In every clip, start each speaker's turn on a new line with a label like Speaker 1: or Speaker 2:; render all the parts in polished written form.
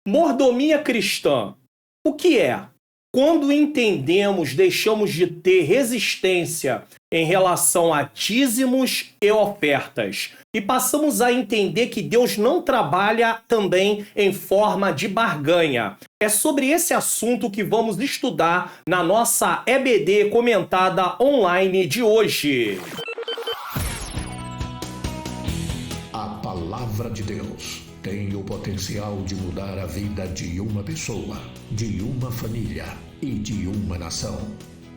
Speaker 1: Mordomia cristã, o que é? Quando entendemos, deixamos de ter resistência em relação a dízimos e ofertas e passamos a entender que Deus não trabalha também em forma de barganha. É sobre esse assunto que vamos estudar na nossa EBD comentada online de hoje.
Speaker 2: A Palavra de Deus tem o potencial de mudar a vida de uma pessoa, de uma família e de uma nação.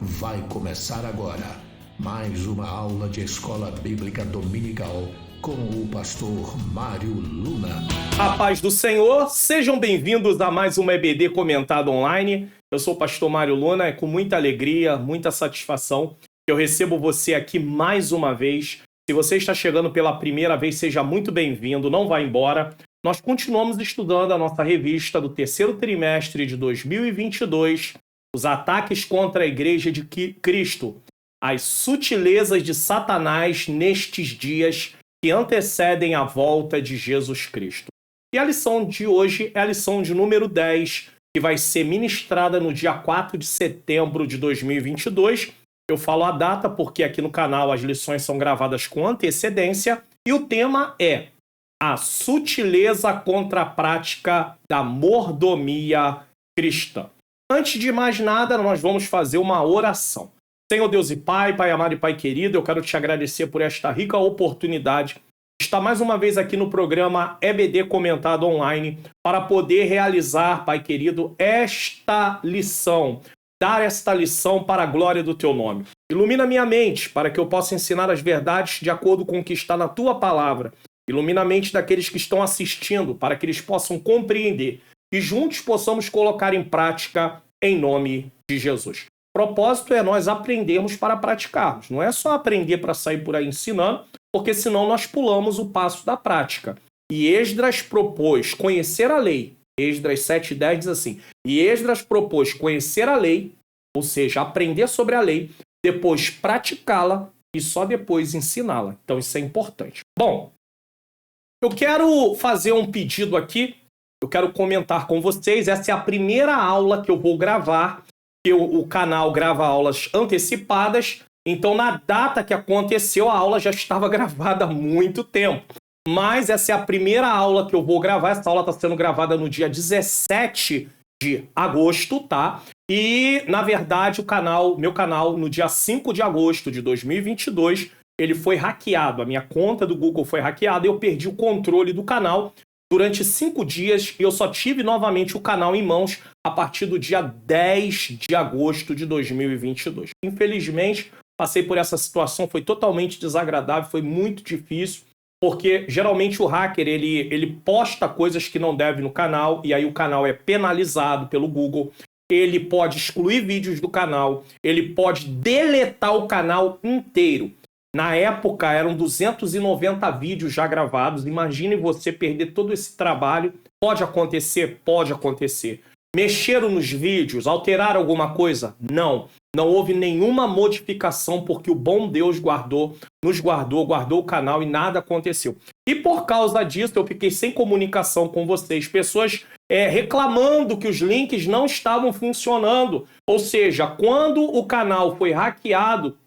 Speaker 2: Vai começar agora mais uma aula de Escola Bíblica Dominical com o pastor Mário Luna.
Speaker 1: A paz do Senhor, sejam bem-vindos a mais uma EBD comentada online. Eu sou o pastor Mário Luna, é com muita alegria, muita satisfação que eu recebo você aqui mais uma vez. Se você está chegando pela primeira vez, seja muito bem-vindo, não vá embora. Nós continuamos estudando a nossa revista do terceiro trimestre de 2022, Os Ataques contra a Igreja de Cristo, as sutilezas de Satanás nestes dias que antecedem a volta de Jesus Cristo. E a lição de hoje é a lição de número 10, que vai ser ministrada no dia 4 de setembro de 2022. Eu falo a data porque aqui no canal as lições são gravadas com antecedência e o tema é a sutileza contra a prática da mordomia cristã. Antes de mais nada, nós vamos fazer uma oração. Senhor Deus e Pai, Pai amado e Pai querido, eu quero te agradecer por esta rica oportunidade de estar mais uma vez aqui no programa EBD Comentado Online para poder realizar, Pai querido, esta lição. Dar esta lição para a glória do Teu nome. Ilumina minha mente para que eu possa ensinar as verdades de acordo com o que está na Tua palavra. Ilumina a mente daqueles que estão assistindo para que eles possam compreender e juntos possamos colocar em prática em nome de Jesus. O propósito é nós aprendermos para praticarmos. Não é só aprender para sair por aí ensinando, porque senão nós pulamos o passo da prática. E Esdras propôs conhecer a lei. Esdras 7:10 diz assim: e Esdras propôs conhecer a lei, ou seja, aprender sobre a lei, depois praticá-la e só depois ensiná-la. Então isso é importante. Bom, eu quero fazer um pedido aqui, eu quero comentar com vocês. Essa é a primeira aula que eu vou gravar, que o canal grava aulas antecipadas, então na data que aconteceu a aula já estava gravada há muito tempo. Mas essa é a primeira aula que eu vou gravar. Essa aula está sendo gravada no dia 17 de agosto, tá? E, na verdade, meu canal, no dia 5 de agosto de 2022, ele foi hackeado. A minha conta do Google foi hackeada e eu perdi o controle do canal durante 5 dias e eu só tive novamente o canal em mãos a partir do dia 10 de agosto de 2022. Infelizmente, passei por essa situação, foi totalmente desagradável, foi muito difícil. Porque geralmente o hacker ele posta coisas que não deve no canal e aí o canal é penalizado pelo Google. Ele pode excluir vídeos do canal, ele pode deletar o canal inteiro. Na época eram 290 vídeos já gravados. Imagine você perder todo esse trabalho. Pode acontecer? Pode acontecer. Mexeram nos vídeos? Alteraram alguma coisa? Não. Não houve nenhuma modificação porque o bom Deus nos guardou o canal e nada aconteceu. E por causa disso eu fiquei sem comunicação com vocês. Pessoas reclamando que os links não estavam funcionando. Ou seja, quando o canal foi hackeado,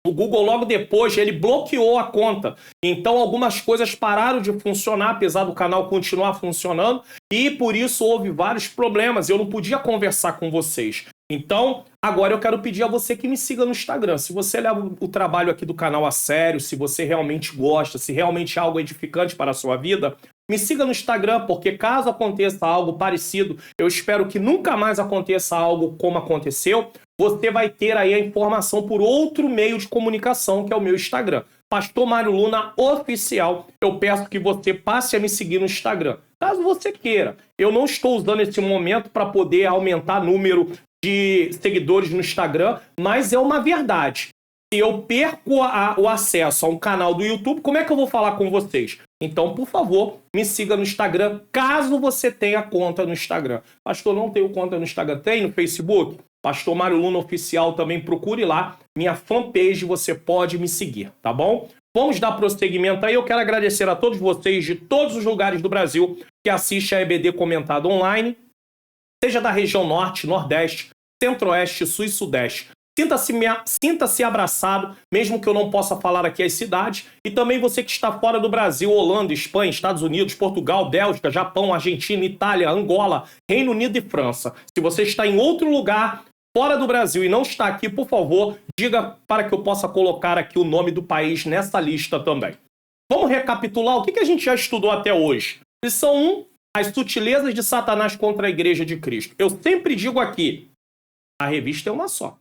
Speaker 1: o Google logo depois ele bloqueou a conta. Então algumas coisas pararam de funcionar, apesar do canal continuar funcionando. E por isso houve vários problemas. Eu não podia conversar com vocês. Então, agora eu quero pedir a você que me siga no Instagram. Se você leva o trabalho aqui do canal a sério, se você realmente gosta, se realmente é algo edificante para a sua vida, me siga no Instagram, porque caso aconteça algo parecido, eu espero que nunca mais aconteça algo como aconteceu, você vai ter aí a informação por outro meio de comunicação, que é o meu Instagram. Pastor Mário Luna Oficial. Eu peço que você passe a me seguir no Instagram. Caso você queira. Eu não estou usando esse momento para poder aumentar o número de seguidores no Instagram, mas é uma verdade. Se eu perco o acesso a um canal do YouTube, como é que eu vou falar com vocês? Então, por favor, me siga no Instagram, caso você tenha conta no Instagram. Pastor, não tenho conta no Instagram. Tem no Facebook? Pastor Mário Luna Oficial, também procure lá. Minha fanpage, você pode me seguir, tá bom? vamos dar prosseguimento aí. Eu quero agradecer a todos vocês de todos os lugares do Brasil que assistem a EBD Comentado Online, seja da região Norte, Nordeste, Centro-Oeste, Sul e Sudeste. Sinta-se abraçado, mesmo que eu não possa falar aqui as cidades. E também você que está fora do Brasil, Holanda, Espanha, Estados Unidos, Portugal, Bélgica, Japão, Argentina, Itália, Angola, Reino Unido e França. Se você está em outro lugar fora do Brasil e não está aqui, por favor, diga para que eu possa colocar aqui o nome do país nessa lista também. Vamos recapitular o que a gente já estudou até hoje. Lição 1, as sutilezas de Satanás contra a Igreja de Cristo. Eu sempre digo aqui, a revista é uma só.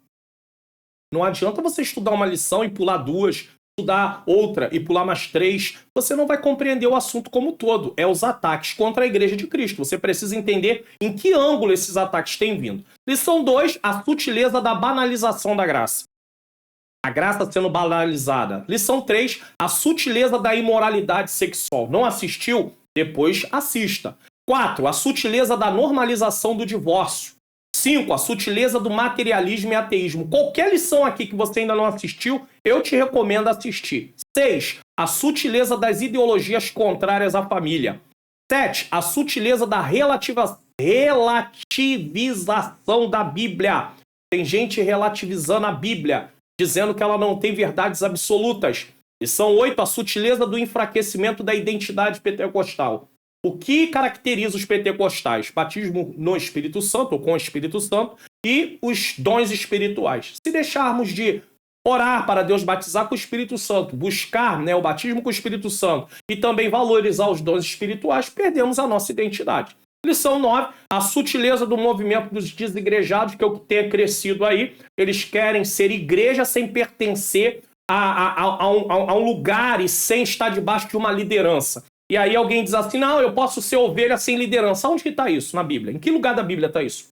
Speaker 1: Não adianta você estudar uma lição e pular duas, estudar outra e pular mais três. Você não vai compreender o assunto como todo. É os ataques contra a Igreja de Cristo. Você precisa entender em que ângulo esses ataques têm vindo. Lição 2, a sutileza da banalização da graça. A graça sendo banalizada. Lição 3, a sutileza da imoralidade sexual. Não assistiu? Depois assista. 4, a sutileza da normalização do divórcio. 5, a sutileza do materialismo e ateísmo. Qualquer lição aqui que você ainda não assistiu, eu te recomendo assistir. 6, a sutileza das ideologias contrárias à família. 7, a sutileza da relativização da Bíblia. Tem gente relativizando a Bíblia, dizendo que ela não tem verdades absolutas. Lição 8, a sutileza do enfraquecimento da identidade pentecostal. O que caracteriza os pentecostais? Batismo no Espírito Santo, ou com o Espírito Santo, e os dons espirituais. Se deixarmos de orar para Deus batizar com o Espírito Santo, buscar o batismo com o Espírito Santo e também valorizar os dons espirituais, perdemos a nossa identidade. Lição 9, a sutileza do movimento dos desigrejados, que é o que tem crescido aí. Eles querem ser igreja sem pertencer a um lugar e sem estar debaixo de uma liderança. E aí alguém diz assim, não, eu posso ser ovelha sem liderança. Onde que está isso na Bíblia? Em que lugar da Bíblia está isso?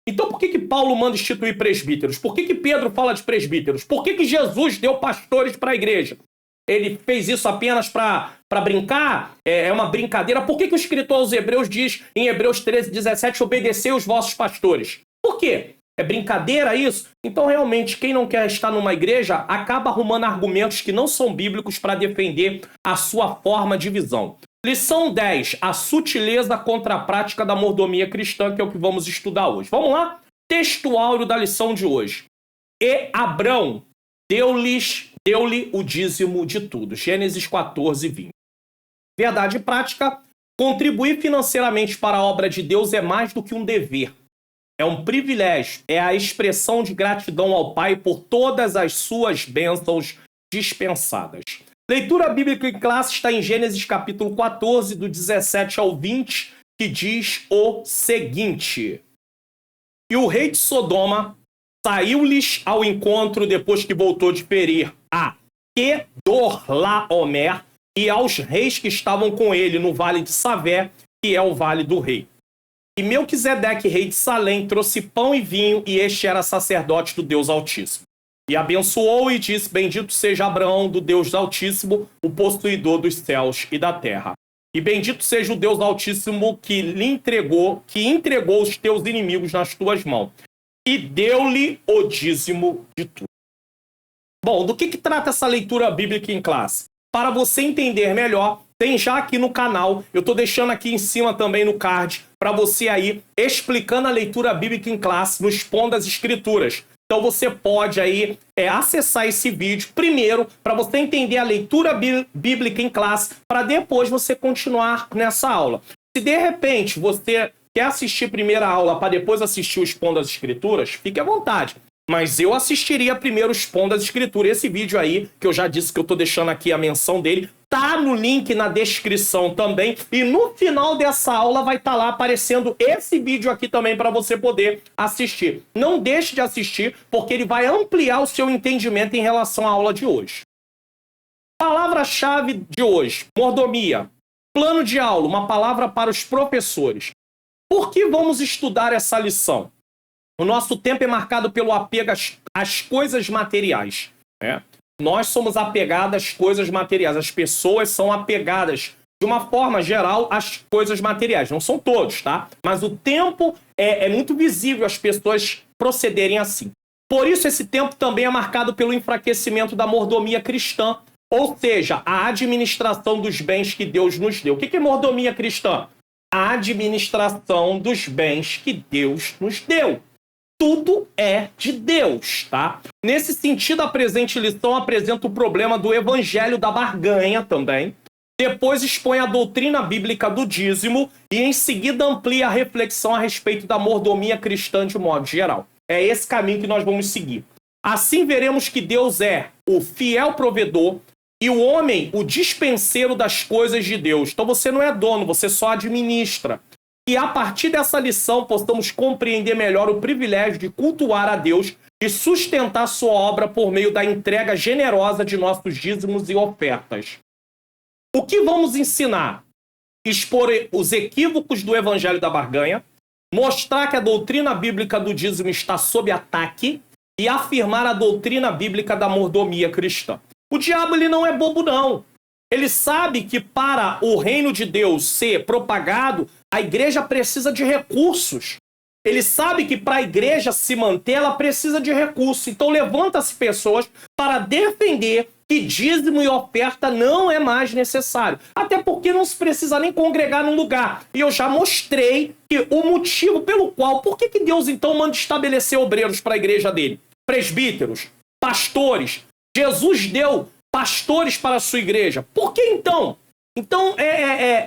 Speaker 1: Então por que Paulo manda instituir presbíteros? Por que Pedro fala de presbíteros? Por que Jesus deu pastores para a igreja? Ele fez isso apenas para brincar? É uma brincadeira? Por que o escritor aos Hebreus diz em Hebreus 13:17, obedecei os vossos pastores? Por quê? É brincadeira isso? Então, realmente, quem não quer estar numa igreja acaba arrumando argumentos que não são bíblicos para defender a sua forma de visão. Lição 10, a sutileza contra a prática da mordomia cristã, que é o que vamos estudar hoje. Vamos lá? Texto áureo da lição de hoje. E Abrão deu-lhe o dízimo de tudo. Gênesis 14:20. Verdade prática, contribuir financeiramente para a obra de Deus é mais do que um dever. É um privilégio, é a expressão de gratidão ao Pai por todas as suas bênçãos dispensadas. Leitura bíblica em classe está em Gênesis capítulo 14, do 17 ao 20, que diz o seguinte. E o rei de Sodoma saiu-lhes ao encontro depois que voltou de ferir a Quedorlaomer e aos reis que estavam com ele no vale de Savé, que é o vale do rei. E Melquisedeque, rei de Salém, trouxe pão e vinho, e este era sacerdote do Deus Altíssimo. E abençoou e disse, bendito seja Abraão do Deus Altíssimo, o possuidor dos céus e da terra. E bendito seja o Deus Altíssimo que entregou os teus inimigos nas tuas mãos. E deu-lhe o dízimo de tudo. Bom, do que trata essa leitura bíblica em classe? Para você entender melhor, tem já aqui no canal, eu estou deixando aqui em cima também no card, para você aí, explicando a leitura bíblica em classe, no Expondo as Escrituras. Então você pode aí acessar esse vídeo primeiro, para você entender a leitura bíblica em classe, para depois você continuar nessa aula. Se de repente você quer assistir primeiro a aula, para depois assistir o Expondo as Escrituras, fique à vontade. Mas eu assistiria primeiro o Expondo as Escrituras. Esse vídeo aí, que eu já disse que eu estou deixando aqui a menção dele, tá no link na descrição também. E no final dessa aula vai estar lá aparecendo esse vídeo aqui também para você poder assistir. Não deixe de assistir, porque ele vai ampliar o seu entendimento em relação à aula de hoje. Palavra-chave de hoje, mordomia. Plano de aula, uma palavra para os professores. Por que vamos estudar essa lição? O nosso tempo é marcado pelo apego às coisas materiais. Nós somos apegados às coisas materiais. As pessoas são apegadas, de uma forma geral, às coisas materiais. Não são todos, tá? Mas o tempo é muito visível as pessoas procederem assim. Por isso, esse tempo também é marcado pelo enfraquecimento da mordomia cristã. Ou seja, a administração dos bens que Deus nos deu. O que é mordomia cristã? A administração dos bens que Deus nos deu. Tudo é de Deus, tá? Nesse sentido, a presente lição apresenta o problema do evangelho da barganha também. Depois expõe a doutrina bíblica do dízimo e em seguida amplia a reflexão a respeito da mordomia cristã de modo geral. É esse caminho que nós vamos seguir. Assim veremos que Deus é o fiel provedor e o homem o dispenseiro das coisas de Deus. Então você não é dono, você só administra. E a partir dessa lição possamos compreender melhor o privilégio de cultuar a Deus e sustentar sua obra por meio da entrega generosa de nossos dízimos e ofertas. O que vamos ensinar? Expor os equívocos do evangelho da barganha, mostrar que a doutrina bíblica do dízimo está sob ataque e afirmar a doutrina bíblica da mordomia cristã. O diabo ele não é bobo, não. Ele sabe que para o reino de Deus ser propagado, a igreja precisa de recursos. Ele sabe que para a igreja se manter, ela precisa de recursos. Então levanta-se pessoas para defender que dízimo e oferta não é mais necessário. Até porque não se precisa nem congregar num lugar. E eu já mostrei que o motivo pelo qual, por que Deus então manda estabelecer obreiros para a igreja dele? Presbíteros, pastores. Jesus deu pastores para a sua igreja. Por que então? Então,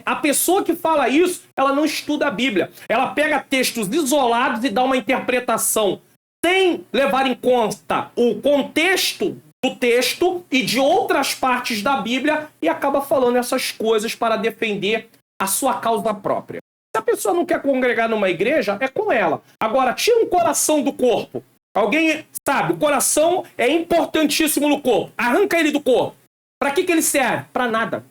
Speaker 1: a pessoa que fala isso, ela não estuda a Bíblia. Ela pega textos isolados e dá uma interpretação sem levar em conta o contexto do texto e de outras partes da Bíblia e acaba falando essas coisas para defender a sua causa própria. Se a pessoa não quer congregar numa igreja, é com ela. Agora, tira um coração do corpo. Alguém sabe, o coração é importantíssimo no corpo. Arranca ele do corpo. Para que ele serve? Para nada.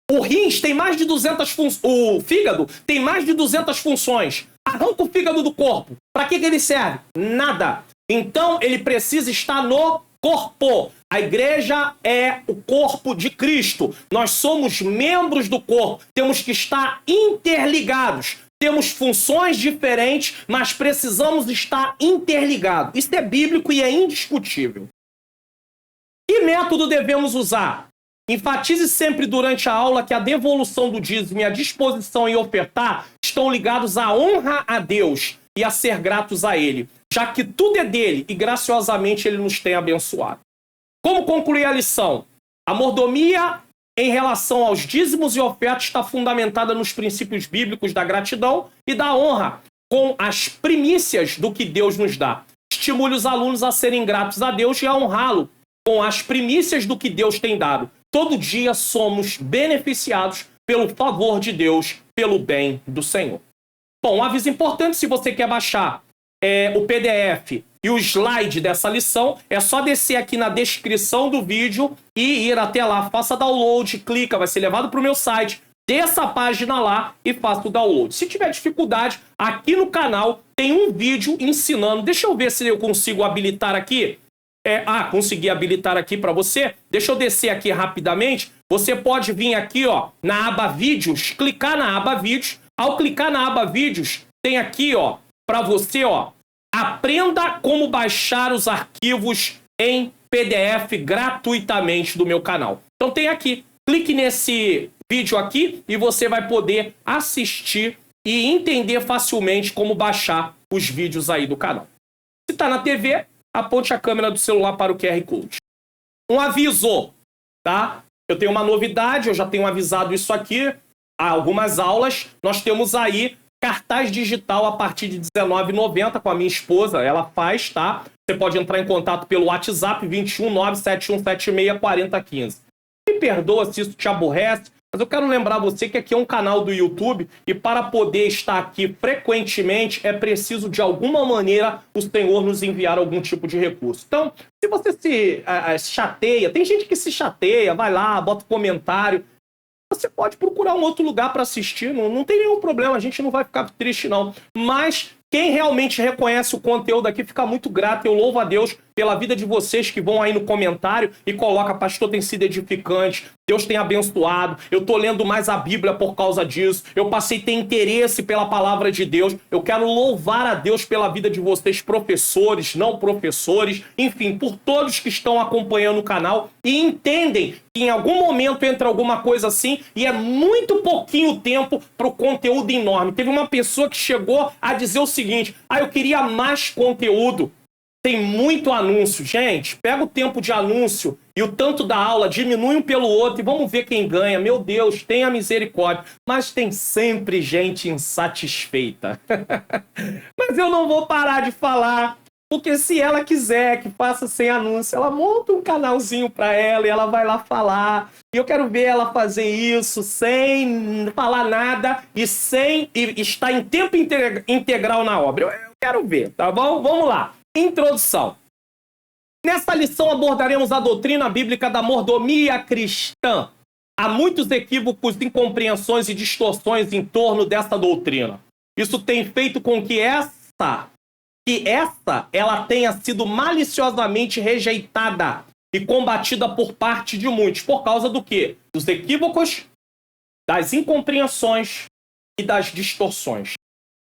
Speaker 1: O rins tem mais de 200 funções. O fígado tem mais de 200 funções. Arranca o fígado do corpo. Para que ele serve? Nada. Então ele precisa estar no corpo. A igreja é o corpo de Cristo. Nós somos membros do corpo. Temos que estar interligados. Temos funções diferentes, mas precisamos estar interligados. Isso é bíblico e é indiscutível. Que método devemos usar? Enfatize sempre durante a aula que a devolução do dízimo e a disposição em ofertar estão ligados à honra a Deus e a ser gratos a Ele, já que tudo é dele e graciosamente Ele nos tem abençoado. Como concluir a lição? A mordomia em relação aos dízimos e ofertas está fundamentada nos princípios bíblicos da gratidão e da honra, com as primícias do que Deus nos dá. Estimule os alunos a serem gratos a Deus e a honrá-lo com as primícias do que Deus tem dado. Todo dia somos beneficiados pelo favor de Deus, pelo bem do Senhor. Bom, um aviso importante, se você quer baixar o PDF e o slide dessa lição, é só descer aqui na descrição do vídeo e ir até lá. Faça download, clica, vai ser levado para o meu site. Desça a página lá e faça o download. Se tiver dificuldade, aqui no canal tem um vídeo ensinando. Deixa eu ver se eu consigo habilitar aqui. Consegui habilitar aqui para você. Deixa eu descer aqui rapidamente. Você pode vir aqui, ó, na aba Vídeos, clicar na aba Vídeos. Ao clicar na aba Vídeos, tem aqui, ó, para você, ó, aprenda como baixar os arquivos em PDF gratuitamente do meu canal. Então tem aqui, clique nesse vídeo aqui e você vai poder assistir e entender facilmente como baixar os vídeos aí do canal. Se está na TV, aponte a câmera do celular para o QR Code. Um aviso, tá? Eu tenho uma novidade, eu já tenho avisado isso aqui há algumas aulas. Nós temos aí cartaz digital a partir de R$19,90 com a minha esposa. Ela faz, tá? Você pode entrar em contato pelo WhatsApp 21 97176 4015. Me perdoa se isso te aborrece, mas eu quero lembrar você que aqui é um canal do YouTube e para poder estar aqui frequentemente é preciso de alguma maneira o Senhor nos enviar algum tipo de recurso. Então, se você se chateia, tem gente que se chateia, vai lá, bota comentário. Você pode procurar um outro lugar para assistir, não tem nenhum problema, a gente não vai ficar triste não. Mas Quem realmente reconhece o conteúdo aqui fica muito grato. Eu louvo a Deus pela vida de vocês que vão aí no comentário e coloca: pastor, tem sido edificante, Deus tem abençoado, eu tô lendo mais a Bíblia por causa disso, eu passei a ter interesse pela palavra de Deus. Eu quero louvar a Deus pela vida de vocês, professores, não professores, enfim, por todos que estão acompanhando o canal e entendem que em algum momento entra alguma coisa assim e é muito pouquinho tempo para o conteúdo enorme. Teve uma pessoa que chegou a dizer o seguinte: eu queria mais conteúdo. Tem muito anúncio. Gente, pega o tempo de anúncio e o tanto da aula, diminui um pelo outro e vamos ver quem ganha. Meu Deus, tenha misericórdia. Mas tem sempre gente insatisfeita. Mas eu não vou parar de falar, porque se ela quiser que faça sem anúncio, ela monta um canalzinho para ela e ela vai lá falar. E eu quero ver ela fazer isso sem falar nada e sem estar em tempo integral na obra. Eu quero ver, tá bom? Vamos lá. Introdução. Nesta lição abordaremos a doutrina bíblica da mordomia cristã. Há muitos equívocos, incompreensões e distorções em torno desta doutrina. Isso tem feito com que essa ela tenha sido maliciosamente rejeitada e combatida por parte de muitos. Por causa do quê? Dos equívocos, das incompreensões e das distorções.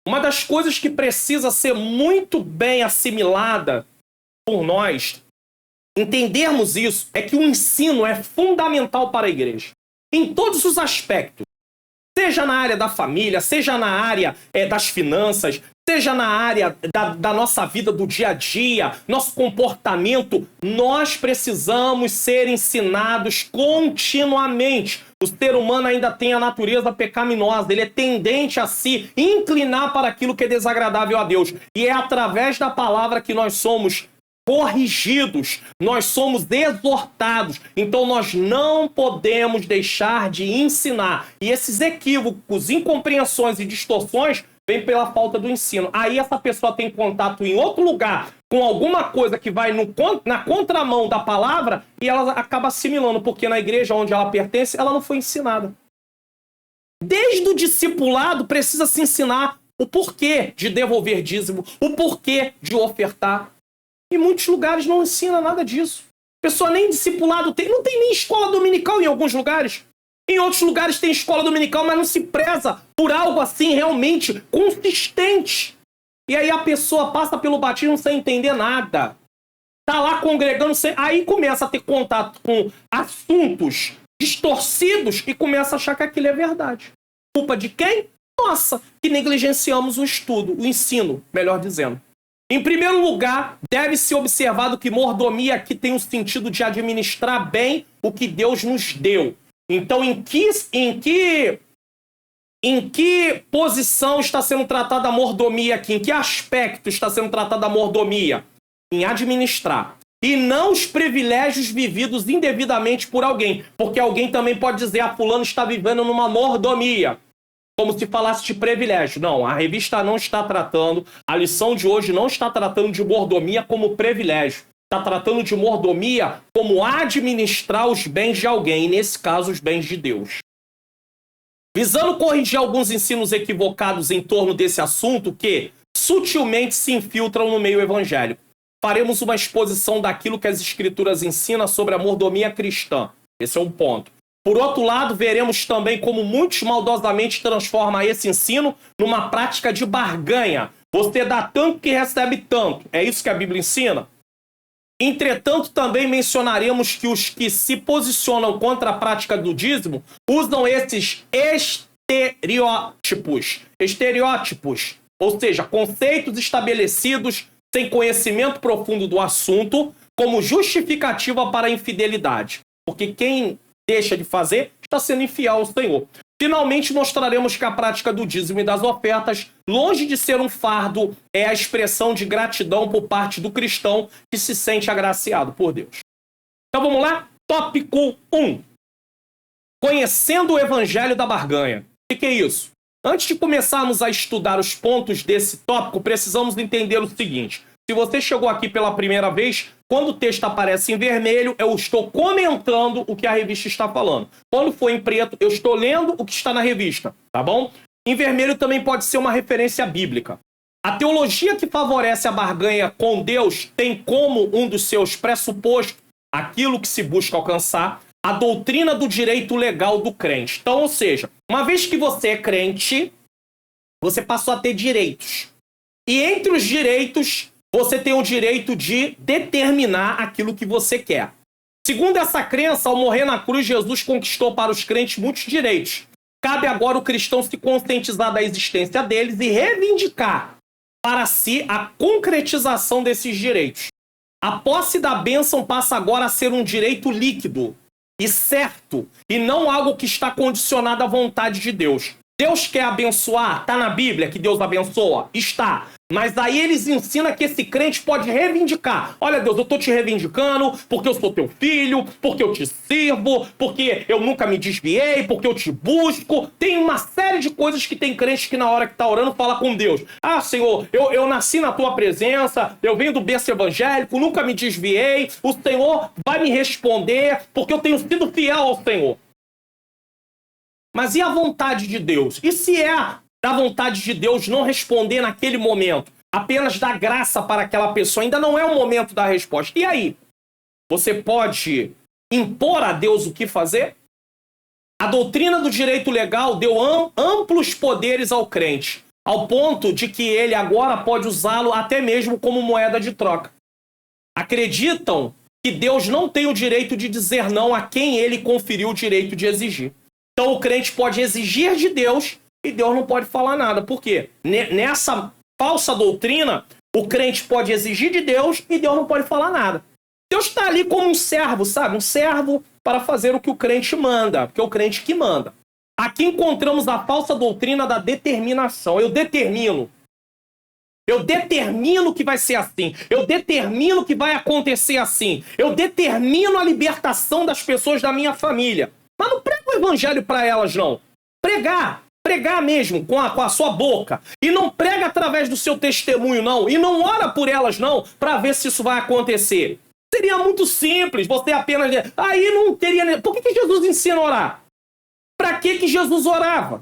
Speaker 1: Uma das coisas que precisa ser muito bem assimilada por nós, entendermos isso, é que o ensino é fundamental para a igreja. Em todos os aspectos. Seja na área da família, seja na área das finanças, seja na área da nossa vida do dia a dia, nosso comportamento, nós precisamos ser ensinados continuamente. O ser humano ainda tem a natureza pecaminosa, ele é tendente a se inclinar para aquilo que é desagradável a Deus. E é através da palavra que nós somos corrigidos, nós somos exortados. Então nós não podemos deixar de ensinar. E esses equívocos, incompreensões e distorções vêm pela falta do ensino. Aí essa pessoa tem contato em outro lugar com alguma coisa que vai na contramão da palavra e ela acaba assimilando, porque na igreja onde ela pertence, ela não foi ensinada. Desde o discipulado precisa se ensinar o porquê de devolver dízimo, o porquê de ofertar. Em muitos lugares não ensina nada disso. A pessoa nem discipulado tem. Não tem nem escola dominical em alguns lugares. Em outros lugares tem escola dominical, mas não se preza por algo assim realmente consistente. E aí a pessoa passa pelo batismo sem entender nada. Tá lá congregando sem... Aí começa a ter contato com assuntos distorcidos e começa a achar que aquilo é verdade. Culpa de quem? Nossa, que negligenciamos o estudo, o ensino, melhor dizendo. Em primeiro lugar, deve ser observado que mordomia aqui tem o sentido de administrar bem o que Deus nos deu. Então, em que posição está sendo tratada a mordomia aqui? Em que aspecto está sendo tratada a mordomia? Em administrar. E não os privilégios vividos indevidamente por alguém. Porque alguém também pode dizer: fulano está vivendo numa mordomia. Como se falasse de privilégio. Não, a revista não está tratando, a lição de hoje não está tratando de mordomia como privilégio. Está tratando de mordomia como administrar os bens de alguém, e nesse caso os bens de Deus. Visando corrigir alguns ensinos equivocados em torno desse assunto que sutilmente se infiltram no meio evangélico, faremos uma exposição daquilo que as escrituras ensinam sobre a mordomia cristã. Esse é um ponto. Por outro lado, veremos também como muitos maldosamente transformam esse ensino numa prática de barganha. Você dá tanto que recebe tanto. É isso que a Bíblia ensina? Entretanto, também mencionaremos que os que se posicionam contra a prática do dízimo usam esses estereótipos, ou seja, conceitos estabelecidos sem conhecimento profundo do assunto, como justificativa para a infidelidade. Porque quem deixa de fazer está sendo infiel ao Senhor. Finalmente, mostraremos que a prática do dízimo e das ofertas, longe de ser um fardo, é a expressão de gratidão por parte do cristão que se sente agraciado por Deus. Então vamos lá? Tópico 1. Conhecendo o Evangelho da Barganha. O que é isso? Antes de começarmos a estudar os pontos desse tópico, precisamos entender o seguinte. Se você chegou aqui pela primeira vez, quando o texto aparece em vermelho, eu estou comentando o que a revista está falando. Quando for em preto, eu estou lendo o que está na revista, tá bom? Em vermelho também pode ser uma referência bíblica. A teologia que favorece a barganha com Deus tem como um dos seus pressupostos aquilo que se busca alcançar, a doutrina do direito legal do crente. Então, ou seja, uma vez que você é crente, você passou a ter direitos. E entre os direitos, você tem o direito de determinar aquilo que você quer. Segundo essa crença, ao morrer na cruz, Jesus conquistou para os crentes muitos direitos. Cabe agora o cristão se conscientizar da existência deles e reivindicar para si a concretização desses direitos. A posse da bênção passa agora a ser um direito líquido e certo, e não algo que está condicionado à vontade de Deus. Deus quer abençoar, está na Bíblia que Deus abençoa? Está. Mas aí eles ensinam que esse crente pode reivindicar. Olha, Deus, eu estou te reivindicando porque eu sou teu filho, porque eu te sirvo, porque eu nunca me desviei, porque eu te busco. Tem uma série de coisas que tem crente que na hora que está orando fala com Deus. Ah, Senhor, eu nasci na tua presença, eu venho do berço evangélico, nunca me desviei. O Senhor vai me responder porque eu tenho sido fiel ao Senhor. Mas e a vontade de Deus? E se é da vontade de Deus não responder naquele momento? Apenas dar graça para aquela pessoa. Ainda não é o momento da resposta. E aí? Você pode impor a Deus o que fazer? A doutrina do direito legal deu amplos poderes ao crente, ao ponto de que ele agora pode usá-lo até mesmo como moeda de troca. Acreditam que Deus não tem o direito de dizer não a quem ele conferiu o direito de exigir. Então o crente pode exigir de Deus e Deus não pode falar nada. Por quê? Nessa falsa doutrina, o crente pode exigir de Deus e Deus não pode falar nada. Deus está ali como um servo, sabe? Um servo para fazer o que o crente manda, porque é o crente que manda. Aqui encontramos a falsa doutrina da determinação. Eu determino que vai ser assim. Eu determino que vai acontecer assim. Eu determino a libertação das pessoas da minha família. Mas não prega o evangelho para elas, não. Pregar mesmo com a sua boca. E não prega através do seu testemunho, não. E não ora por elas, não, para ver se isso vai acontecer. Seria muito simples, você apenas... Aí não teria... Por que Jesus ensina a orar? Para que Jesus orava?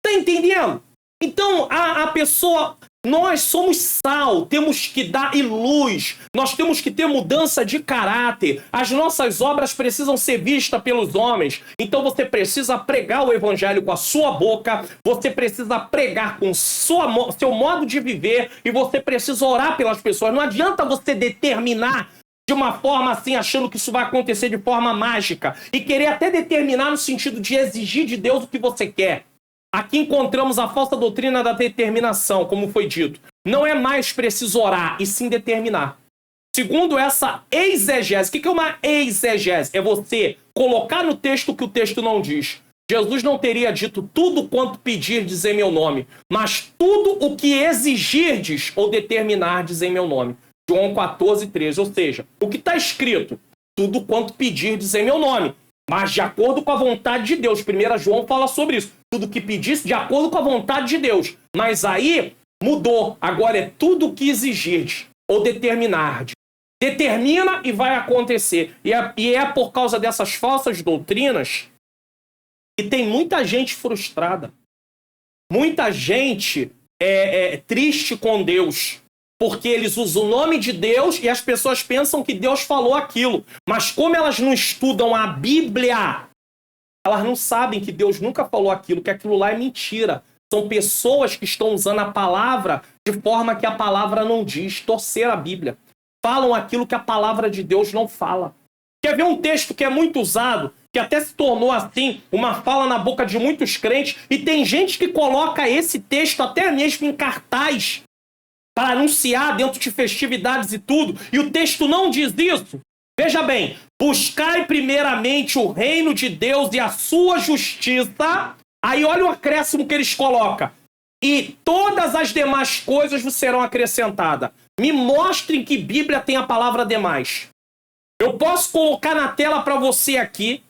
Speaker 1: Tá entendendo? Então, a pessoa... Nós somos sal, temos que dar luz, nós temos que ter mudança de caráter, as nossas obras precisam ser vistas pelos homens, então você precisa pregar o evangelho com a sua boca, você precisa pregar com seu modo de viver e você precisa orar pelas pessoas. Não adianta você determinar de uma forma assim, achando que isso vai acontecer de forma mágica e querer até determinar no sentido de exigir de Deus o que você quer. Aqui encontramos a falsa doutrina da determinação, como foi dito. Não é mais preciso orar, e sim determinar. Segundo essa exegese, o que é uma exegese? É você colocar no texto o que o texto não diz. Jesus não teria dito tudo quanto pedirdes em meu nome, mas tudo o que exigirdes ou determinardes em meu nome. João 14:13. Ou seja, o que está escrito? Tudo quanto pedirdes em meu nome, mas de acordo com a vontade de Deus. 1 João fala sobre isso. Tudo que pedisse de acordo com a vontade de Deus. Mas aí mudou. Agora é tudo o que exigirdes ou determinardes. Determina e vai acontecer. E é por causa dessas falsas doutrinas que tem muita gente frustrada. Muita gente triste com Deus. Porque eles usam o nome de Deus e as pessoas pensam que Deus falou aquilo. Mas como elas não estudam a Bíblia, elas não sabem que Deus nunca falou aquilo, que aquilo lá é mentira. São pessoas que estão usando a palavra de forma que a palavra não diz, torcer a Bíblia. Falam aquilo que a palavra de Deus não fala. Quer ver um texto que é muito usado, que até se tornou assim, uma fala na boca de muitos crentes, e tem gente que coloca esse texto até mesmo em cartaz, para anunciar dentro de festividades e tudo, e o texto não diz isso. Veja bem, buscai primeiramente o reino de Deus e a sua justiça. Aí olha o acréscimo que eles colocam. E todas as demais coisas vos serão acrescentadas. Me mostrem que Bíblia tem a palavra demais. Eu posso colocar na tela para você aqui,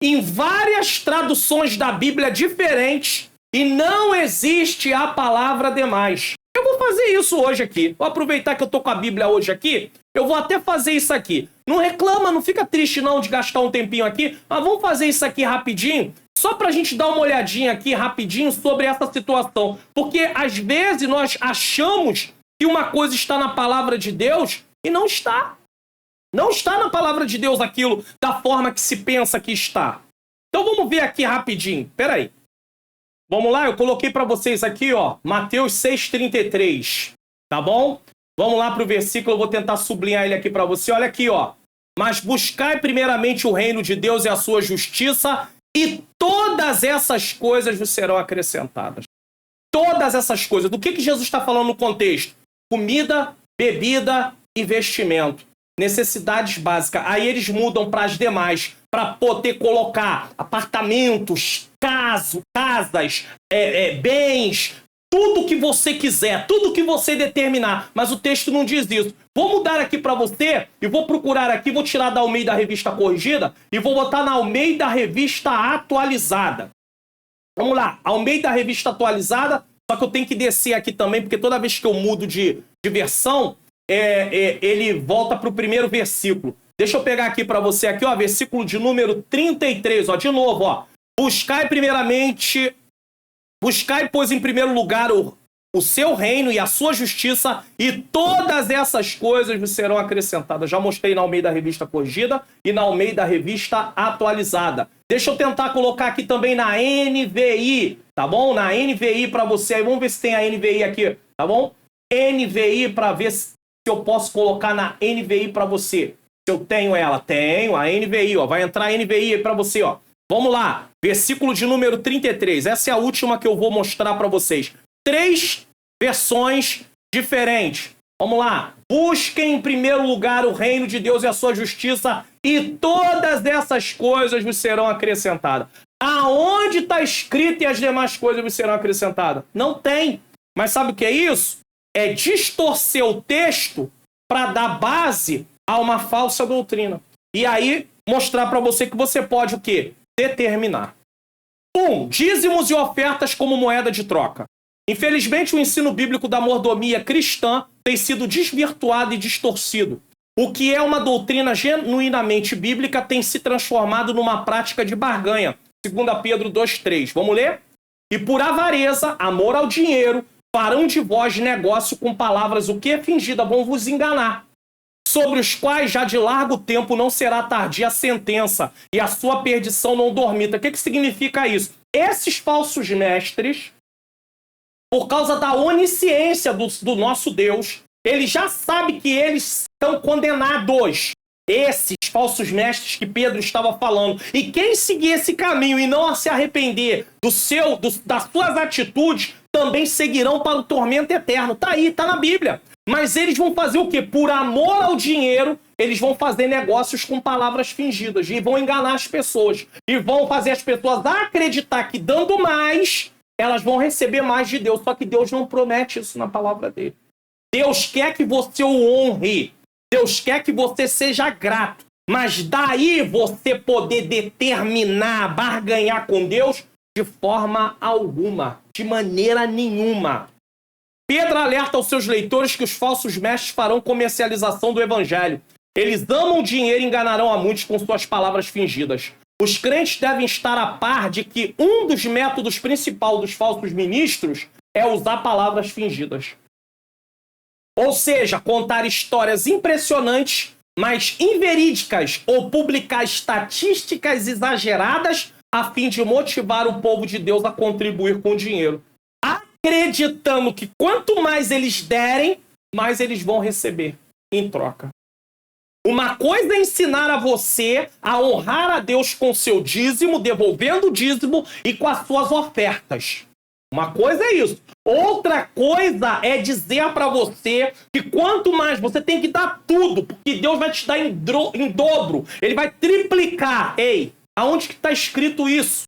Speaker 1: em várias traduções da Bíblia diferentes, e não existe a palavra demais. Eu vou fazer isso hoje aqui. Vou aproveitar que eu tô com a Bíblia hoje aqui. Eu vou até fazer isso aqui. Não reclama, não fica triste não de gastar um tempinho aqui. Mas vamos fazer isso aqui rapidinho. Só para a gente dar uma olhadinha aqui rapidinho sobre essa situação. Porque às vezes nós achamos que uma coisa está na palavra de Deus e não está. Não está na palavra de Deus aquilo da forma que se pensa que está. Então vamos ver aqui rapidinho. Peraí. Vamos lá, eu coloquei para vocês aqui, ó, Mateus 6,33. Tá bom? Vamos lá para o versículo, eu vou tentar sublinhar ele aqui para você. Olha aqui, ó. Mas buscai primeiramente o reino de Deus e a sua justiça, e todas essas coisas vos serão acrescentadas. Todas essas coisas. Do que Jesus está falando no contexto? Comida, bebida e vestimento. Necessidades básicas. Aí eles mudam para as demais, para poder colocar apartamentos, casas, bens, tudo que você quiser, tudo que você determinar. Mas o texto não diz isso. Vou mudar aqui para você e vou procurar aqui, vou tirar da Almeida Revista Corrigida e vou botar na Almeida Revista Atualizada. Vamos lá, Almeida Revista Atualizada, só que eu tenho que descer aqui também, porque toda vez que eu mudo de versão, ele volta para o primeiro versículo. Deixa eu pegar aqui para você, aqui, ó, versículo de número 33, ó, de novo, ó. Buscai, pois, em primeiro lugar o seu reino e a sua justiça, e todas essas coisas vos serão acrescentadas. Já mostrei na Almeida Revista Corrigida e na Almeida Revista Atualizada. Deixa eu tentar colocar aqui também na NVI, tá bom? Na NVI para você. Aí vamos ver se tem a NVI aqui, tá bom? NVI para ver se eu posso colocar na NVI para você. Se eu tenho ela, tenho a NVI, ó. Vai entrar a NVI aí para você, ó. Vamos lá, versículo de número 33. Essa é a última que eu vou mostrar para vocês. 3 versões diferentes. Vamos lá. Busquem em primeiro lugar o reino de Deus e a sua justiça, e todas essas coisas vos serão acrescentadas. Aonde está escrito e as demais coisas vos serão acrescentadas? Não tem. Mas sabe o que é isso? É distorcer o texto para dar base a uma falsa doutrina. E aí, mostrar para você que você pode o quê? Determinar. 1. Dízimos e ofertas como moeda de troca. Infelizmente, o ensino bíblico da mordomia cristã tem sido desvirtuado e distorcido. O que é uma doutrina genuinamente bíblica tem se transformado numa prática de barganha. 2 Pedro 2,3. Vamos ler? E por avareza, amor ao dinheiro, farão de vós negócio com palavras o que é fingida, vão vos enganar, sobre os quais já de largo tempo não será tardia a sentença, e a sua perdição não dormita. O que significa isso? Esses falsos mestres, por causa da onisciência do nosso Deus, ele já sabe que eles estão condenados. Esses falsos mestres que Pedro estava falando. E quem seguir esse caminho e não se arrepender das suas atitudes, também seguirão para o tormento eterno. Tá aí, tá na Bíblia. Mas eles vão fazer o quê? Por amor ao dinheiro, eles vão fazer negócios com palavras fingidas. E vão enganar as pessoas. E vão fazer as pessoas acreditar que dando mais, elas vão receber mais de Deus. Só que Deus não promete isso na palavra dele. Deus quer que você o honre. Deus quer que você seja grato. Mas daí você poder determinar, barganhar com Deus, de forma alguma. De maneira nenhuma. Pedro alerta aos seus leitores que os falsos mestres farão comercialização do evangelho. Eles amam o dinheiro e enganarão a muitos com suas palavras fingidas. Os crentes devem estar a par de que um dos métodos principais dos falsos ministros é usar palavras fingidas. Ou seja, contar histórias impressionantes, mas inverídicas, ou publicar estatísticas exageradas a fim de motivar o povo de Deus a contribuir com o dinheiro. Acreditando que quanto mais eles derem, mais eles vão receber em troca. Uma coisa é ensinar a você a honrar a Deus com seu dízimo, devolvendo o dízimo e com as suas ofertas. Uma coisa é isso. Outra coisa é dizer para você que quanto mais você tem que dar tudo, porque Deus vai te dar em dobro. Ele vai triplicar. Ei, aonde que está escrito isso?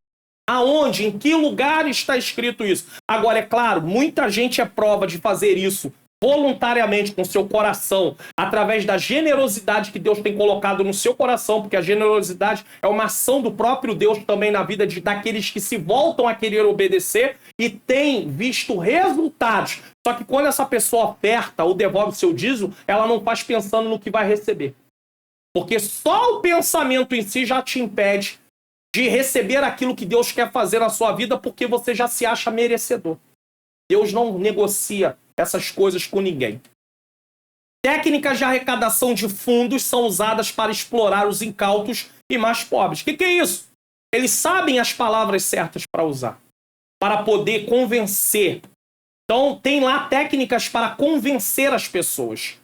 Speaker 1: Aonde? Em que lugar está escrito isso? Agora, é claro, muita gente é prova de fazer isso voluntariamente com seu coração, através da generosidade que Deus tem colocado no seu coração, porque a generosidade é uma ação do próprio Deus também na vida daqueles que se voltam a querer obedecer e têm visto resultados. Só que quando essa pessoa oferta ou devolve seu dízimo, ela não faz pensando no que vai receber. Porque só o pensamento em si já te impede de receber aquilo que Deus quer fazer na sua vida porque você já se acha merecedor. Deus não negocia essas coisas com ninguém. Técnicas de arrecadação de fundos são usadas para explorar os incautos e mais pobres. O que é isso? Eles sabem as palavras certas para usar, para poder convencer. Então, tem lá técnicas para convencer as pessoas.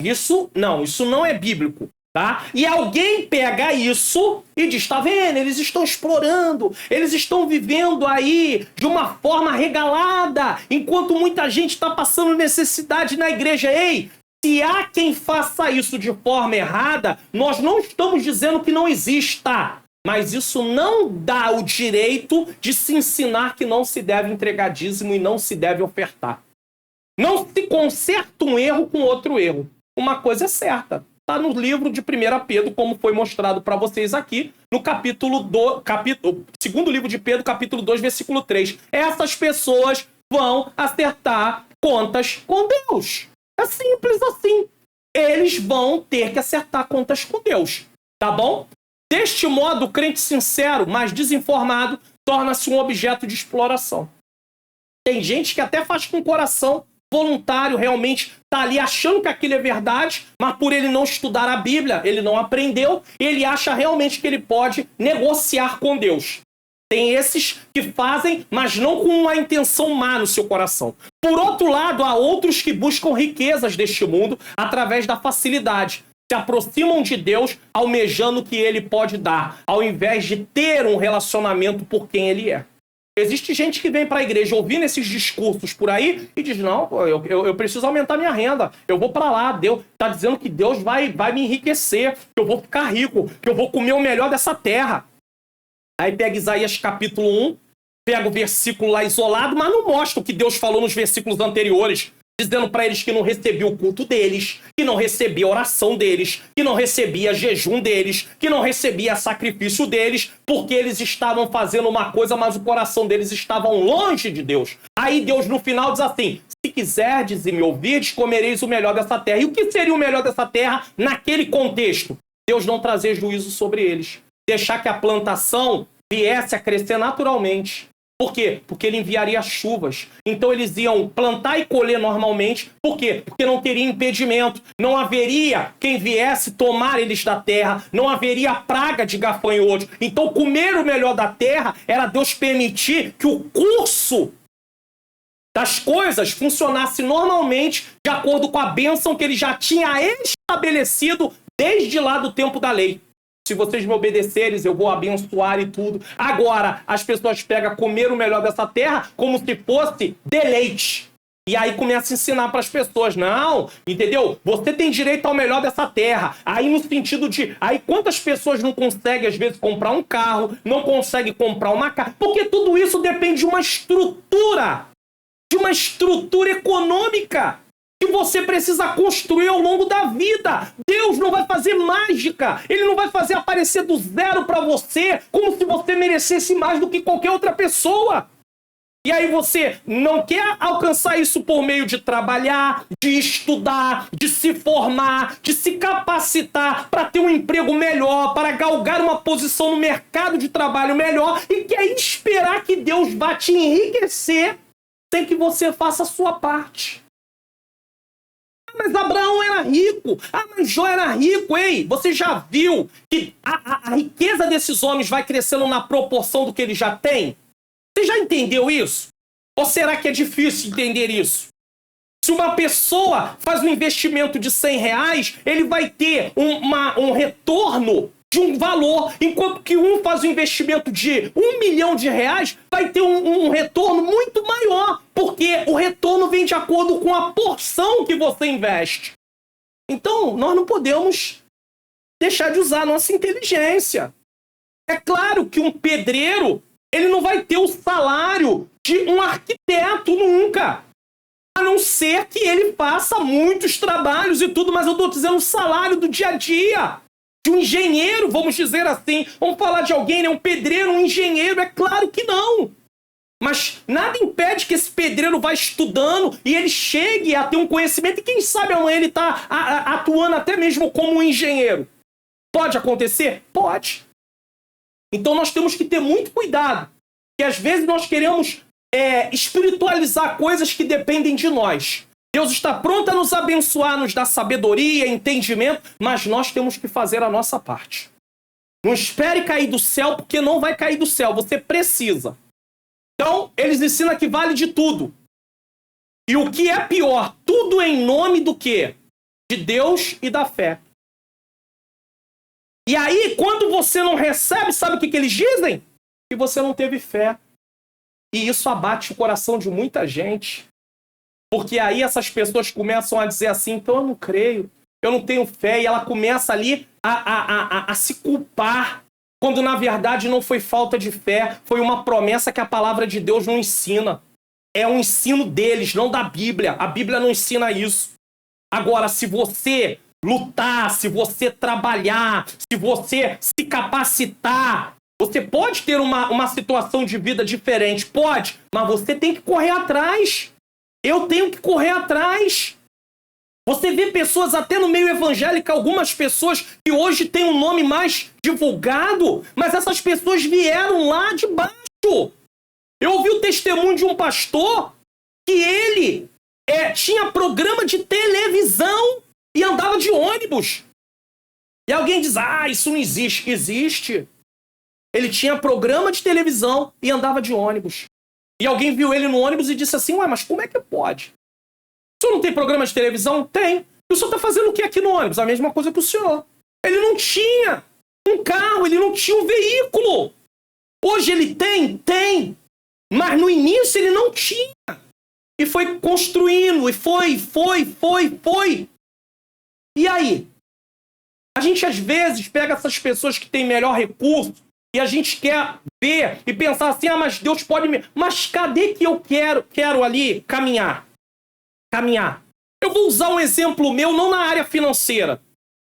Speaker 1: Isso não é bíblico. Tá? E alguém pega isso e diz, tá vendo? Eles estão explorando, eles estão vivendo aí de uma forma regalada, enquanto muita gente está passando necessidade na igreja. Ei, se há quem faça isso de forma errada, nós não estamos dizendo que não exista, mas isso não dá o direito de se ensinar que não se deve entregar dízimo e não se deve ofertar. Não se conserta um erro com outro erro. Uma coisa é certa. Está no livro de 1 Pedro, como foi mostrado para vocês aqui, no segundo livro de Pedro, capítulo 2, versículo 3. Essas pessoas vão acertar contas com Deus. É simples assim. Eles vão ter que acertar contas com Deus. Tá bom? Deste modo, o crente sincero, mas desinformado, torna-se um objeto de exploração. Tem gente que até faz com o coração voluntário, realmente está ali achando que aquilo é verdade, mas por ele não estudar a Bíblia, ele não aprendeu, ele acha realmente que ele pode negociar com Deus. Tem esses que fazem, mas não com uma intenção má no seu coração. Por outro lado, há outros que buscam riquezas deste mundo através da facilidade. Se aproximam de Deus almejando o que ele pode dar, ao invés de ter um relacionamento por quem ele é. Existe gente que vem para a igreja ouvindo esses discursos por aí e diz, não, eu preciso aumentar minha renda, eu vou para lá, Deus está dizendo que Deus vai me enriquecer, que eu vou ficar rico, que eu vou comer o melhor dessa terra. Aí pega Isaías capítulo 1, pega o versículo lá isolado, mas não mostra o que Deus falou nos versículos anteriores, dizendo para eles que não recebia o culto deles, que não recebia a oração deles, que não recebia jejum deles, que não recebia sacrifício deles, porque eles estavam fazendo uma coisa, mas o coração deles estava longe de Deus. Aí Deus no final diz assim, se quiserdes e me ouvirdes, comereis o melhor dessa terra. E o que seria o melhor dessa terra naquele contexto? Deus não trazer juízo sobre eles. Deixar que a plantação viesse a crescer naturalmente. Por quê? Porque ele enviaria chuvas. Então eles iam plantar e colher normalmente. Por quê? Porque não teria impedimento. Não haveria quem viesse tomar eles da terra. Não haveria praga de gafanhoto. Então comer o melhor da terra era Deus permitir que o curso das coisas funcionasse normalmente de acordo com a bênção que ele já tinha estabelecido desde lá do tempo da lei. Se vocês me obedecerem, eu vou abençoar e tudo. Agora, as pessoas pegam comer o melhor dessa terra como se fosse deleite. E aí começa a ensinar para as pessoas. Não, entendeu? Você tem direito ao melhor dessa terra. Aí no sentido de... Aí quantas pessoas não conseguem, às vezes, comprar um carro, não conseguem comprar uma casa? Porque tudo isso depende de uma estrutura. De uma estrutura econômica. Que você precisa construir ao longo da vida. Deus não vai fazer mágica. Ele não vai fazer aparecer do zero para você, como se você merecesse mais do que qualquer outra pessoa. E aí você não quer alcançar isso por meio de trabalhar, de estudar, de se formar, de se capacitar para ter um emprego melhor, para galgar uma posição no mercado de trabalho melhor e quer esperar que Deus vá te enriquecer sem que você faça a sua parte. Mas Abraão era rico. Mas Jó era rico. Ei, você já viu que a riqueza desses homens vai crescendo na proporção do que eles já têm? Você já entendeu isso? Ou será que é difícil entender isso? Se uma pessoa faz um investimento de R$100, ele vai ter um retorno de um valor, enquanto que um faz um investimento de R$1 milhão, vai ter um retorno muito maior, porque o retorno vem de acordo com a porção que você investe. Então, nós não podemos deixar de usar a nossa inteligência. É claro que um pedreiro, ele não vai ter o salário de um arquiteto nunca, a não ser que ele faça muitos trabalhos e tudo, mas eu estou dizendo o salário do dia a dia. De um engenheiro, vamos dizer assim. Vamos falar de alguém, né? Um pedreiro, um engenheiro. É claro que não. Mas nada impede que esse pedreiro vá estudando e ele chegue a ter um conhecimento e quem sabe amanhã ele está atuando até mesmo como um engenheiro. Pode acontecer? Pode. Então nós temos que ter muito cuidado, porque às vezes nós queremos espiritualizar coisas que dependem de nós. Deus está pronto a nos abençoar, nos dar sabedoria, entendimento, mas nós temos que fazer a nossa parte. Não espere cair do céu, porque não vai cair do céu, você precisa. Então, eles ensinam que vale de tudo. E o que é pior, tudo em nome do quê? De Deus e da fé. E aí, quando você não recebe, sabe o que eles dizem? Que você não teve fé. E isso abate o coração de muita gente. Porque aí essas pessoas começam a dizer assim, então eu não creio, eu não tenho fé. E ela começa ali a se culpar, quando na verdade não foi falta de fé, foi uma promessa que a palavra de Deus não ensina. É um ensino deles, não da Bíblia. A Bíblia não ensina isso. Agora, se você lutar, se você trabalhar, se você se capacitar, você pode ter uma situação de vida diferente, pode, mas você tem que correr atrás. Eu tenho que correr atrás. Você vê pessoas até no meio evangélico, algumas pessoas que hoje têm um nome mais divulgado, mas essas pessoas vieram lá de baixo. Eu ouvi o testemunho de um pastor que ele tinha programa de televisão e andava de ônibus. E alguém diz, isso não existe. Existe. Ele tinha programa de televisão e andava de ônibus. E alguém viu ele no ônibus e disse assim, mas como é que pode? O senhor não tem programa de televisão? Tem. E o senhor está fazendo o que aqui no ônibus? A mesma coisa que o senhor. Ele não tinha um carro, ele não tinha um veículo. Hoje ele tem? Tem. Mas no início ele não tinha. E foi construindo, e foi. E aí? A gente às vezes pega essas pessoas que têm melhor recurso e a gente quer ver e pensar assim, mas Deus pode me... Mas cadê que eu quero ali caminhar? Eu vou usar um exemplo meu, não na área financeira.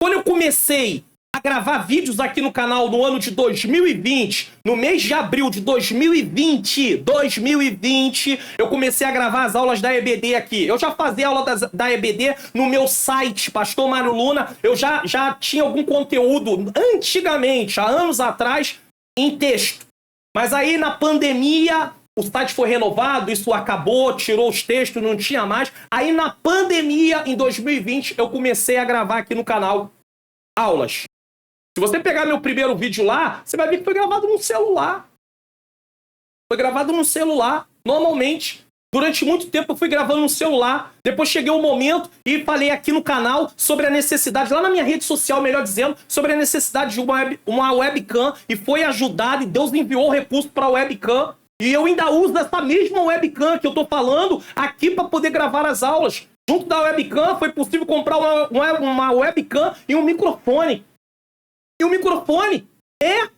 Speaker 1: Quando eu comecei a gravar vídeos aqui no canal no ano de 2020, no mês de abril de 2020, eu comecei a gravar as aulas da EBD aqui. Eu já fazia aula da EBD no meu site, Pastor Mário Luna. Eu já tinha algum conteúdo antigamente, há anos atrás, em texto. Mas aí na pandemia, o site foi renovado, isso acabou, tirou os textos, não tinha mais. Aí na pandemia, em 2020, eu comecei a gravar aqui no canal aulas. Se você pegar meu primeiro vídeo lá, você vai ver que foi gravado num celular. Normalmente. Durante muito tempo eu fui gravando no celular. Depois cheguei um momento e falei aqui no canal sobre a necessidade, lá na minha rede social, melhor dizendo, sobre a necessidade de uma webcam. E foi ajudado, e Deus enviou o recurso para a webcam. E eu ainda uso essa mesma webcam que eu estou falando aqui para poder gravar as aulas. Junto da webcam foi possível comprar uma webcam e um microfone. E o microfone é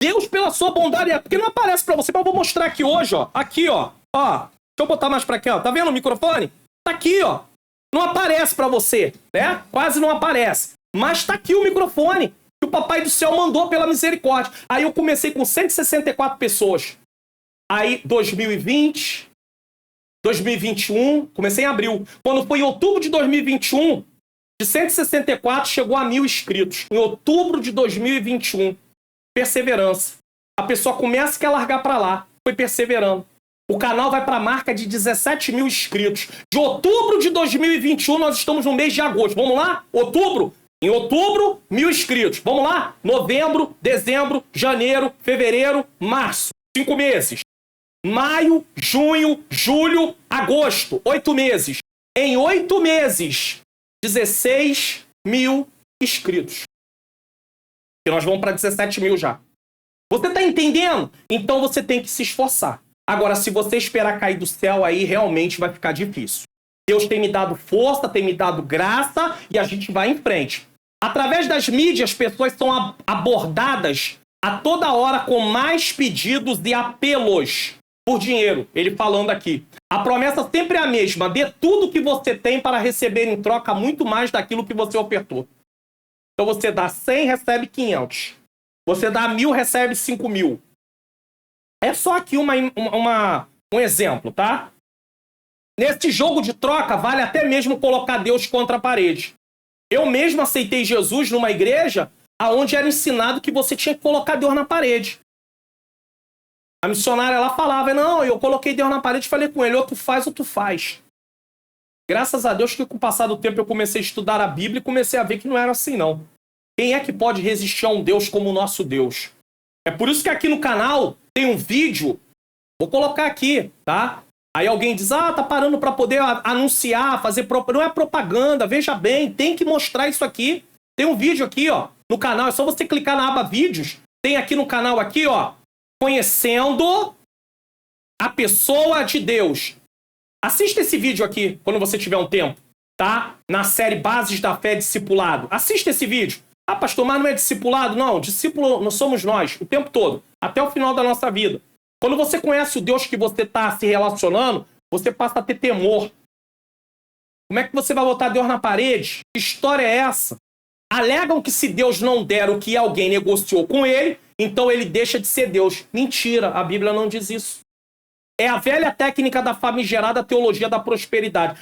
Speaker 1: Deus pela sua bondade. Porque não aparece para você, mas eu vou mostrar aqui hoje, ó. Aqui, ó. Deixa eu botar mais pra cá, ó. Tá vendo o microfone? Tá aqui, ó. Não aparece pra você, né? Quase não aparece. Mas tá aqui o microfone que o Papai do Céu mandou pela misericórdia. Aí eu comecei com 164 pessoas. Aí 2020, 2021, comecei em abril. Quando foi em outubro de 2021, de 164 chegou a 1.000 inscritos. Em outubro de 2021. Perseverança. A pessoa começa e quer largar pra lá. Foi perseverando. O canal vai para a marca de 17.000 inscritos. De outubro de 2021, nós estamos no mês de agosto. Vamos lá? Outubro? Em outubro, 1.000 inscritos. Vamos lá? Novembro, dezembro, janeiro, fevereiro, março. 5 meses. Maio, junho, julho, agosto. 8 meses. Em 8 meses, 16.000 inscritos. E nós vamos para 17.000 já. Você está entendendo? Então você tem que se esforçar. Agora, se você esperar cair do céu, aí realmente vai ficar difícil. Deus tem me dado força, tem me dado graça e a gente vai em frente. Através das mídias, as pessoas são abordadas a toda hora com mais pedidos e apelos por dinheiro. Ele falando aqui. A promessa sempre é a mesma. Dê tudo que você tem para receber em troca muito mais daquilo que você ofertou. Então você dá 100, recebe 500. Você dá 1.000, recebe 5.000. É só aqui um exemplo, tá? Nesse jogo de troca, vale até mesmo colocar Deus contra a parede. Eu mesmo aceitei Jesus numa igreja aonde era ensinado que você tinha que colocar Deus na parede. A missionária lá falava, não, eu coloquei Deus na parede e falei com ele, ou tu faz ou tu faz. Graças a Deus que com o passar do tempo eu comecei a estudar a Bíblia e comecei a ver que não era assim, não. Quem é que pode resistir a um Deus como o nosso Deus? É por isso que aqui no canal tem um vídeo, vou colocar aqui, tá? Aí alguém diz, tá parando para poder anunciar, fazer propaganda. Não é propaganda, veja bem, tem que mostrar isso aqui. Tem um vídeo aqui, ó, no canal, é só você clicar na aba vídeos. Tem aqui no canal aqui, ó, conhecendo a pessoa de Deus. Assista esse vídeo aqui, quando você tiver um tempo, tá? Na série Bases da Fé Discipulado. Assista esse vídeo. Pastor, mas não é discipulado? Não, discípulo não somos nós, o tempo todo, até o final da nossa vida. Quando você conhece o Deus que você está se relacionando, você passa a ter temor. Como é que você vai botar Deus na parede? Que história é essa? Alegam que se Deus não der o que alguém negociou com ele, então ele deixa de ser Deus. Mentira, a Bíblia não diz isso. É a velha técnica da famigerada teologia da prosperidade.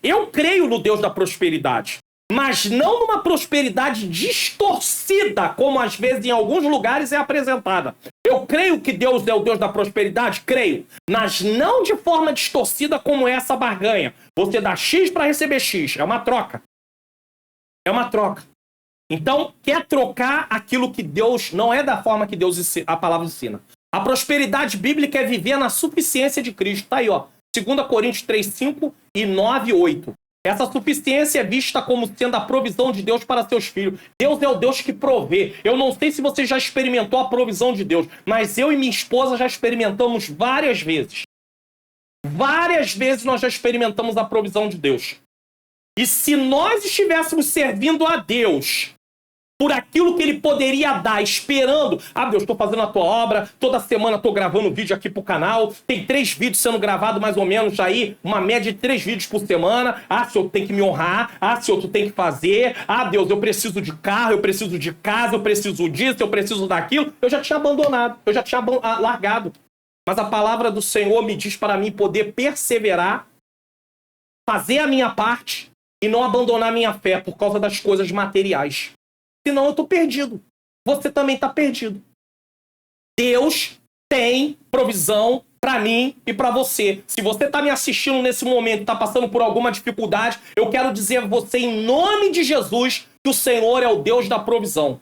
Speaker 1: Eu creio no Deus da prosperidade, mas não numa prosperidade distorcida, como às vezes em alguns lugares é apresentada. Eu creio que Deus é o Deus da prosperidade, creio, mas não de forma distorcida como essa barganha. Você dá X para receber X, é uma troca. É uma troca. Então, quer trocar aquilo que Deus não é da forma que Deus a palavra ensina. A prosperidade bíblica é viver na suficiência de Cristo. Tá aí, ó. 2 Coríntios 3:5 e 9:8. Essa suficiência é vista como sendo a provisão de Deus para seus filhos. Deus é o Deus que provê. Eu não sei se você já experimentou a provisão de Deus, mas eu e minha esposa já experimentamos várias vezes. Várias vezes nós já experimentamos a provisão de Deus. E se nós estivéssemos servindo a Deus por aquilo que ele poderia dar, esperando, Deus, estou fazendo a tua obra, toda semana estou gravando vídeo aqui pro canal, tem 3 vídeos sendo gravados mais ou menos aí, uma média de 3 vídeos por semana. Senhor, tu tem que me honrar. Senhor, tu tem que fazer. Deus, eu preciso de carro, eu preciso de casa, eu preciso disso, eu preciso daquilo. Eu já tinha abandonado, eu já tinha largado. Mas a palavra do Senhor me diz para mim poder perseverar, fazer a minha parte e não abandonar minha fé por causa das coisas materiais. Senão eu estou perdido. Você também está perdido. Deus tem provisão para mim e para você. Se você está me assistindo nesse momento e está passando por alguma dificuldade, eu quero dizer a você, em nome de Jesus, que o Senhor é o Deus da provisão.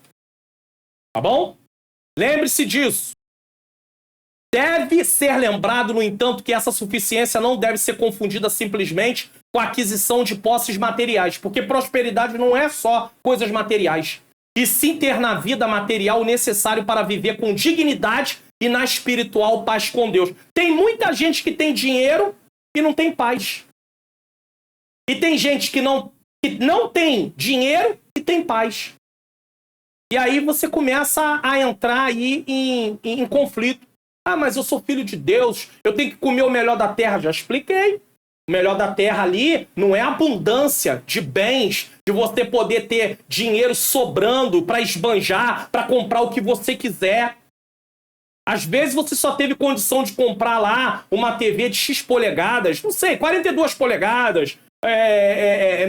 Speaker 1: Tá bom? Lembre-se disso. Deve ser lembrado, no entanto, que essa suficiência não deve ser confundida simplesmente com a aquisição de posses materiais, porque prosperidade não é só coisas materiais, e sim ter na vida material o necessário para viver com dignidade e na espiritual paz com Deus. Tem muita gente que tem dinheiro e não tem paz. E tem gente que não tem dinheiro e tem paz. E aí você começa a entrar aí em conflito. Mas eu sou filho de Deus, eu tenho que comer o melhor da terra. Já expliquei. O melhor da terra ali não é abundância de bens, de você poder ter dinheiro sobrando para esbanjar, para comprar o que você quiser. Às vezes você só teve condição de comprar lá uma TV de X polegadas, não sei, 42 polegadas,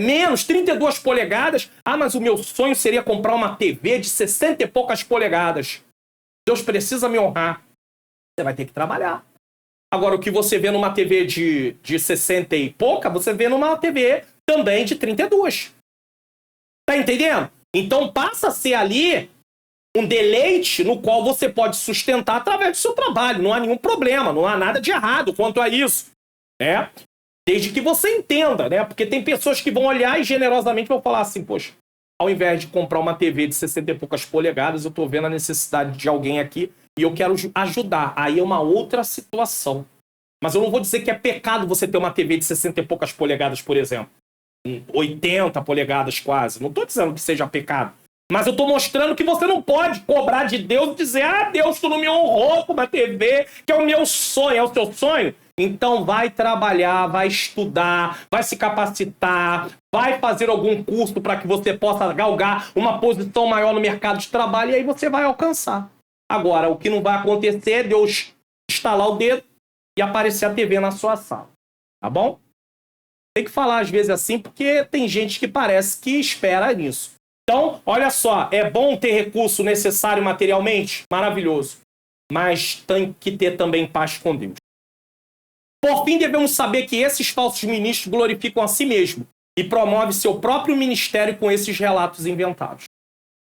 Speaker 1: menos, 32 polegadas. Mas o meu sonho seria comprar uma TV de 60 e poucas polegadas. Deus precisa me honrar. Você vai ter que trabalhar. Agora, o que você vê numa TV de 60 e pouca, você vê numa TV também de 32. Tá entendendo? Então passa a ser ali um deleite no qual você pode sustentar através do seu trabalho. Não há nenhum problema, não há nada de errado quanto a isso. Né? Desde que você entenda, né? Porque tem pessoas que vão olhar e generosamente vão falar assim, poxa, ao invés de comprar uma TV de 60 e poucas polegadas, eu tô vendo a necessidade de alguém aqui e eu quero ajudar. Aí é uma outra situação. Mas eu não vou dizer que é pecado você ter uma TV de 60 e poucas polegadas, por exemplo. 80 polegadas quase. Não estou dizendo que seja pecado. Mas eu estou mostrando que você não pode cobrar de Deus e dizer, Deus, tu não me honrou com uma TV, que é o meu sonho. É o seu sonho? Então vai trabalhar, vai estudar, vai se capacitar, vai fazer algum curso para que você possa galgar uma posição maior no mercado de trabalho e aí você vai alcançar. Agora, o que não vai acontecer é Deus estalar o dedo e aparecer a TV na sua sala. Tá bom? Tem que falar às vezes assim, porque tem gente que parece que espera nisso. Então, olha só, é bom ter recurso necessário materialmente? Maravilhoso. Mas tem que ter também paz com Deus. Por fim, devemos saber que esses falsos ministros glorificam a si mesmo e promovem seu próprio ministério com esses relatos inventados.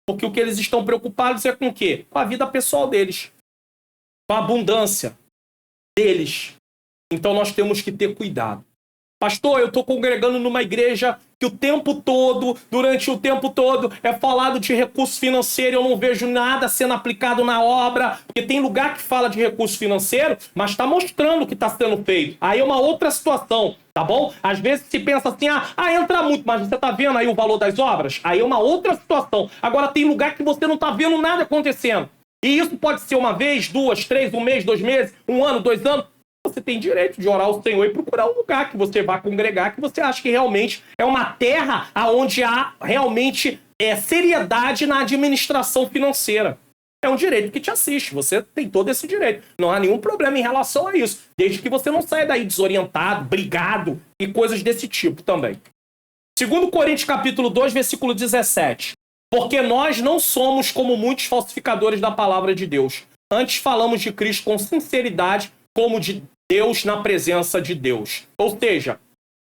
Speaker 1: Porque o que eles estão preocupados é com o quê? Com a vida pessoal deles. Com a abundância deles. Então nós temos que ter cuidado. Pastor, eu estou congregando numa igreja que o tempo todo, durante o tempo todo, é falado de recurso financeiro, eu não vejo nada sendo aplicado na obra, porque tem lugar que fala de recurso financeiro, mas está mostrando o que está sendo feito. Aí é uma outra situação, tá bom? Às vezes se pensa assim, entra muito, mas você está vendo aí o valor das obras? Aí é uma outra situação. Agora tem lugar que você não está vendo nada acontecendo. E isso pode ser uma vez, 2, 3, 1 mês, 2 meses, 1 ano, 2 anos. Você tem direito de orar ao Senhor e procurar um lugar que você vá congregar, que você acha que realmente é uma terra onde há realmente seriedade na administração financeira. É um direito que te assiste, você tem todo esse direito. Não há nenhum problema em relação a isso, desde que você não saia daí desorientado, brigado e coisas desse tipo também. 2 Coríntios capítulo 2, versículo 17. Porque nós não somos como muitos falsificadores da palavra de Deus. Antes falamos de Cristo com sinceridade, como de Deus na presença de Deus. Ou seja,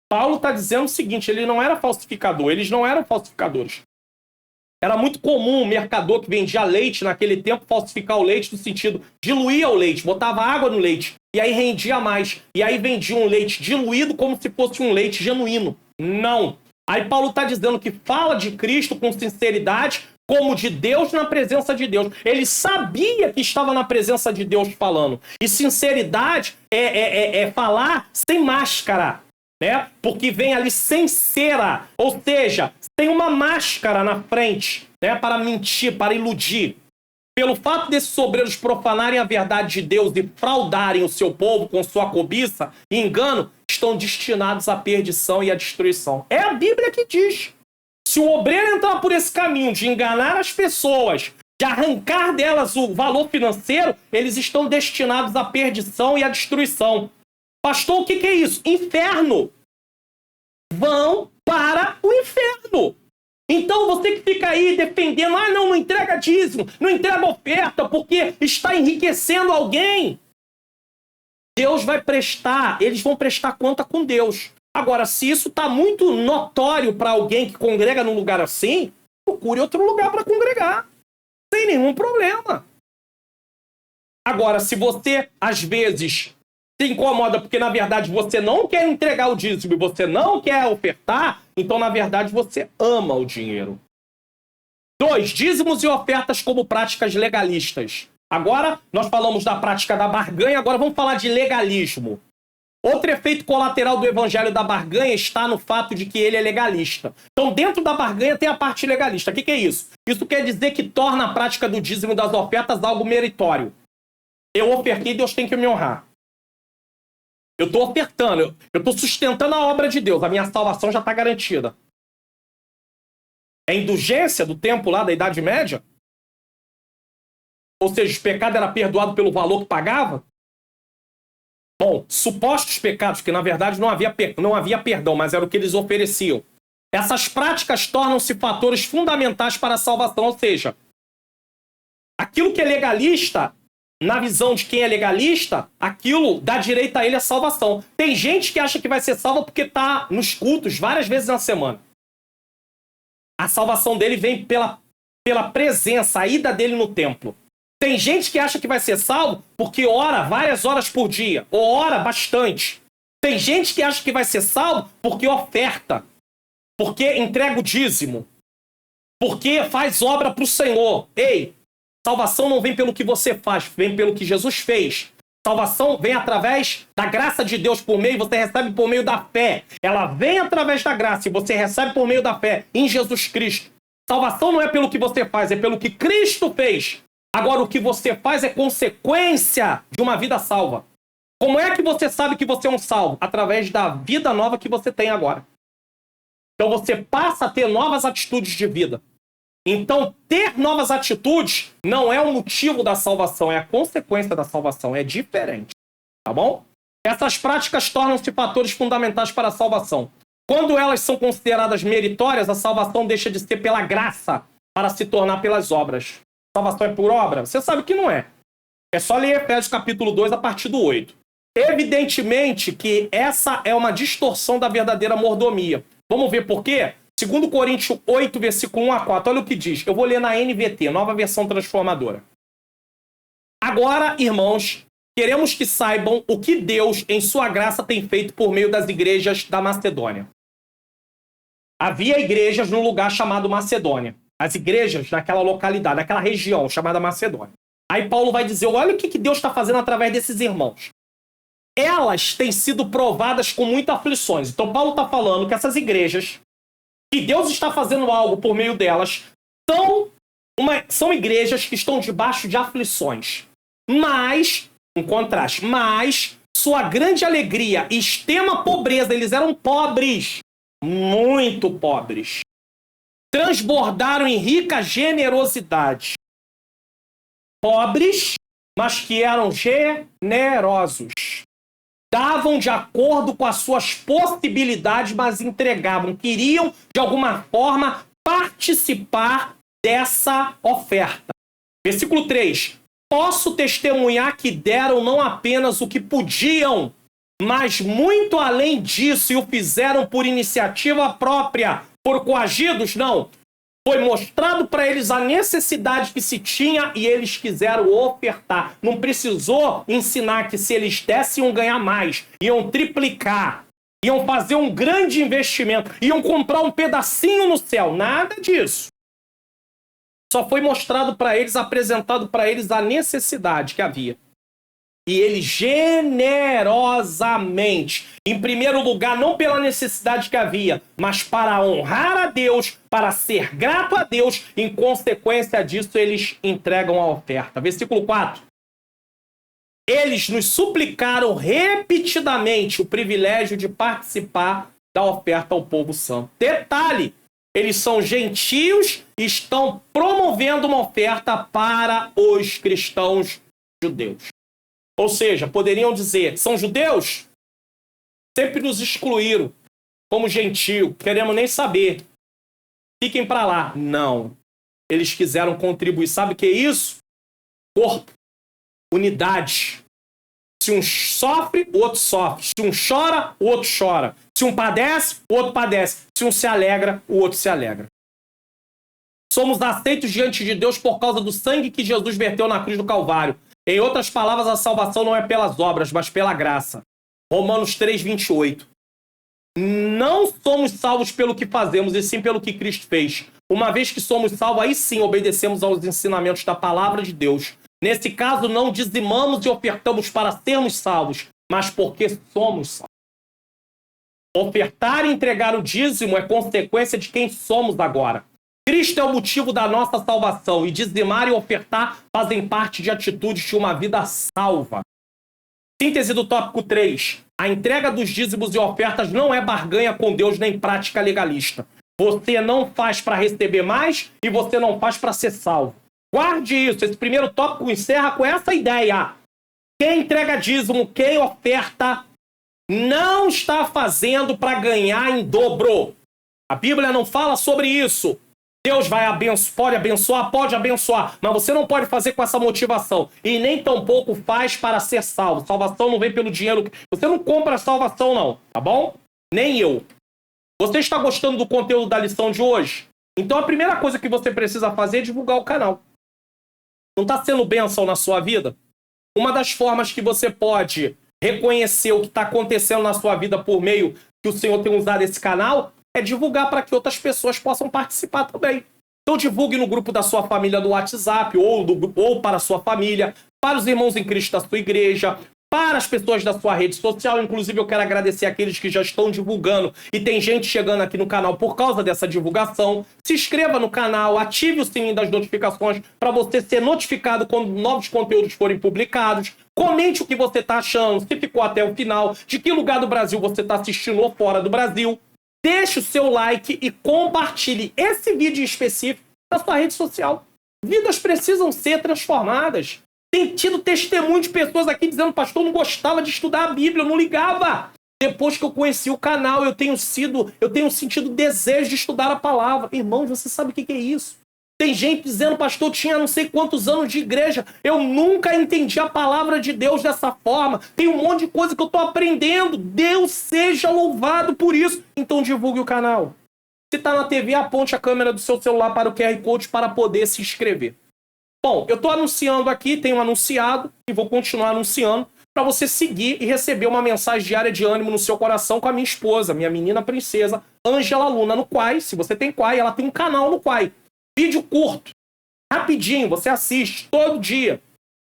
Speaker 1: Paulo está dizendo o seguinte, ele não era falsificador, eles não eram falsificadores. Era muito comum o mercador que vendia leite naquele tempo falsificar o leite no sentido, diluía o leite, botava água no leite, e aí rendia mais. E aí vendia um leite diluído como se fosse um leite genuíno. Não. Aí Paulo está dizendo que fala de Cristo com sinceridade, como de Deus na presença de Deus. Ele sabia que estava na presença de Deus falando. E sinceridade é falar sem máscara, né? Porque vem ali sem cera. Ou seja, tem uma máscara na frente, né? Para mentir, para iludir. Pelo fato desses obreiros profanarem a verdade de Deus e fraudarem o seu povo com sua cobiça e engano, estão destinados à perdição e à destruição. É a Bíblia que diz. Se o obreiro entrar por esse caminho de enganar as pessoas, de arrancar delas o valor financeiro, eles estão destinados à perdição e à destruição. Pastor, o que é isso? Inferno. Vão para o inferno. Então você que fica aí defendendo, não entrega dízimo, não entrega oferta, porque está enriquecendo alguém. Deus vai prestar, eles vão prestar conta com Deus. Agora, se isso está muito notório para alguém que congrega num lugar assim, procure outro lugar para congregar. Sem nenhum problema. Agora, se você, às vezes, se incomoda porque, na verdade, você não quer entregar o dízimo e você não quer ofertar, então, na verdade, você ama o dinheiro. 2. Dízimos e ofertas como práticas legalistas. Agora, nós falamos da prática da barganha, agora vamos falar de legalismo. Outro efeito colateral do evangelho da barganha está no fato de que ele é legalista. Então, dentro da barganha tem a parte legalista. O que é isso? Isso quer dizer que torna a prática do dízimo e das ofertas algo meritório. Eu ofertei, Deus tem que me honrar. Eu estou ofertando, eu estou sustentando a obra de Deus. A minha salvação já está garantida. É indulgência do tempo lá da Idade Média? Ou seja, o pecado era perdoado pelo valor que pagava? Bom, supostos pecados, que na verdade não havia perdão, mas era o que eles ofereciam. Essas práticas tornam-se fatores fundamentais para a salvação, ou seja, aquilo que é legalista, na visão de quem é legalista, aquilo dá direito a ele a salvação. Tem gente que acha que vai ser salva porque está nos cultos várias vezes na semana. A salvação dele vem pela presença, a ida dele no templo. Tem gente que acha que vai ser salvo porque ora várias horas por dia, ou ora bastante. Tem gente que acha que vai ser salvo porque oferta, porque entrega o dízimo, porque faz obra para o Senhor. Ei, salvação não vem pelo que você faz, vem pelo que Jesus fez. Salvação vem através da graça de Deus por meio, você recebe por meio da fé. Ela vem através da graça e você recebe por meio da fé em Jesus Cristo. Salvação não é pelo que você faz, é pelo que Cristo fez. Agora, o que você faz é consequência de uma vida salva. Como é que você sabe que você é um salvo? Através da vida nova que você tem agora. Então, você passa a ter novas atitudes de vida. Então, ter novas atitudes não é o motivo da salvação, é a consequência da salvação. É diferente. Tá bom? Essas práticas tornam-se fatores fundamentais para a salvação. Quando elas são consideradas meritórias, a salvação deixa de ser pela graça para se tornar pelas obras. Salvação é por obra? Você sabe que não é. É só ler Efésios capítulo 2 a partir do 8. Evidentemente que essa é uma distorção da verdadeira mordomia. Vamos ver por quê? 2 Coríntios 8, versículo 1 a 4. Olha o que diz. Eu vou ler na NVT, Nova Versão Transformadora. Agora, irmãos, queremos que saibam o que Deus, em sua graça, tem feito por meio das igrejas da Macedônia. Havia igrejas num lugar chamado Macedônia. As igrejas naquela localidade, naquela região chamada Macedônia. Aí Paulo vai dizer, olha o que Deus está fazendo através desses irmãos. Elas têm sido provadas com muitas aflições. Então Paulo está falando que essas igrejas, que Deus está fazendo algo por meio delas, são igrejas que estão debaixo de aflições. Mas, em contraste, sua grande alegria e extrema pobreza, eles eram pobres, muito pobres, transbordaram em rica generosidade. Pobres, mas que eram generosos. Davam de acordo com as suas possibilidades, mas entregavam. Queriam, de alguma forma, participar dessa oferta. Versículo 3. Posso testemunhar que deram não apenas o que podiam, mas muito além disso, e o fizeram por iniciativa própria, por coagidos? Não. Foi mostrado para eles a necessidade que se tinha e eles quiseram ofertar. Não precisou ensinar que se eles dessem, iam ganhar mais, iam triplicar, iam fazer um grande investimento, iam comprar um pedacinho no céu. Nada disso. Só foi mostrado para eles, apresentado para eles a necessidade que havia. E eles generosamente, em primeiro lugar, não pela necessidade que havia, mas para honrar a Deus, para ser grato a Deus, em consequência disso, eles entregam a oferta. Versículo 4. Eles nos suplicaram repetidamente o privilégio de participar da oferta ao povo santo. Detalhe, eles são gentios e estão promovendo uma oferta para os cristãos judeus. Ou seja, poderiam dizer, são judeus? Sempre nos excluíram como gentio, queremos nem saber. Fiquem para lá. Não. Eles quiseram contribuir. Sabe o que é isso? Corpo. Unidade. Se um sofre, o outro sofre. Se um chora, o outro chora. Se um padece, o outro padece. Se um se alegra, o outro se alegra. Somos aceitos diante de Deus por causa do sangue que Jesus verteu na cruz do Calvário. Em outras palavras, a salvação não é pelas obras, mas pela graça. Romanos 3, 28. Não somos salvos pelo que fazemos, e sim pelo que Cristo fez. Uma vez que somos salvos, aí sim obedecemos aos ensinamentos da palavra de Deus. Nesse caso, não dizimamos e ofertamos para sermos salvos, mas porque somos salvos. Ofertar e entregar o dízimo é consequência de quem somos agora. Cristo é o motivo da nossa salvação, e dizimar e ofertar fazem parte de atitudes de uma vida salva. Síntese do tópico 3. A entrega dos dízimos e ofertas não é barganha com Deus nem prática legalista. Você não faz para receber mais e você não faz para ser salvo. Guarde isso. Esse primeiro tópico encerra com essa ideia. Quem entrega dízimo, quem oferta, não está fazendo para ganhar em dobro. A Bíblia não fala sobre isso. Deus vai pode abençoar, mas você não pode fazer com essa motivação. E nem tampouco faz para ser salvo. Salvação não vem pelo dinheiro. Você não compra a salvação, não, tá bom? Nem eu. Você está gostando do conteúdo da lição de hoje? Então a primeira coisa que você precisa fazer é divulgar o canal. Não está sendo bênção na sua vida? Uma das formas que você pode reconhecer o que está acontecendo na sua vida por meio que o Senhor tem usado esse canal é divulgar para que outras pessoas possam participar também. Então divulgue no grupo da sua família do WhatsApp ou para a sua família, para os irmãos em Cristo da sua igreja, para as pessoas da sua rede social. Inclusive eu quero agradecer aqueles que já estão divulgando e tem gente chegando aqui no canal por causa dessa divulgação. Se inscreva no canal, ative o sininho das notificações para você ser notificado quando novos conteúdos forem publicados. Comente o que você está achando, se ficou até o final, de que lugar do Brasil você está assistindo ou fora do Brasil. Deixe o seu like e compartilhe esse vídeo em específico na sua rede social. Vidas precisam ser transformadas. Tem tido testemunho de pessoas aqui dizendo, pastor, não gostava de estudar a Bíblia, não ligava. Depois que eu conheci o canal, eu tenho sentido desejo de estudar a palavra. Irmãos, você sabe o que é isso? Tem gente dizendo, pastor, tinha não sei quantos anos de igreja, eu nunca entendi a palavra de Deus dessa forma. Tem um monte de coisa que eu estou aprendendo. Deus seja louvado por isso. Então divulgue o canal. Se está na TV, aponte a câmera do seu celular para o QR Code para poder se inscrever. Bom, eu estou anunciando aqui, tenho anunciado e vou continuar anunciando para você seguir e receber uma mensagem diária de ânimo no seu coração com a minha esposa, minha menina princesa, Ângela Luna, no Quai. Se você tem Quai, ela tem um canal no Quai. Vídeo curto, rapidinho, você assiste todo dia.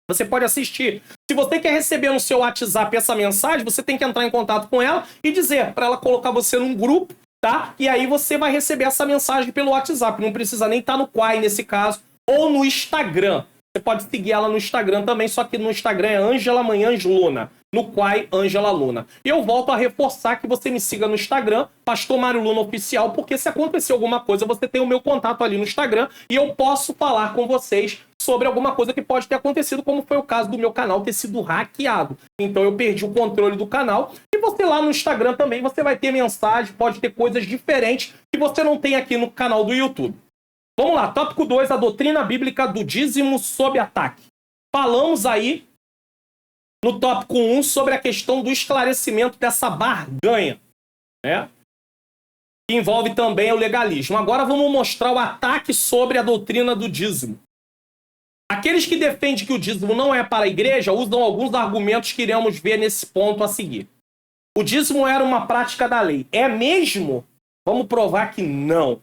Speaker 1: Você pode assistir. Se você quer receber no seu WhatsApp essa mensagem, você tem que entrar em contato com ela e dizer para ela colocar você num grupo, tá? E aí você vai receber essa mensagem pelo WhatsApp. Não precisa nem estar no Quai nesse caso, ou no Instagram. Você pode seguir ela no Instagram também, só que no Instagram é Ângela Manhãs Luna. No Quai, Ângela Luna. E eu volto a reforçar que você me siga no Instagram, Pastor Mário Luna Oficial, porque se acontecer alguma coisa, você tem o meu contato ali no Instagram e eu posso falar com vocês sobre alguma coisa que pode ter acontecido, como foi o caso do meu canal ter sido hackeado. Então eu perdi o controle do canal. E você lá no Instagram também, você vai ter mensagem, pode ter coisas diferentes que você não tem aqui no canal do YouTube. Vamos lá, tópico 2, a doutrina bíblica do dízimo sob ataque. Falamos aí no tópico 1 sobre a questão do esclarecimento dessa barganha, né? Que envolve também o legalismo. Agora vamos mostrar o ataque sobre a doutrina do dízimo. Aqueles que defendem que o dízimo não é para a igreja usam alguns argumentos que iremos ver nesse ponto a seguir. O dízimo era uma prática da lei. É mesmo? Vamos provar que não.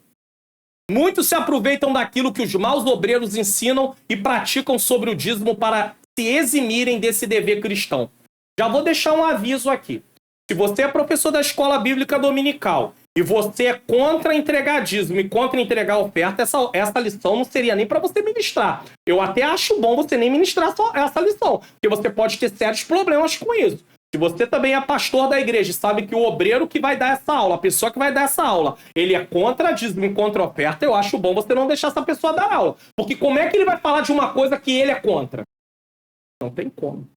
Speaker 1: Muitos se aproveitam daquilo que os maus obreiros ensinam e praticam sobre o dízimo para se eximirem desse dever cristão. Já vou deixar um aviso aqui. Se você é professor da escola bíblica dominical e você é contra entregar dízimo e contra entregar oferta, essa lição não seria nem para você ministrar. Eu até acho bom você nem ministrar só essa lição, porque você pode ter sérios problemas com isso. Se você também é pastor da igreja e sabe que o obreiro que vai dar essa aula, a pessoa que vai dar essa aula, ele é contra dízimo e contra oferta, eu acho bom você não deixar essa pessoa dar aula. Porque como é que ele vai falar de uma coisa que ele é contra? Não tem como.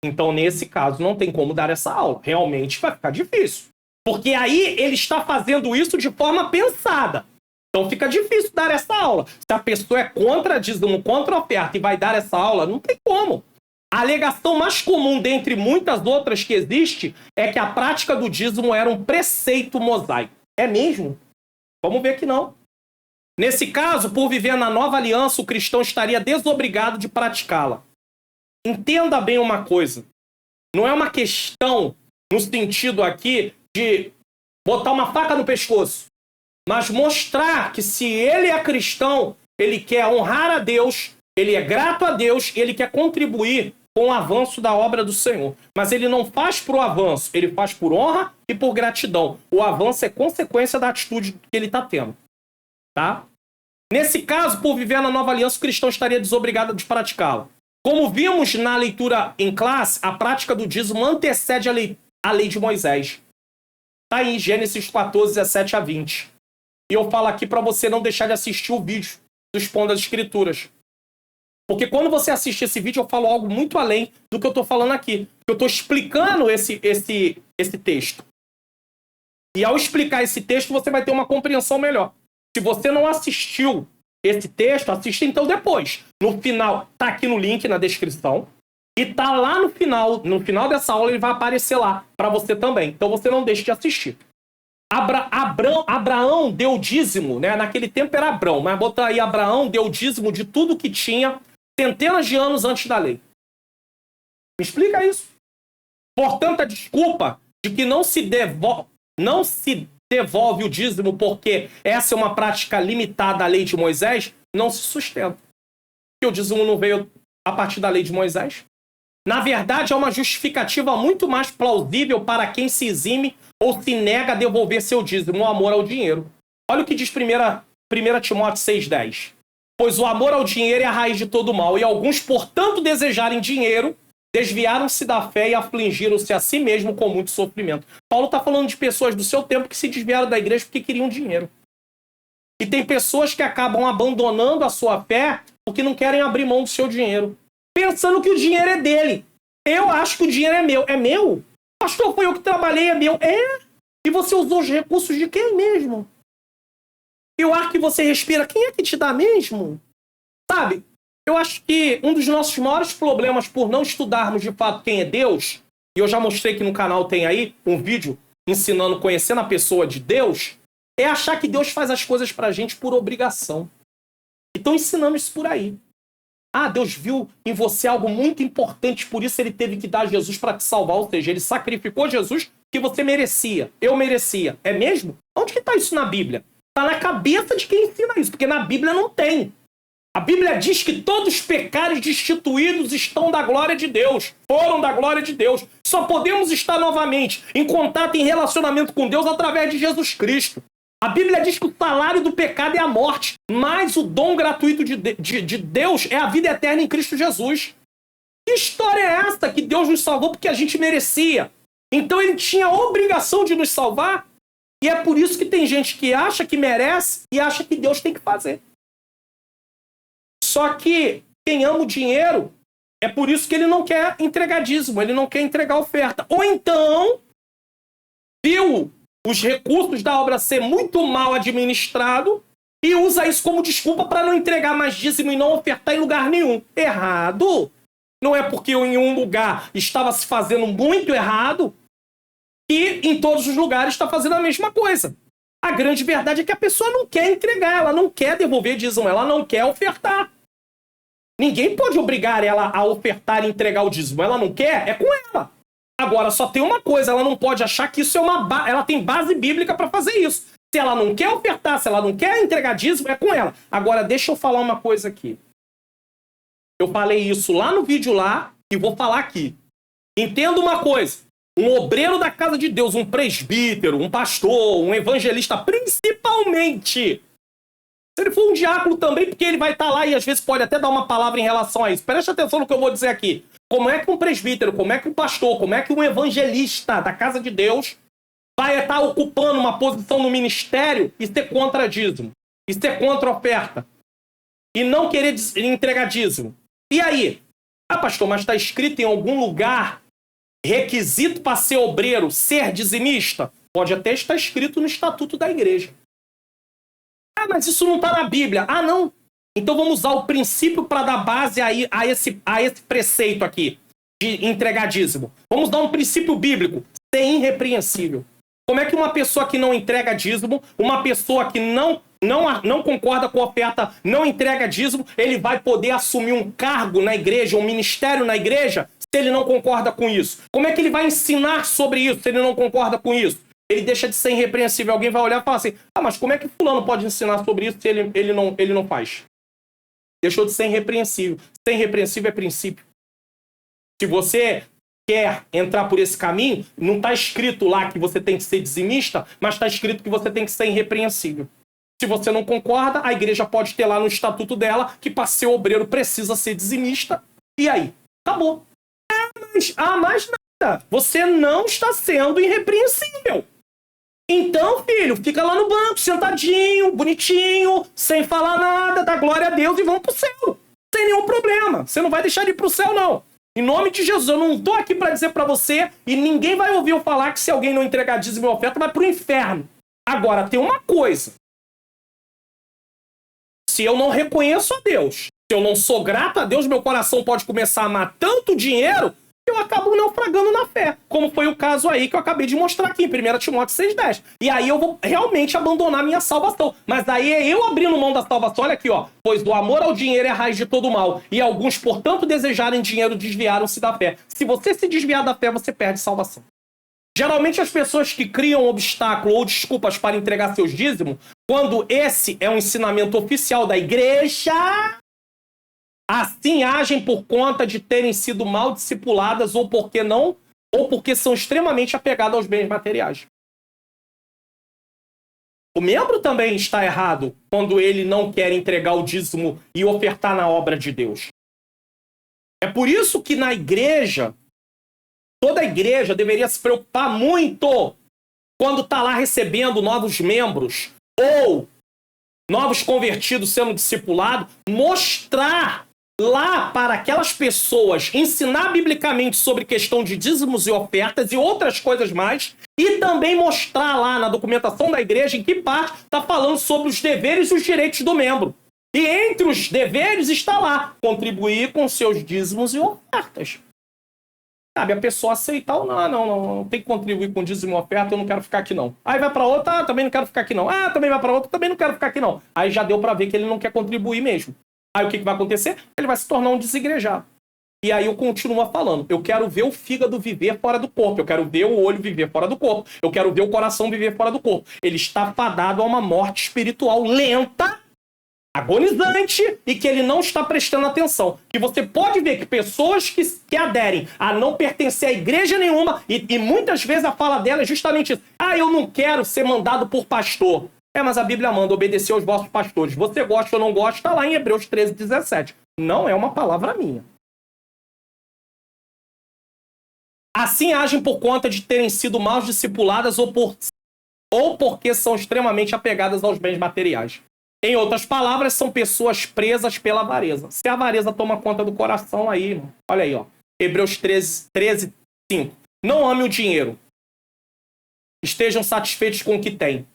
Speaker 1: Então, nesse caso, não tem como dar essa aula. Realmente vai ficar difícil. Porque aí ele está fazendo isso de forma pensada. Então fica difícil dar essa aula. Se a pessoa é contra dízimo, contra oferta e vai dar essa aula, não tem como. A alegação mais comum, dentre muitas outras que existe, é que a prática do dízimo era um preceito mosaico. É mesmo? Vamos ver que não. Nesse caso, por viver na nova aliança, o cristão estaria desobrigado de praticá-la. Entenda bem uma coisa. Não é uma questão, no sentido aqui, de botar uma faca no pescoço, mas mostrar que se ele é cristão, ele quer honrar a Deus, ele é grato a Deus, ele quer contribuir com o avanço da obra do Senhor. Mas ele não faz por avanço, ele faz por honra e por gratidão. O avanço é consequência da atitude que ele está tendo. Tá? Nesse caso, por viver na nova aliança, o cristão estaria desobrigado de praticá-la. Como vimos na leitura em classe, a prática do dízimo antecede a lei de Moisés. Está aí em Gênesis 14, 17 a 20. E eu falo aqui para você não deixar de assistir o vídeo do Expondo as Escrituras. Porque quando você assiste esse vídeo, eu falo algo muito além do que eu estou falando aqui. Eu estou explicando esse texto. E ao explicar esse texto, você vai ter uma compreensão melhor. Se você não assistiu esse texto, assista então depois. No final, tá aqui no link na descrição. E tá lá no final dessa aula, ele vai aparecer lá para você também. Então você não deixe de assistir. Abraão deu dízimo, né? Naquele tempo era Abrão, mas botar aí Abraão deu dízimo de tudo que tinha centenas de anos antes da lei. Me explica isso. Portanto, a desculpa de que não se devolve o dízimo porque essa é uma prática limitada à lei de Moisés, não se sustenta. Porque o dízimo não veio a partir da lei de Moisés. Na verdade, é uma justificativa muito mais plausível para quem se exime ou se nega a devolver seu dízimo, o amor ao dinheiro. Olha o que diz 1 Timóteo 6,10. Pois o amor ao dinheiro é a raiz de todo mal, e alguns, por tanto desejarem dinheiro, desviaram-se da fé e afligiram-se a si mesmo com muito sofrimento. Paulo está falando de pessoas do seu tempo que se desviaram da igreja porque queriam dinheiro. E tem pessoas que acabam abandonando a sua fé porque não querem abrir mão do seu dinheiro, pensando que o dinheiro é dele. Eu acho que o dinheiro é meu. É meu? Pastor, foi eu que trabalhei, é meu. É? E você usou os recursos de quem mesmo? E o ar que você respira, quem é que te dá mesmo? Sabe? Eu acho que um dos nossos maiores problemas por não estudarmos de fato quem é Deus, e eu já mostrei que no canal tem aí um vídeo ensinando, conhecendo a pessoa de Deus, é achar que Deus faz as coisas pra gente por obrigação. Então ensinamos isso por aí. Ah, Deus viu em você algo muito importante, por isso ele teve que dar Jesus para te salvar. Ou seja, ele sacrificou Jesus que você merecia. Eu merecia. É mesmo? Onde que está isso na Bíblia? Está na cabeça de quem ensina isso, porque na Bíblia não tem. A Bíblia diz que todos os pecados destituídos estão da glória de Deus. Foram da glória de Deus. Só podemos estar novamente em contato, em relacionamento com Deus através de Jesus Cristo. A Bíblia diz que o salário do pecado é a morte, mas o dom gratuito de Deus é a vida eterna em Cristo Jesus. Que história é essa que Deus nos salvou porque a gente merecia? Então ele tinha a obrigação de nos salvar? E é por isso que tem gente que acha que merece e acha que Deus tem que fazer. Só que quem ama o dinheiro, é por isso que ele não quer entregar dízimo, ele não quer entregar oferta. Ou então, viu os recursos da obra ser muito mal administrado e usa isso como desculpa para não entregar mais dízimo e não ofertar em lugar nenhum. Errado. Não é porque em um lugar estava se fazendo muito errado e em todos os lugares está fazendo a mesma coisa. A grande verdade é que a pessoa não quer entregar, ela não quer devolver dízimo, ela não quer ofertar. Ninguém pode obrigar ela a ofertar e entregar o dízimo. Ela não quer, é com ela. Agora, só tem uma coisa, ela não pode achar que isso é ela tem base bíblica para fazer isso. Se ela não quer ofertar, se ela não quer entregar dízimo, é com ela. Agora, deixa eu falar uma coisa aqui. Eu falei isso lá no vídeo lá e vou falar aqui. Entenda uma coisa. Um obreiro da casa de Deus, um presbítero, um pastor, um evangelista, principalmente. Se ele for um diácono também, porque ele vai estar lá e às vezes pode até dar uma palavra em relação a isso. Preste atenção no que eu vou dizer aqui. Como é que um presbítero, como é que um pastor, como é que um evangelista da casa de Deus vai estar ocupando uma posição no ministério e ser contra dízimo? E ser contra oferta? E não querer entregar dízimo? E aí? Ah, pastor, mas está escrito em algum lugar requisito para ser obreiro, ser dizimista? Pode até estar escrito no estatuto da igreja. Ah, mas isso não está na Bíblia. Ah, não. Então vamos usar o princípio para dar base a esse preceito aqui de entregar dízimo. Vamos dar um princípio bíblico. Ser irrepreensível. Como é que uma pessoa que não entrega dízimo, uma pessoa que não concorda com a oferta, não entrega dízimo, ele vai poder assumir um cargo na igreja, um ministério na igreja, se ele não concorda com isso? Como é que ele vai ensinar sobre isso se ele não concorda com isso? Ele deixa de ser irrepreensível. Alguém vai olhar e falar assim, ah, mas como é que fulano pode ensinar sobre isso se ele não faz? Deixou de ser irrepreensível. Ser irrepreensível é princípio. Se você quer entrar por esse caminho, não está escrito lá que você tem que ser dizimista, mas está escrito que você tem que ser irrepreensível. Se você não concorda, a igreja pode ter lá no estatuto dela que para ser obreiro precisa ser dizimista. E aí? Acabou. Mas nada. Você não está sendo irrepreensível. Então, filho, fica lá no banco, sentadinho, bonitinho, sem falar nada, dá glória a Deus e vamos pro céu. Sem nenhum problema. Você não vai deixar de ir pro céu, não. Em nome de Jesus, eu não tô aqui para dizer para você e ninguém vai ouvir eu falar que se alguém não entregar dízimo e oferta, vai pro inferno. Agora, tem uma coisa. Se eu não reconheço a Deus, se eu não sou grato a Deus, meu coração pode começar a amar tanto dinheiro eu acabo naufragando na fé, como foi o caso aí que eu acabei de mostrar aqui em 1 Timóteo 6,10. E aí eu vou realmente abandonar minha salvação. Mas aí é eu abrindo mão da salvação. Olha aqui, ó. Pois do amor ao dinheiro é a raiz de todo mal. E alguns, portanto, desejarem dinheiro, desviaram-se da fé. Se você se desviar da fé, você perde salvação. Geralmente as pessoas que criam obstáculo ou desculpas para entregar seus dízimos, quando esse é um ensinamento oficial da igreja, assim agem por conta de terem sido mal discipuladas ou porque são extremamente apegadas aos bens materiais. O membro também está errado quando ele não quer entregar o dízimo e ofertar na obra de Deus. É por isso que na igreja, toda a igreja deveria se preocupar muito quando está lá recebendo novos membros ou novos convertidos sendo discipulados, mostrar lá para aquelas pessoas ensinar biblicamente sobre questão de dízimos e ofertas e outras coisas mais, e também mostrar lá na documentação da igreja em que parte está falando sobre os deveres e os direitos do membro. E entre os deveres está lá, contribuir com seus dízimos e ofertas. Sabe, a pessoa aceitar ou não tem que contribuir com dízimo e oferta, eu não quero ficar aqui não. Aí vai para outra, também não quero ficar aqui não. Também vai para outra, também não quero ficar aqui não. Aí já deu para ver que ele não quer contribuir mesmo. Aí o que vai acontecer? Ele vai se tornar um desigrejado. E aí eu continuo falando. Eu quero ver o fígado viver fora do corpo. Eu quero ver o olho viver fora do corpo. Eu quero ver o coração viver fora do corpo. Ele está fadado a uma morte espiritual lenta, agonizante, e que ele não está prestando atenção. Que você pode ver que pessoas que aderem a não pertencer a igreja nenhuma, e muitas vezes a fala dela é justamente isso. Eu não quero ser mandado por pastor. Mas a Bíblia manda obedecer aos vossos pastores. Você gosta ou não gosta, está lá em Hebreus 13:17. Não é uma palavra minha. Assim agem por conta de terem sido mal discipuladas ou porque são extremamente apegadas aos bens materiais. Em outras palavras, são pessoas presas pela avareza. Se a avareza toma conta do coração, aí, irmão, olha aí, ó. Hebreus 13:5. Não ame o dinheiro. Estejam satisfeitos com o que têm.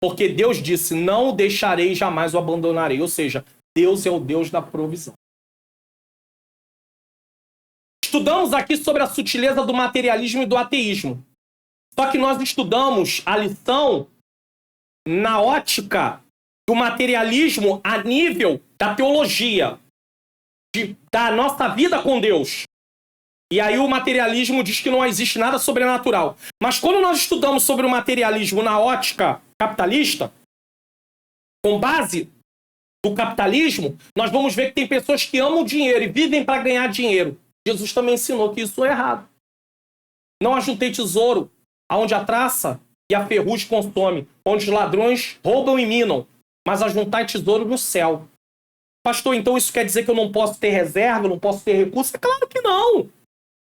Speaker 1: Porque Deus disse, não o deixarei, jamais o abandonarei. Ou seja, Deus é o Deus da provisão. Estudamos aqui sobre a sutileza do materialismo e do ateísmo. Só que nós estudamos a lição na ótica do materialismo a nível da teologia, da nossa vida com Deus. E aí o materialismo diz que não existe nada sobrenatural. Mas quando nós estudamos sobre o materialismo na ótica capitalista, com base do capitalismo, nós vamos ver que tem pessoas que amam o dinheiro e vivem para ganhar dinheiro. Jesus também ensinou que isso é errado. Não ajuntei tesouro aonde a traça e a ferrugem consome, onde os ladrões roubam e minam, mas ajuntai tesouro no céu. Pastor, então isso quer dizer que eu não posso ter reserva, não posso ter recurso? É claro que não.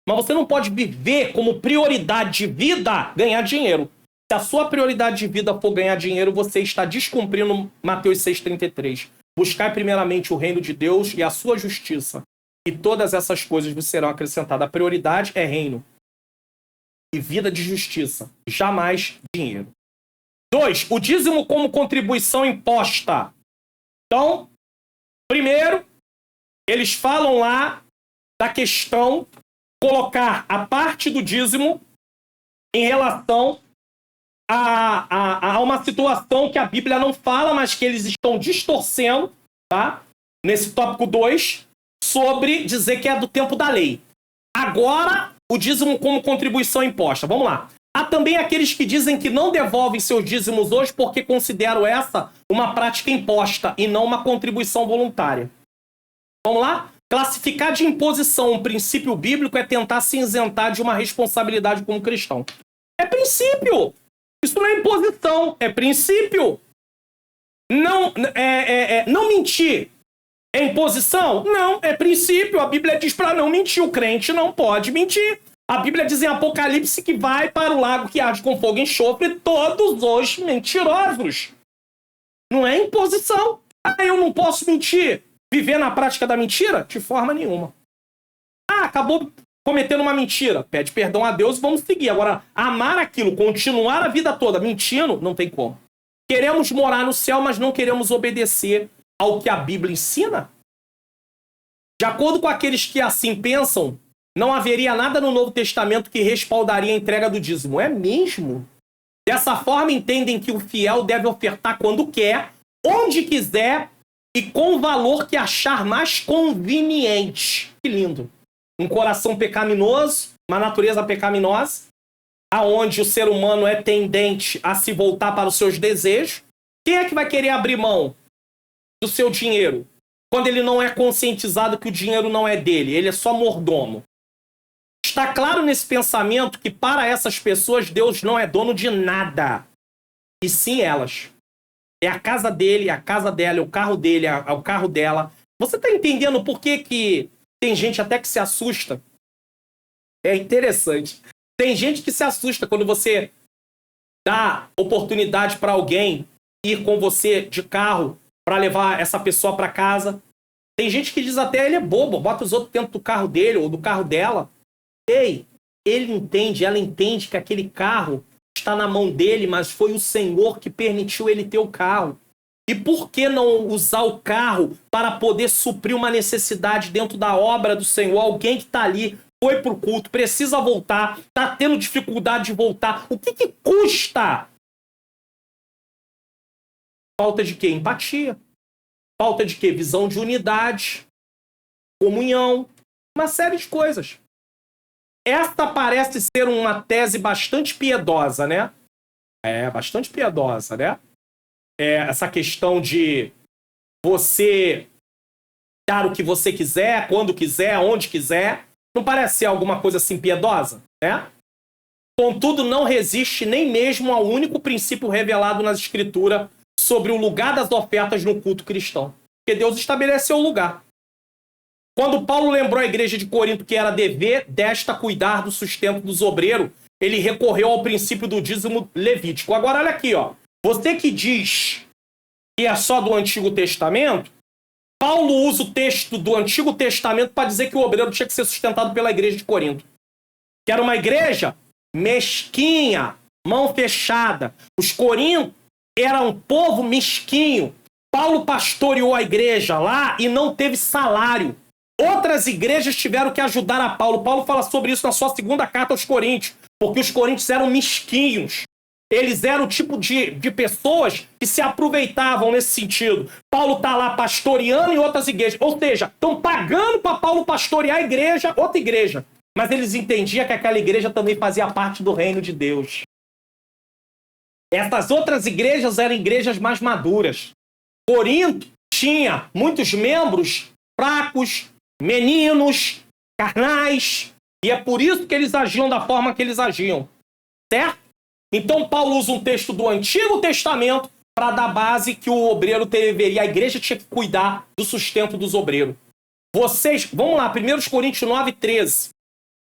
Speaker 1: Mas você não pode viver como prioridade de vida ganhar dinheiro. Se a sua prioridade de vida for ganhar dinheiro, você está descumprindo Mateus 6,33. Buscai primeiramente o reino de Deus e a sua justiça. E todas essas coisas vos serão acrescentadas. A prioridade é reino. E vida de justiça. Jamais dinheiro. 2. O dízimo como contribuição imposta. Então, primeiro, eles falam lá da questão colocar a parte do dízimo em relação a uma situação que a Bíblia não fala, mas que eles estão distorcendo, tá? Nesse tópico 2, sobre dizer que é do tempo da lei. Agora, o dízimo como contribuição imposta. Vamos lá. Há também aqueles que dizem que não devolvem seus dízimos hoje porque consideram essa uma prática imposta e não uma contribuição voluntária. Vamos lá? Classificar de imposição um princípio bíblico é tentar se isentar de uma responsabilidade como cristão. É princípio! Isso não é imposição, é princípio. Não mentir é imposição? Não, é princípio. A Bíblia diz para não mentir. O crente não pode mentir. A Bíblia diz em Apocalipse que vai para o lago que arde com fogo e enxofre todos os mentirosos. Não é imposição. Eu não posso mentir. Viver na prática da mentira? De forma nenhuma. Acabou cometendo uma mentira. Pede perdão a Deus e vamos seguir. Agora, amar aquilo, continuar a vida toda mentindo, não tem como. Queremos morar no céu, mas não queremos obedecer ao que a Bíblia ensina? De acordo com aqueles que assim pensam, não haveria nada no Novo Testamento que respaldaria a entrega do dízimo. É mesmo? Dessa forma, entendem que o fiel deve ofertar quando quer, onde quiser e com o valor que achar mais conveniente. Que lindo. Um coração pecaminoso, uma natureza pecaminosa, aonde o ser humano é tendente a se voltar para os seus desejos. Quem é que vai querer abrir mão do seu dinheiro quando ele não é conscientizado que o dinheiro não é dele, ele é só mordomo? Está claro nesse pensamento que para essas pessoas Deus não é dono de nada, e sim elas. É a casa dele, a casa dela, é o carro dele, é o carro dela. Você está entendendo por que tem gente até que se assusta? É interessante. Tem gente que se assusta quando você dá oportunidade para alguém ir com você de carro para levar essa pessoa para casa. Tem gente que diz até ele é bobo, bota os outros dentro do carro dele ou do carro dela. Ei, ele entende, ela entende que aquele carro está na mão dele, mas foi o Senhor que permitiu ele ter o carro. E por que não usar o carro para poder suprir uma necessidade dentro da obra do Senhor? Alguém que está ali, foi para o culto, precisa voltar, está tendo dificuldade de voltar. O que custa? Falta de quê? Empatia. Falta de quê? Visão de unidade, comunhão, uma série de coisas. Esta parece ser uma tese bastante piedosa, né? Bastante piedosa, né? Essa questão de você dar o que você quiser, quando quiser, onde quiser. Não parece ser alguma coisa assim piedosa, né? Contudo, não resiste nem mesmo ao único princípio revelado nas Escrituras sobre o lugar das ofertas no culto cristão. Porque Deus estabeleceu o lugar. Quando Paulo lembrou à igreja de Corinto que era dever desta cuidar do sustento dos obreiros, ele recorreu ao princípio do dízimo levítico. Agora, olha aqui, ó. Você que diz que é só do Antigo Testamento, Paulo usa o texto do Antigo Testamento para dizer que o obreiro tinha que ser sustentado pela igreja de Corinto. Que era uma igreja mesquinha, mão fechada. Os coríntios eram um povo mesquinho. Paulo pastoreou a igreja lá e não teve salário. Outras igrejas tiveram que ajudar a Paulo. Paulo fala sobre isso na sua segunda carta aos Coríntios. Porque os coríntios eram mesquinhos. Eles eram o tipo de pessoas que se aproveitavam nesse sentido. Paulo está lá pastoreando em outras igrejas. Ou seja, estão pagando para Paulo pastorear a igreja, outra igreja. Mas eles entendiam que aquela igreja também fazia parte do reino de Deus. Essas outras igrejas eram igrejas mais maduras. Corinto tinha muitos membros fracos, meninos, carnais. E é por isso que eles agiam da forma que eles agiam. Certo? Então Paulo usa um texto do Antigo Testamento para dar base que o obreiro deveria, a igreja tinha que cuidar do sustento dos obreiros. Vocês, vamos lá, 1 Coríntios 9:13.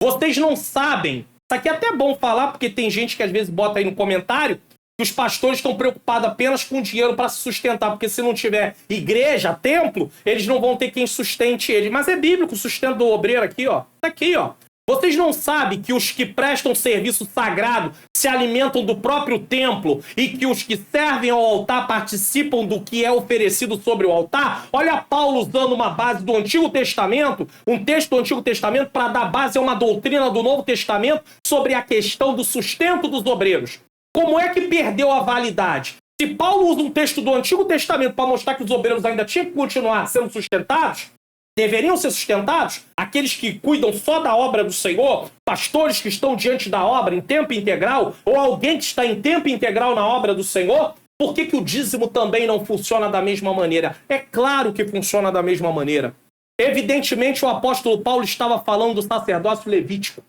Speaker 1: Vocês não sabem, isso aqui é até bom falar, porque tem gente que às vezes bota aí no comentário que os pastores estão preocupados apenas com dinheiro para se sustentar, porque se não tiver igreja, templo, eles não vão ter quem sustente eles. Mas é bíblico o sustento do obreiro aqui, ó. Tá aqui, ó. Vocês não sabem que os que prestam serviço sagrado se alimentam do próprio templo e que os que servem ao altar participam do que é oferecido sobre o altar? Olha Paulo usando uma base do Antigo Testamento, um texto do Antigo Testamento para dar base a uma doutrina do Novo Testamento sobre a questão do sustento dos obreiros. Como é que perdeu a validade? Se Paulo usa um texto do Antigo Testamento para mostrar que os obreiros ainda tinham que continuar sendo sustentados, deveriam ser sustentados, aqueles que cuidam só da obra do Senhor, pastores que estão diante da obra em tempo integral, ou alguém que está em tempo integral na obra do Senhor, por que o dízimo também não funciona da mesma maneira? É claro que funciona da mesma maneira. Evidentemente, o apóstolo Paulo estava falando do sacerdócio levítico.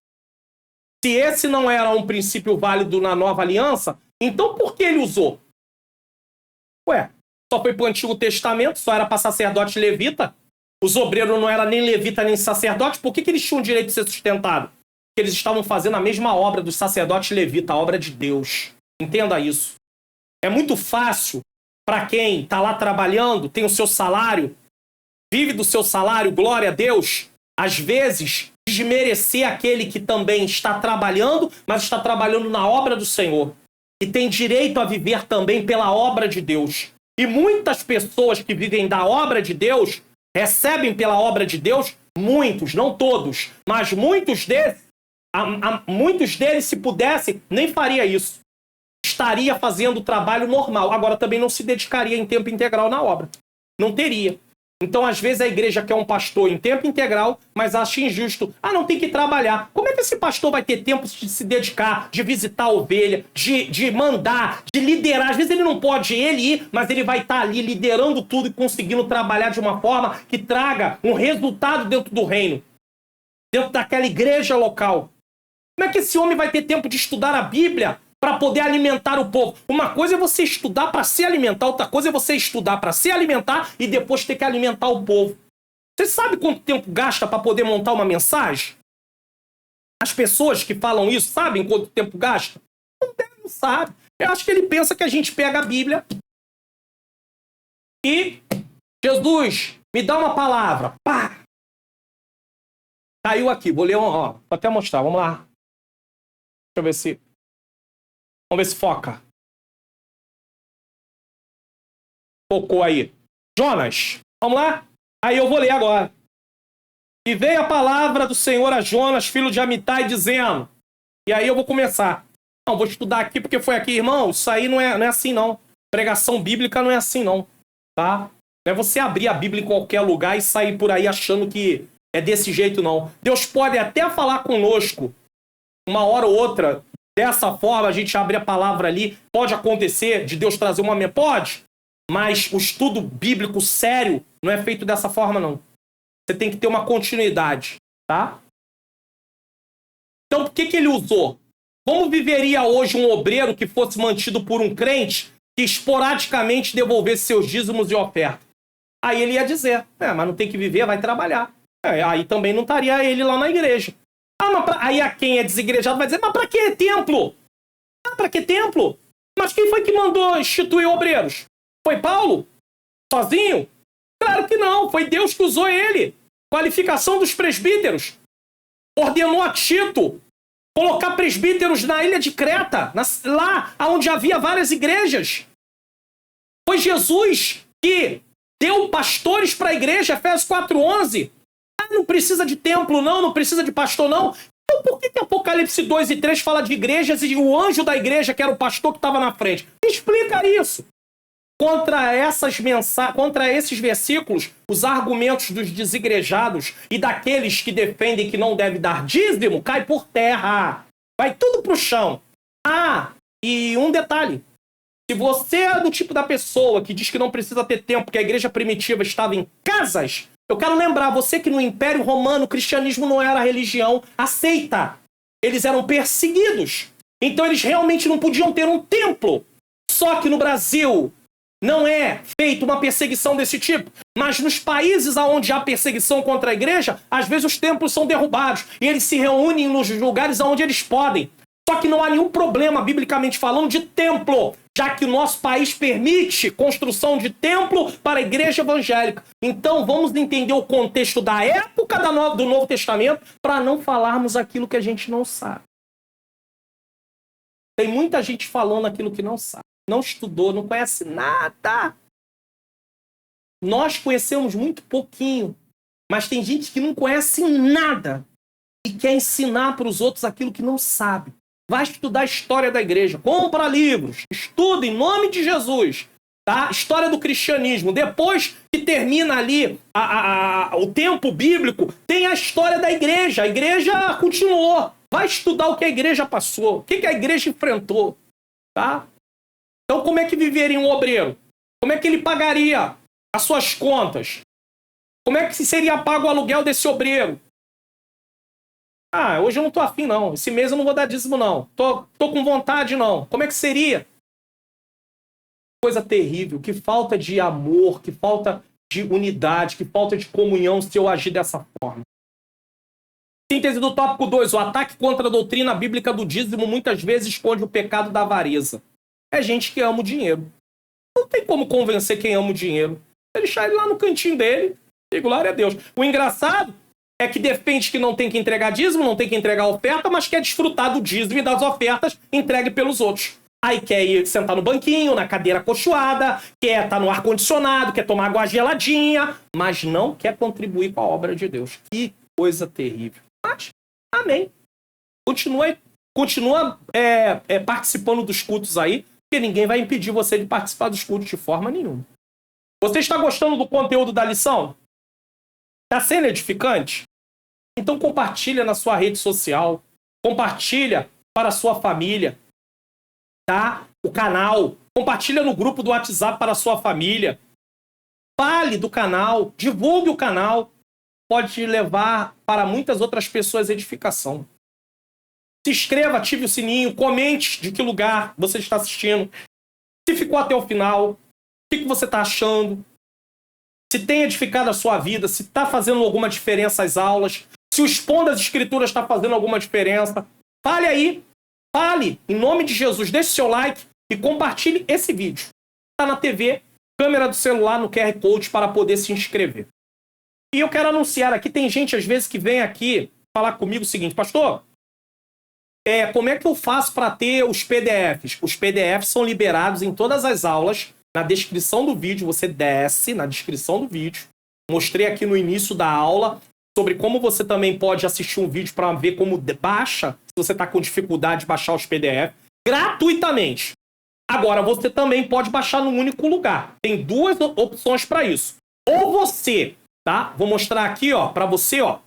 Speaker 1: Se esse não era um princípio válido na nova aliança, então por que ele usou? Só foi para o Antigo Testamento, só era para sacerdote levita. Os obreiros não eram nem levita nem sacerdote. Por que eles tinham o direito de ser sustentados? Porque eles estavam fazendo a mesma obra dos sacerdotes levita, a obra de Deus. Entenda isso. É muito fácil para quem está lá trabalhando, tem o seu salário, vive do seu salário, glória a Deus, às vezes desmerecer aquele que também está trabalhando, mas está trabalhando na obra do Senhor. E tem direito a viver também pela obra de Deus. E muitas pessoas que vivem da obra de Deus recebem pela obra de Deus, muitos, não todos, mas muitos deles, se pudesse, nem faria isso. Estaria fazendo o trabalho normal. Agora também não se dedicaria em tempo integral na obra. Não teria. Então, às vezes, a igreja quer um pastor em tempo integral, mas acha injusto. Não tem que trabalhar. Como é que esse pastor vai ter tempo de se dedicar, de visitar a ovelha, de mandar, de liderar? Às vezes ele não pode ir, mas ele vai estar ali liderando tudo e conseguindo trabalhar de uma forma que traga um resultado dentro do reino, dentro daquela igreja local. Como é que esse homem vai ter tempo de estudar a Bíblia para poder alimentar o povo? Uma coisa é você estudar para se alimentar, outra coisa é você estudar para se alimentar e depois ter que alimentar o povo. Você sabe quanto tempo gasta para poder montar uma mensagem? As pessoas que falam isso sabem quanto tempo gasta? Não sabe. Eu acho que ele pensa que a gente pega a Bíblia e Jesus, me dá uma palavra. Pá! Caiu aqui. Vou ler, ó. Vou até mostrar. Vamos lá. Deixa eu ver se... Vamos ver se foca. Focou aí. Jonas. Vamos lá? Aí eu vou ler agora. E veio a palavra do Senhor a Jonas, filho de Amitai, dizendo... E aí eu vou começar. Não, vou estudar aqui porque foi aqui. Irmão, isso aí não é assim, não. Pregação bíblica não é assim, não. Tá? Não é você abrir a Bíblia em qualquer lugar e sair por aí achando que é desse jeito, não. Deus pode até falar conosco uma hora ou outra. Dessa forma, a gente abre a palavra ali. Pode acontecer de Deus trazer uma... Pode. Mas o estudo bíblico sério não é feito dessa forma, não. Você tem que ter uma continuidade, tá? Então, por que ele usou? Como viveria hoje um obreiro que fosse mantido por um crente que esporadicamente devolvesse seus dízimos e ofertas? Aí ele ia dizer, mas não tem que viver, vai trabalhar. Aí também não estaria ele lá na igreja. Aí a quem é desigrejado vai dizer, mas para que templo? Para que templo? Mas quem foi que mandou instituir obreiros? Foi Paulo? Sozinho? Claro que não, foi Deus que usou ele. Qualificação dos presbíteros. Ordenou a Tito colocar presbíteros na ilha de Creta, lá onde havia várias igrejas. Foi Jesus que deu pastores para a igreja, Efésios 4:11. Não precisa de templo, não precisa de pastor, não. Então por que Apocalipse 2 e 3 fala de igrejas e o anjo da igreja, que era o pastor que estava na frente? Explica isso. Contra esses versículos, os argumentos dos desigrejados e daqueles que defendem que não deve dar dízimo cai por terra. Vai tudo pro chão. E um detalhe. Se você é do tipo da pessoa que diz que não precisa ter tempo, porque a igreja primitiva estava em casas, eu quero lembrar você que no Império Romano o cristianismo não era religião aceita. Eles eram perseguidos. Então eles realmente não podiam ter um templo. Só que no Brasil não é feita uma perseguição desse tipo. Mas nos países onde há perseguição contra a igreja, às vezes os templos são derrubados. E eles se reúnem nos lugares onde eles podem. Só que não há nenhum problema, biblicamente falando, de templo, já que o nosso país permite construção de templo para a igreja evangélica. Então vamos entender o contexto da época do Novo Testamento para não falarmos aquilo que a gente não sabe. Tem muita gente falando aquilo que não sabe. Não estudou, não conhece nada. Nós conhecemos muito pouquinho, mas tem gente que não conhece nada e quer ensinar para os outros aquilo que não sabe. Vai estudar a história da igreja, compra livros, estuda em nome de Jesus, tá? História do cristianismo. Depois que termina ali o tempo bíblico, tem a história da igreja. A igreja continuou. Vai estudar o que a igreja passou, o que a igreja enfrentou, tá? Então, como é que viveria um obreiro? Como é que ele pagaria as suas contas? Como é que seria pago o aluguel desse obreiro? Hoje eu não tô afim, não. Esse mês eu não vou dar dízimo, não. Tô com vontade, não. Como é que seria? Coisa terrível. Que falta de amor, que falta de unidade, que falta de comunhão se eu agir dessa forma. Síntese do tópico 2. O ataque contra a doutrina bíblica do dízimo muitas vezes esconde o pecado da avareza. É gente que ama o dinheiro. Não tem como convencer quem ama o dinheiro. Deixar ele lá no cantinho dele, e glória a Deus. O engraçado é que defende que não tem que entregar dízimo, não tem que entregar oferta, mas quer desfrutar do dízimo e das ofertas entregue pelos outros. Aí quer ir sentar no banquinho, na cadeira acolchoada, quer estar no ar-condicionado, quer tomar água geladinha, mas não quer contribuir com a obra de Deus. Que coisa terrível. Mas, amém. Continua participando dos cultos aí, porque ninguém vai impedir você de participar dos cultos de forma nenhuma. Você está gostando do conteúdo da lição? Está sendo edificante? Então compartilha na sua rede social, compartilha para a sua família, tá? O canal, compartilha no grupo do WhatsApp para a sua família. Fale do canal, divulgue o canal. Pode levar para muitas outras pessoas edificação. Se inscreva, ative o sininho, comente de que lugar você está assistindo. Se ficou até o final, o que você está achando? Se tem edificado a sua vida, se está fazendo alguma diferença as aulas, se o Expondo as Escrituras está fazendo alguma diferença. Fale aí, fale, em nome de Jesus, deixe seu like e compartilhe esse vídeo. Está na TV, câmera do celular no QR Code para poder se inscrever. E eu quero anunciar aqui, tem gente às vezes que vem aqui falar comigo o seguinte, pastor, como é que eu faço para ter os PDFs? Os PDFs são liberados em todas as aulas, na descrição do vídeo, você desce na descrição do vídeo. Mostrei aqui no início da aula sobre como você também pode assistir um vídeo para ver como baixa, se você está com dificuldade de baixar os PDFs, gratuitamente. Agora, você também pode baixar num único lugar. Tem duas opções para isso. Ou você, tá? Vou mostrar aqui, ó, para você, ó.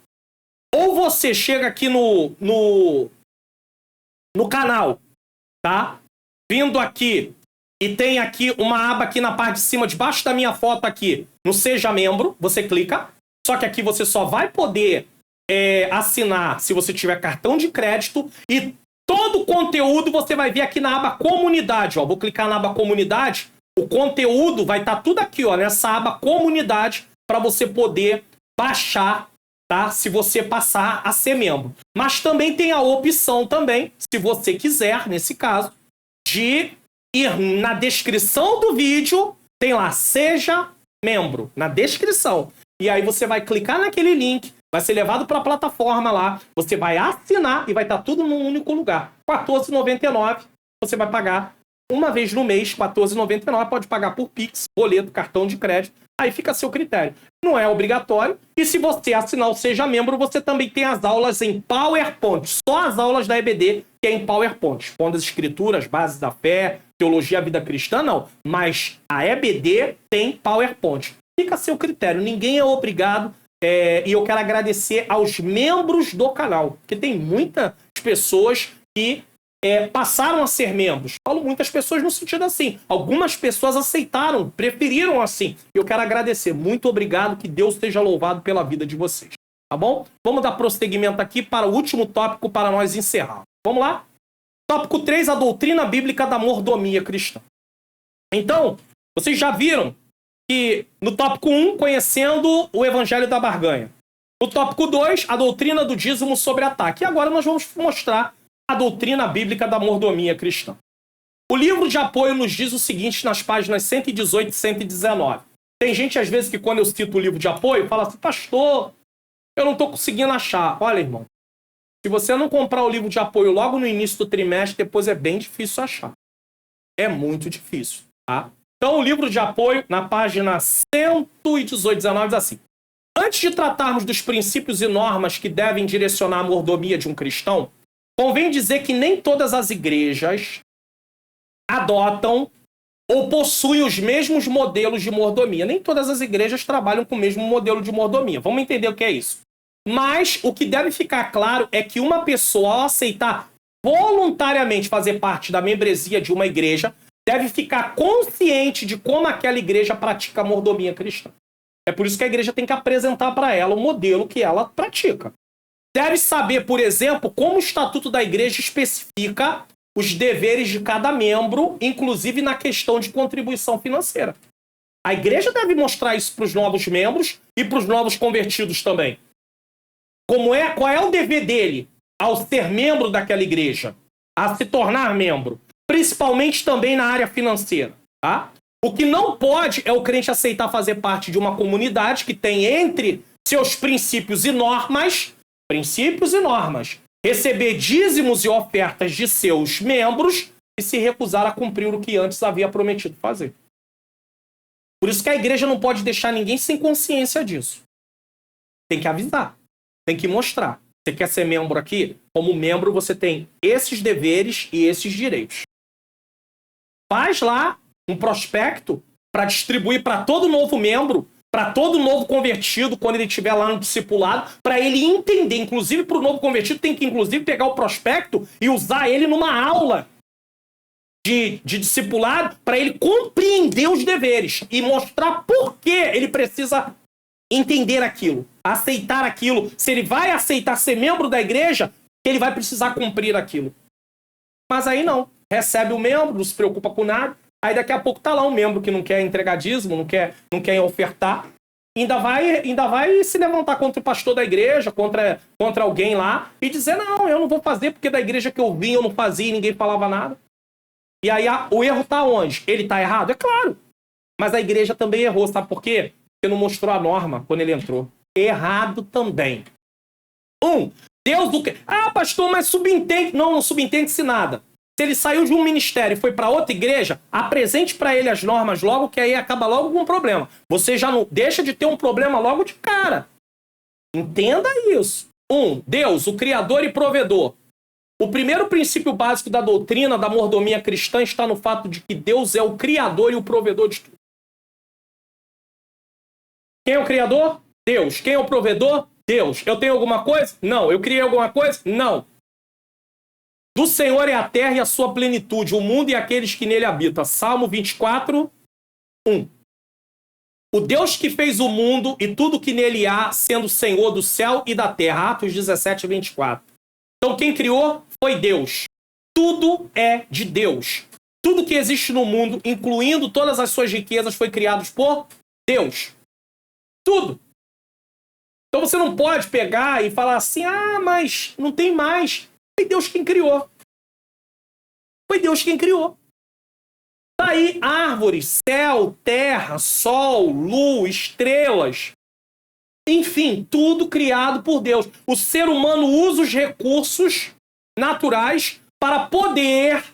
Speaker 1: Ou você chega aqui no canal, tá? Vindo aqui e tem aqui uma aba aqui na parte de cima, debaixo da minha foto aqui, no Seja Membro, você clica. Só que aqui você só vai poder assinar se você tiver cartão de crédito e todo o conteúdo você vai ver aqui na aba Comunidade, ó. Vou clicar na aba Comunidade, o conteúdo vai estar tudo aqui, ó, nessa aba Comunidade para você poder baixar, tá? Se você passar a ser membro. Mas também tem a opção também, se você quiser, nesse caso, de ir na descrição do vídeo, tem lá, Seja Membro, na descrição. E aí você vai clicar naquele link, vai ser levado para a plataforma lá, você vai assinar e vai estar tudo num único lugar. R$ 14,99 você vai pagar uma vez no mês, R$ 14,99, pode pagar por Pix, boleto, cartão de crédito, aí fica a seu critério. Não é obrigatório, e se você assinar o Seja Membro, você também tem as aulas em PowerPoint, só as aulas da EBD que é em PowerPoint, com as escrituras, bases da fé, teologia, vida cristã, não, mas a EBD tem PowerPoint. Fica a seu critério, ninguém é obrigado, e eu quero agradecer aos membros do canal, porque tem muitas pessoas que passaram a ser membros. Falo muitas pessoas no sentido assim. Algumas pessoas aceitaram, preferiram assim. Eu quero agradecer. Muito obrigado. Que Deus seja louvado pela vida de vocês. Tá bom? Vamos dar prosseguimento aqui para o último tópico para nós encerrar. Vamos lá? Tópico 3, a doutrina bíblica da mordomia cristã. Então, vocês já viram que no tópico 1, conhecendo o evangelho da barganha. No tópico 2, a doutrina do dízimo sobre ataque. E agora nós vamos mostrar a doutrina bíblica da mordomia cristã. O livro de apoio nos diz o seguinte nas páginas 118 e 119. Tem gente, às vezes, que quando eu cito o livro de apoio, fala assim, pastor, eu não estou conseguindo achar. Olha, irmão, se você não comprar o livro de apoio logo no início do trimestre, depois é bem difícil achar. É muito difícil, tá? Então, o livro de apoio, na página 118, 19, diz assim. Antes de tratarmos dos princípios e normas que devem direcionar a mordomia de um cristão, convém dizer que nem todas as igrejas adotam ou possuem os mesmos modelos de mordomia. Nem todas as igrejas trabalham com o mesmo modelo de mordomia. Vamos entender o que é isso. Mas o que deve ficar claro é que uma pessoa, ao aceitar voluntariamente fazer parte da membresia de uma igreja, deve ficar consciente de como aquela igreja pratica a mordomia cristã. É por isso que a igreja tem que apresentar para ela o modelo que ela pratica. Deve saber, por exemplo, como o estatuto da igreja especifica os deveres de cada membro, inclusive na questão de contribuição financeira. A igreja deve mostrar isso para os novos membros e para os novos convertidos também. Qual é o dever dele ao ser membro daquela igreja? A se tornar membro. Principalmente também na área financeira. Tá? O que não pode é o crente aceitar fazer parte de uma comunidade que tem entre seus princípios e normas, receber dízimos e ofertas de seus membros e se recusar a cumprir o que antes havia prometido fazer. Por isso que a igreja não pode deixar ninguém sem consciência disso. Tem que avisar, tem que mostrar. Você quer ser membro aqui? Como membro você tem esses deveres e esses direitos. Faz lá um prospecto para distribuir para todo novo membro, para todo novo convertido, quando ele estiver lá no discipulado, para ele entender. Inclusive, para o novo convertido, tem que, inclusive, pegar o prospecto e usar ele numa aula de discipulado para ele compreender os deveres e mostrar por que ele precisa entender aquilo, aceitar aquilo. Se ele vai aceitar ser membro da igreja, ele vai precisar cumprir aquilo. Mas aí não. Recebe o membro, não se preocupa com nada. Aí daqui a pouco tá lá um membro que não quer entregar dízimo, não quer ofertar. Ainda vai se levantar contra o pastor da igreja, contra alguém lá, e dizer, não, eu não vou fazer porque da igreja que eu vim eu não fazia e ninguém falava nada. E aí o erro tá onde? Ele tá errado? É claro. Mas a igreja também errou, sabe por quê? Porque não mostrou a norma quando ele entrou. Errado também. Deus do quê? Ah, pastor, mas subentende. Não subentende-se nada. Se ele saiu de um ministério e foi para outra igreja, apresente para ele as normas logo, que aí acaba logo com um problema. Você já não deixa de ter um problema logo de cara. Entenda isso. Deus, o Criador e Provedor. O primeiro princípio básico da doutrina da mordomia cristã está no fato de que Deus é o Criador e o Provedor de tudo. Quem é o Criador? Deus. Quem é o Provedor? Deus. Eu tenho alguma coisa? Não. Eu criei alguma coisa? Não. Do Senhor é a terra e a sua plenitude, o mundo e aqueles que nele habitam. Salmo 24, 1. O Deus que fez o mundo e tudo que nele há, sendo Senhor do céu e da terra. Atos 17, 24. Então quem criou foi Deus. Tudo é de Deus. Tudo que existe no mundo, incluindo todas as suas riquezas, foi criado por Deus. Tudo. Então você não pode pegar e falar assim, mas não tem mais. Foi Deus quem criou. Foi Deus quem criou. Tá aí árvores, céu, terra, sol, lua, estrelas. Enfim, tudo criado por Deus. O ser humano usa os recursos naturais para poder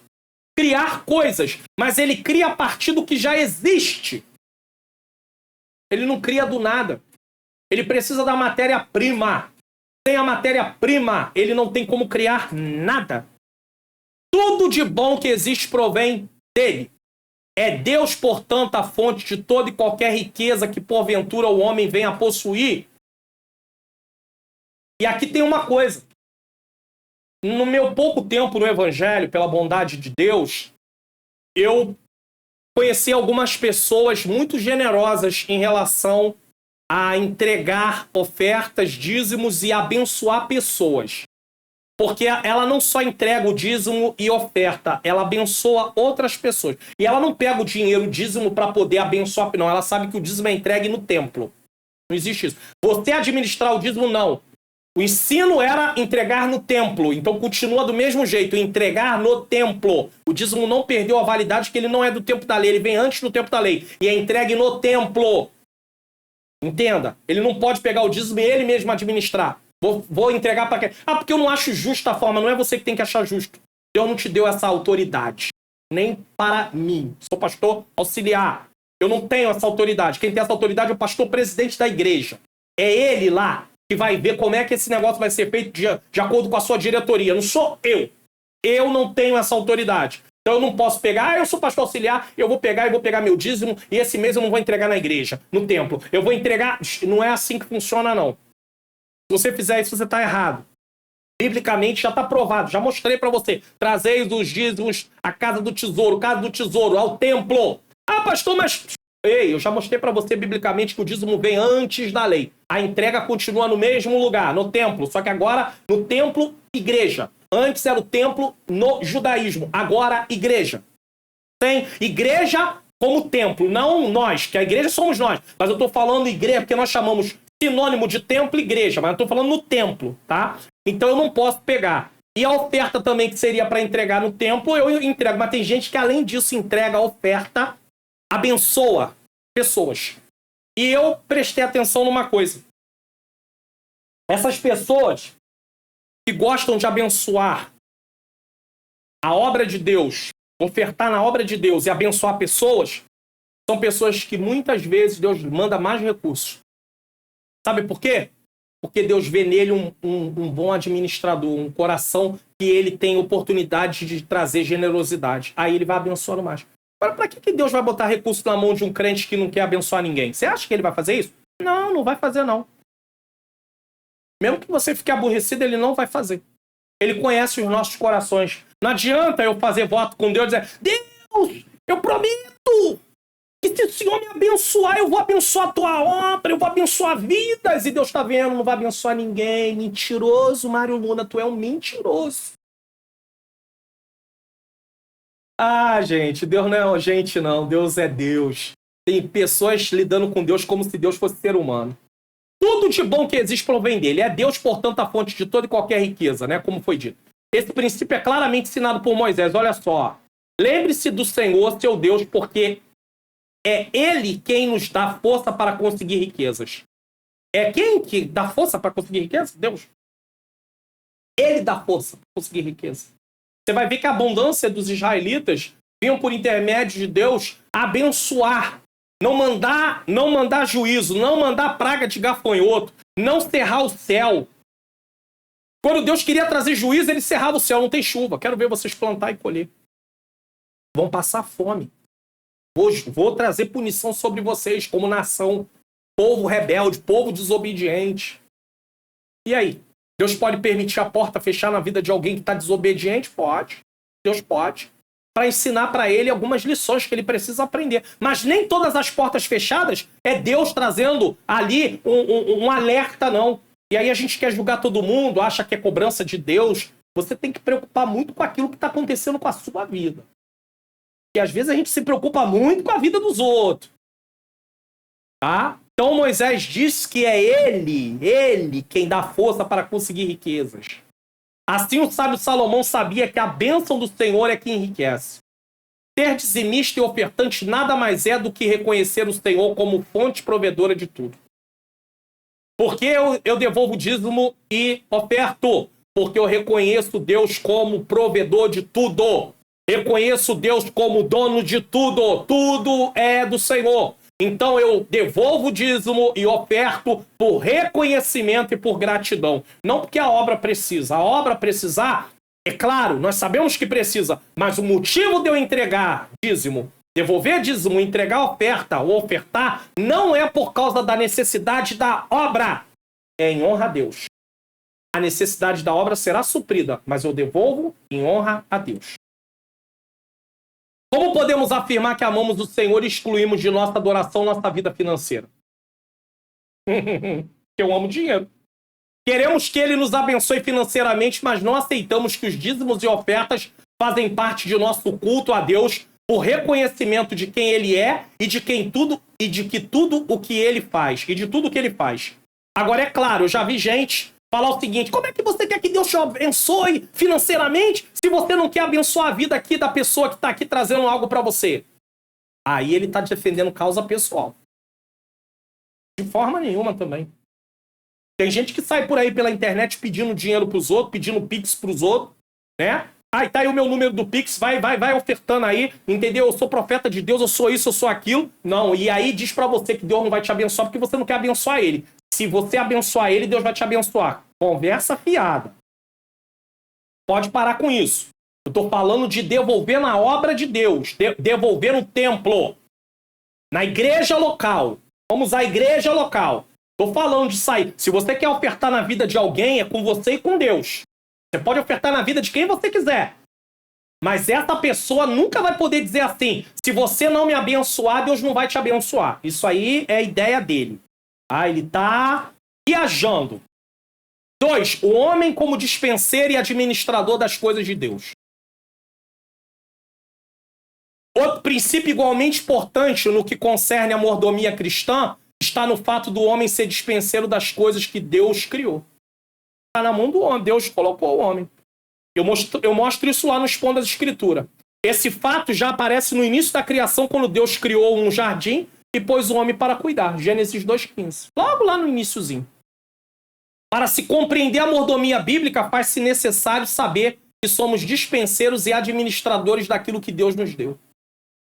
Speaker 1: criar coisas. Mas ele cria a partir do que já existe. Ele não cria do nada. Ele precisa da matéria-prima. Sem a matéria-prima, ele não tem como criar nada. Tudo de bom que existe provém dele. É Deus, portanto, a fonte de toda e qualquer riqueza que porventura o homem venha a possuir. E aqui tem uma coisa. No meu pouco tempo no Evangelho, pela bondade de Deus, eu conheci algumas pessoas muito generosas em relação a entregar ofertas, dízimos e abençoar pessoas. Porque ela não só entrega o dízimo e oferta, ela abençoa outras pessoas. E ela não pega o dinheiro, o dízimo, para poder abençoar. Não, ela sabe que o dízimo é entregue no templo. Não existe isso. Você administrar o dízimo, não. O ensino era entregar no templo. Então continua do mesmo jeito, entregar no templo. O dízimo não perdeu a validade, que ele não é do tempo da lei. Ele vem antes do tempo da lei. E é entregue no templo. Entenda. Ele não pode pegar o dízimo e ele mesmo administrar. Vou entregar para quem? Porque eu não acho justa a forma. Não é você que tem que achar justo. Deus não te deu essa autoridade. Nem para mim. Sou pastor auxiliar. Eu não tenho essa autoridade. Quem tem essa autoridade é o pastor presidente da igreja. É ele lá que vai ver como é que esse negócio vai ser feito de acordo com a sua diretoria. Não sou eu. Eu não tenho essa autoridade. Então eu não posso pegar, eu sou pastor auxiliar, eu vou pegar meu dízimo e esse mês eu não vou entregar na igreja, no templo. Eu vou entregar... Não é assim que funciona, não. Se você fizer isso, você está errado. Biblicamente já está provado, já mostrei para você. Trazeis os dízimos à casa do tesouro, ao templo. Pastor, mas... Ei, eu já mostrei para você biblicamente que o dízimo vem antes da lei. A entrega continua no mesmo lugar, no templo. Só que agora, no templo, igreja. Antes era o templo no judaísmo. Agora, igreja. Tem igreja como templo. Não nós, que a igreja somos nós. Mas eu estou falando igreja porque nós chamamos sinônimo de templo igreja. Mas eu estou falando no templo, tá? Então eu não posso pegar. E a oferta também, que seria para entregar no templo, eu entrego. Mas tem gente que, além disso, entrega a oferta, abençoa pessoas. E eu prestei atenção numa coisa. Essas pessoas que gostam de abençoar a obra de Deus, ofertar na obra de Deus e abençoar pessoas, são pessoas que muitas vezes Deus manda mais recursos. Sabe por quê? Porque Deus vê nele um bom administrador, um coração que ele tem oportunidade de trazer generosidade. Aí ele vai abençoando mais. Agora, para que Deus vai botar recurso na mão de um crente que não quer abençoar ninguém? Você acha que ele vai fazer isso? Não, não vai fazer, não. Mesmo que você fique aborrecido, ele não vai fazer. Ele conhece os nossos corações. Não adianta eu fazer voto com Deus e dizer: Deus, eu prometo que se o Senhor me abençoar, eu vou abençoar a tua obra, eu vou abençoar vidas. E Deus está vendo, não vai abençoar ninguém. Mentiroso, Mário Luna, tu é um mentiroso. Gente, Deus não é gente, não. Deus é Deus. Tem pessoas lidando com Deus como se Deus fosse ser humano. Tudo de bom que existe provém dele. É Deus, portanto, a fonte de toda e qualquer riqueza, né? Como foi dito. Esse princípio é claramente ensinado por Moisés. Olha só. Lembre-se do Senhor, seu Deus, porque é Ele quem nos dá força para conseguir riquezas. É quem que dá força para conseguir riqueza? Deus. Ele dá força para conseguir riqueza. Você vai ver que a abundância dos israelitas vinham por intermédio de Deus abençoar, não mandar juízo, não mandar praga de gafanhoto, não cerrar o céu. Quando Deus queria trazer juízo, ele cerrava o céu, não tem chuva. Quero ver vocês plantar e colher. Vão passar fome. Vou trazer punição sobre vocês como nação, povo rebelde, povo desobediente. E aí? Deus pode permitir a porta fechar na vida de alguém que está desobediente? Pode. Deus pode. Para ensinar para ele algumas lições que ele precisa aprender. Mas nem todas as portas fechadas é Deus trazendo ali um alerta, não. E aí a gente quer julgar todo mundo, acha que é cobrança de Deus. Você tem que preocupar muito com aquilo que está acontecendo com a sua vida. E às vezes a gente se preocupa muito com a vida dos outros. Tá? Então Moisés diz que é ele quem dá força para conseguir riquezas. Assim o sábio Salomão sabia que a bênção do Senhor é que enriquece. Ser dizimista e ofertante nada mais é do que reconhecer o Senhor como fonte provedora de tudo. Porque eu devolvo dízimo e oferto? Porque eu reconheço Deus como provedor de tudo. Reconheço Deus como dono de tudo. Tudo é do Senhor. Então eu devolvo o dízimo e oferto por reconhecimento e por gratidão. Não porque a obra precisa. A obra precisar, é claro, nós sabemos que precisa. Mas o motivo de eu entregar dízimo, devolver dízimo, entregar oferta ou ofertar, não é por causa da necessidade da obra. É em honra a Deus. A necessidade da obra será suprida, mas eu devolvo em honra a Deus. Como podemos afirmar que amamos o Senhor e excluímos de nossa adoração nossa vida financeira? Eu amo dinheiro. Queremos que Ele nos abençoe financeiramente, mas não aceitamos que os dízimos e ofertas fazem parte de nosso culto a Deus por reconhecimento de quem Ele é e de que tudo o que Ele faz e de tudo o que Ele faz. Agora é claro, eu já vi gente falar o seguinte: como é que você quer que Deus te abençoe financeiramente se você não quer abençoar a vida aqui da pessoa que está aqui trazendo algo para você? Aí ele está defendendo causa pessoal. De forma nenhuma também. Tem gente que sai por aí pela internet pedindo dinheiro para os outros, pedindo Pix para os outros, né? Aí tá aí o meu número do Pix, vai ofertando aí, entendeu? Eu sou profeta de Deus, eu sou isso, eu sou aquilo. Não, e aí diz para você que Deus não vai te abençoar porque você não quer abençoar ele. Se você abençoar ele, Deus vai te abençoar. Conversa fiada. Pode parar com isso. Eu estou falando de devolver na obra de Deus. Devolver no templo. Na igreja local. Vamos à igreja local. Estou falando de sair. Se você quer ofertar na vida de alguém, é com você e com Deus. Você pode ofertar na vida de quem você quiser. Mas essa pessoa nunca vai poder dizer assim: se você não me abençoar, Deus não vai te abençoar. Isso aí é a ideia dele. Ah, ele está viajando. 2. O homem como dispenseiro e administrador das coisas de Deus. Outro princípio igualmente importante no que concerne a mordomia cristã está no fato do homem ser dispenseiro das coisas que Deus criou. Está na mão do homem. Deus colocou o homem. Eu mostro isso lá no Expondo as Escrituras. Esse fato já aparece no início da criação, quando Deus criou um jardim e pôs o homem para cuidar. Gênesis 2,15. Logo lá no iniciozinho. Para se compreender a mordomia bíblica, faz-se necessário saber que somos dispenseiros e administradores daquilo que Deus nos deu.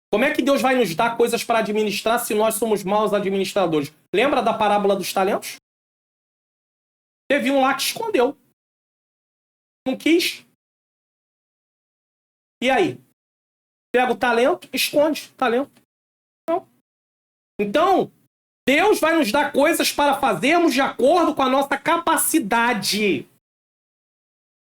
Speaker 1: Como é que Deus vai nos dar coisas para administrar se nós somos maus administradores? Lembra da parábola dos talentos? Teve um lá que escondeu. Não quis. E aí? Pega o talento, esconde o talento. Não. Então, Deus vai nos dar coisas para fazermos de acordo com a nossa capacidade.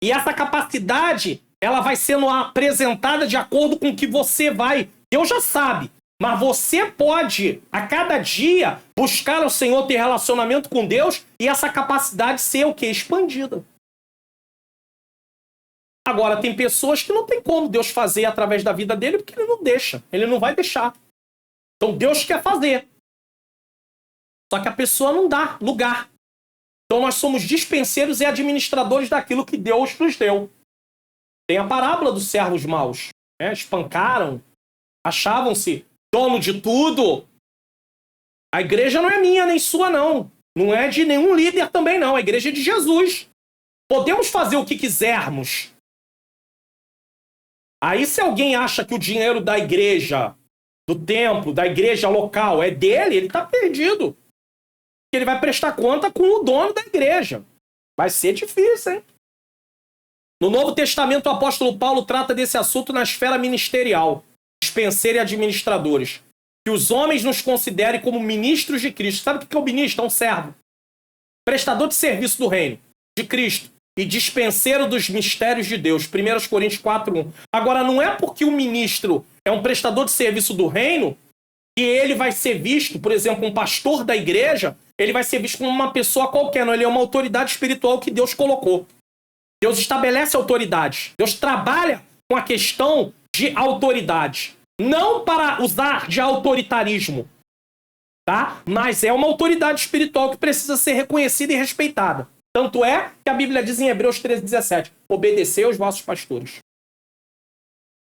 Speaker 1: E essa capacidade, ela vai sendo apresentada de acordo com o que você vai. Deus já sabe. Mas você pode, a cada dia, buscar ao Senhor, ter relacionamento com Deus e essa capacidade ser o quê? Expandida. Agora, tem pessoas que não tem como Deus fazer através da vida dele porque ele não deixa. Ele não vai deixar. Então, Deus quer fazer. Só que a pessoa não dá lugar. Então nós somos dispenseiros e administradores daquilo que Deus nos deu. Tem a parábola dos servos maus. Espancaram, achavam-se dono de tudo. A igreja não é minha nem sua, não. Não é de nenhum líder também, não. A igreja é de Jesus. Podemos fazer o que quisermos. Aí, se alguém acha que o dinheiro da igreja, do templo, da igreja local é dele, ele está perdido. Ele vai prestar conta com o dono da igreja. Vai ser difícil, hein? No Novo Testamento, o apóstolo Paulo trata desse assunto na esfera ministerial, dispenseiro e administradores. Que os homens nos considerem como ministros de Cristo. Sabe o que é o ministro? É um servo. Prestador de serviço do reino de Cristo e dispenseiro dos mistérios de Deus. 1 Coríntios 4:1. Agora, não é porque o ministro é um prestador de serviço do reino que ele vai ser visto, por exemplo, um pastor da igreja, ele vai ser visto como uma pessoa qualquer. Não, ele é uma autoridade espiritual que Deus colocou. Deus estabelece autoridade. Deus trabalha com a questão de autoridade. Não para usar de autoritarismo, tá? Mas é uma autoridade espiritual que precisa ser reconhecida e respeitada. Tanto é que a Bíblia diz em Hebreus 13:17, obedecei aos vossos pastores.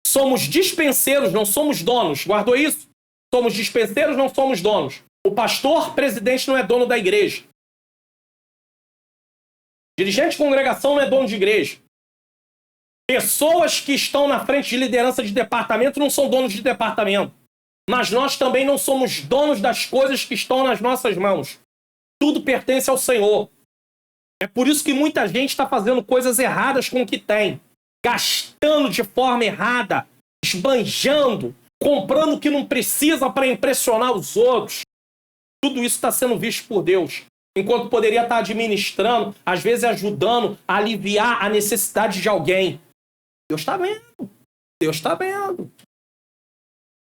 Speaker 1: Somos dispenseiros, não somos donos. Guardou isso? Somos dispenseiros, não somos donos. O pastor, presidente, não é dono da igreja. Dirigente de congregação não é dono de igreja. Pessoas que estão na frente de liderança de departamento não são donos de departamento. Mas nós também não somos donos das coisas que estão nas nossas mãos. Tudo pertence ao Senhor. É por isso que muita gente está fazendo coisas erradas com o que tem. Gastando de forma errada. Esbanjando. Comprando o que não precisa para impressionar os outros. Tudo isso está sendo visto por Deus. Enquanto poderia estar administrando, às vezes ajudando a aliviar a necessidade de alguém. Deus está vendo. Deus está vendo.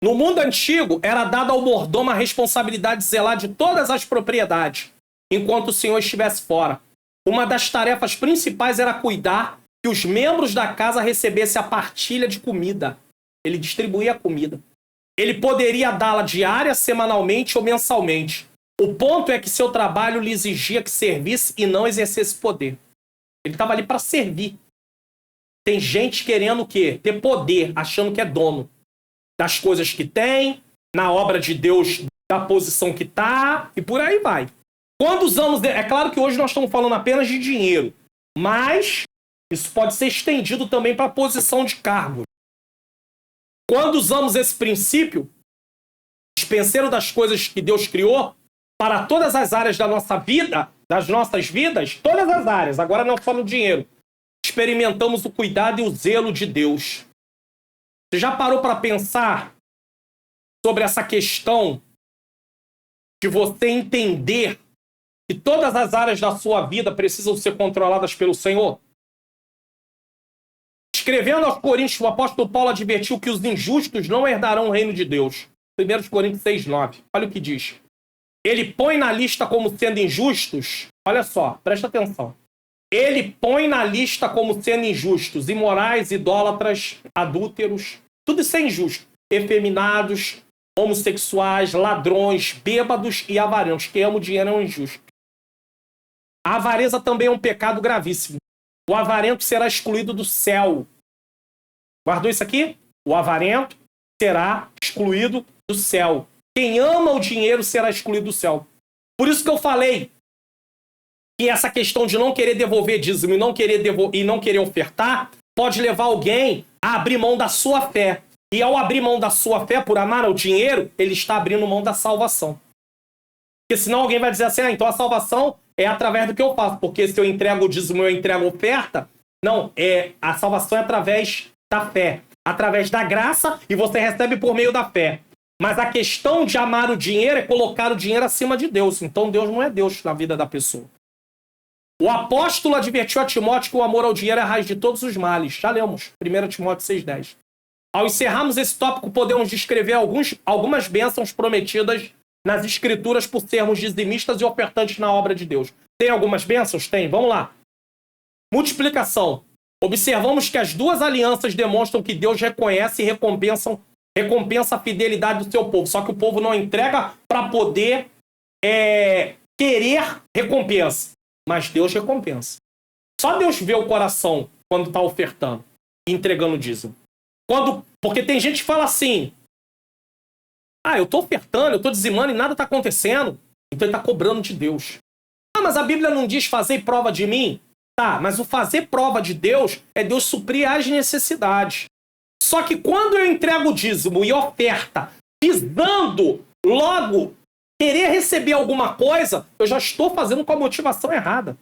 Speaker 1: No mundo antigo, era dado ao mordomo a responsabilidade de zelar de todas as propriedades, enquanto o senhor estivesse fora. Uma das tarefas principais era cuidar que os membros da casa recebessem a partilha de comida. Ele distribuía a comida. Ele poderia dá-la diária, semanalmente ou mensalmente. O ponto é que seu trabalho lhe exigia que servisse e não exercesse poder. Ele estava ali para servir. Tem gente querendo o quê? Ter poder, achando que é dono das coisas que tem, na obra de Deus, da posição que está, e por aí vai. Quando usamos... É claro que hoje nós estamos falando apenas de dinheiro, mas isso pode ser estendido também para a posição de cargo. Quando usamos esse princípio, dispenseiro das coisas que Deus criou, para todas as áreas da nossa vida, das nossas vidas, todas as áreas, agora não só no dinheiro, experimentamos o cuidado e o zelo de Deus. Você já parou para pensar sobre essa questão de você entender que todas as áreas da sua vida precisam ser controladas pelo Senhor? Escrevendo aos Coríntios, o apóstolo Paulo advertiu que os injustos não herdarão o reino de Deus. 1 Coríntios 6:9. Olha o que diz. Ele põe na lista como sendo injustos. Olha só, presta atenção. Ele põe na lista como sendo injustos, imorais, idólatras, adúlteros. Tudo isso é injusto. Efeminados, homossexuais, ladrões, bêbados e avarentos. Quem ama o dinheiro é um injusto. A avareza também é um pecado gravíssimo. O avarento será excluído do céu. Guardou isso aqui? O avarento será excluído do céu. Quem ama o dinheiro será excluído do céu. Por isso que eu falei que essa questão de não querer devolver dízimo e não querer ofertar pode levar alguém a abrir mão da sua fé. E ao abrir mão da sua fé por amar ao dinheiro, ele está abrindo mão da salvação. Porque senão alguém vai dizer assim, então a salvação é através do que eu faço. Porque se eu entrego o dízimo, eu entrego a oferta. Não, a salvação é através da fé. Através da graça, e você recebe por meio da fé. Mas a questão de amar o dinheiro é colocar o dinheiro acima de Deus. Então Deus não é Deus na vida da pessoa. O apóstolo advertiu a Timóteo que o amor ao dinheiro é a raiz de todos os males. Já lemos, 1 Timóteo 6:10. Ao encerrarmos esse tópico, podemos descrever algumas bênçãos prometidas nas escrituras por sermos dizimistas e ofertantes na obra de Deus. Tem algumas bênçãos? Tem. Vamos lá. Multiplicação. Observamos que as duas alianças demonstram que Deus reconhece e recompensa a fidelidade do seu povo. Só que o povo não entrega para poder querer recompensa. Mas Deus recompensa. Só Deus vê o coração quando está ofertando e entregando o dízimo. Porque tem gente que fala assim, Ah, eu tô ofertando, eu tô dizimando e nada tá acontecendo. Então ele tá cobrando de Deus. Ah, mas a Bíblia não diz fazer prova de mim? Tá, mas o fazer prova de Deus é Deus suprir as necessidades. Só que quando eu entrego o dízimo e oferta, visando logo querer receber alguma coisa, eu já estou fazendo com a motivação errada.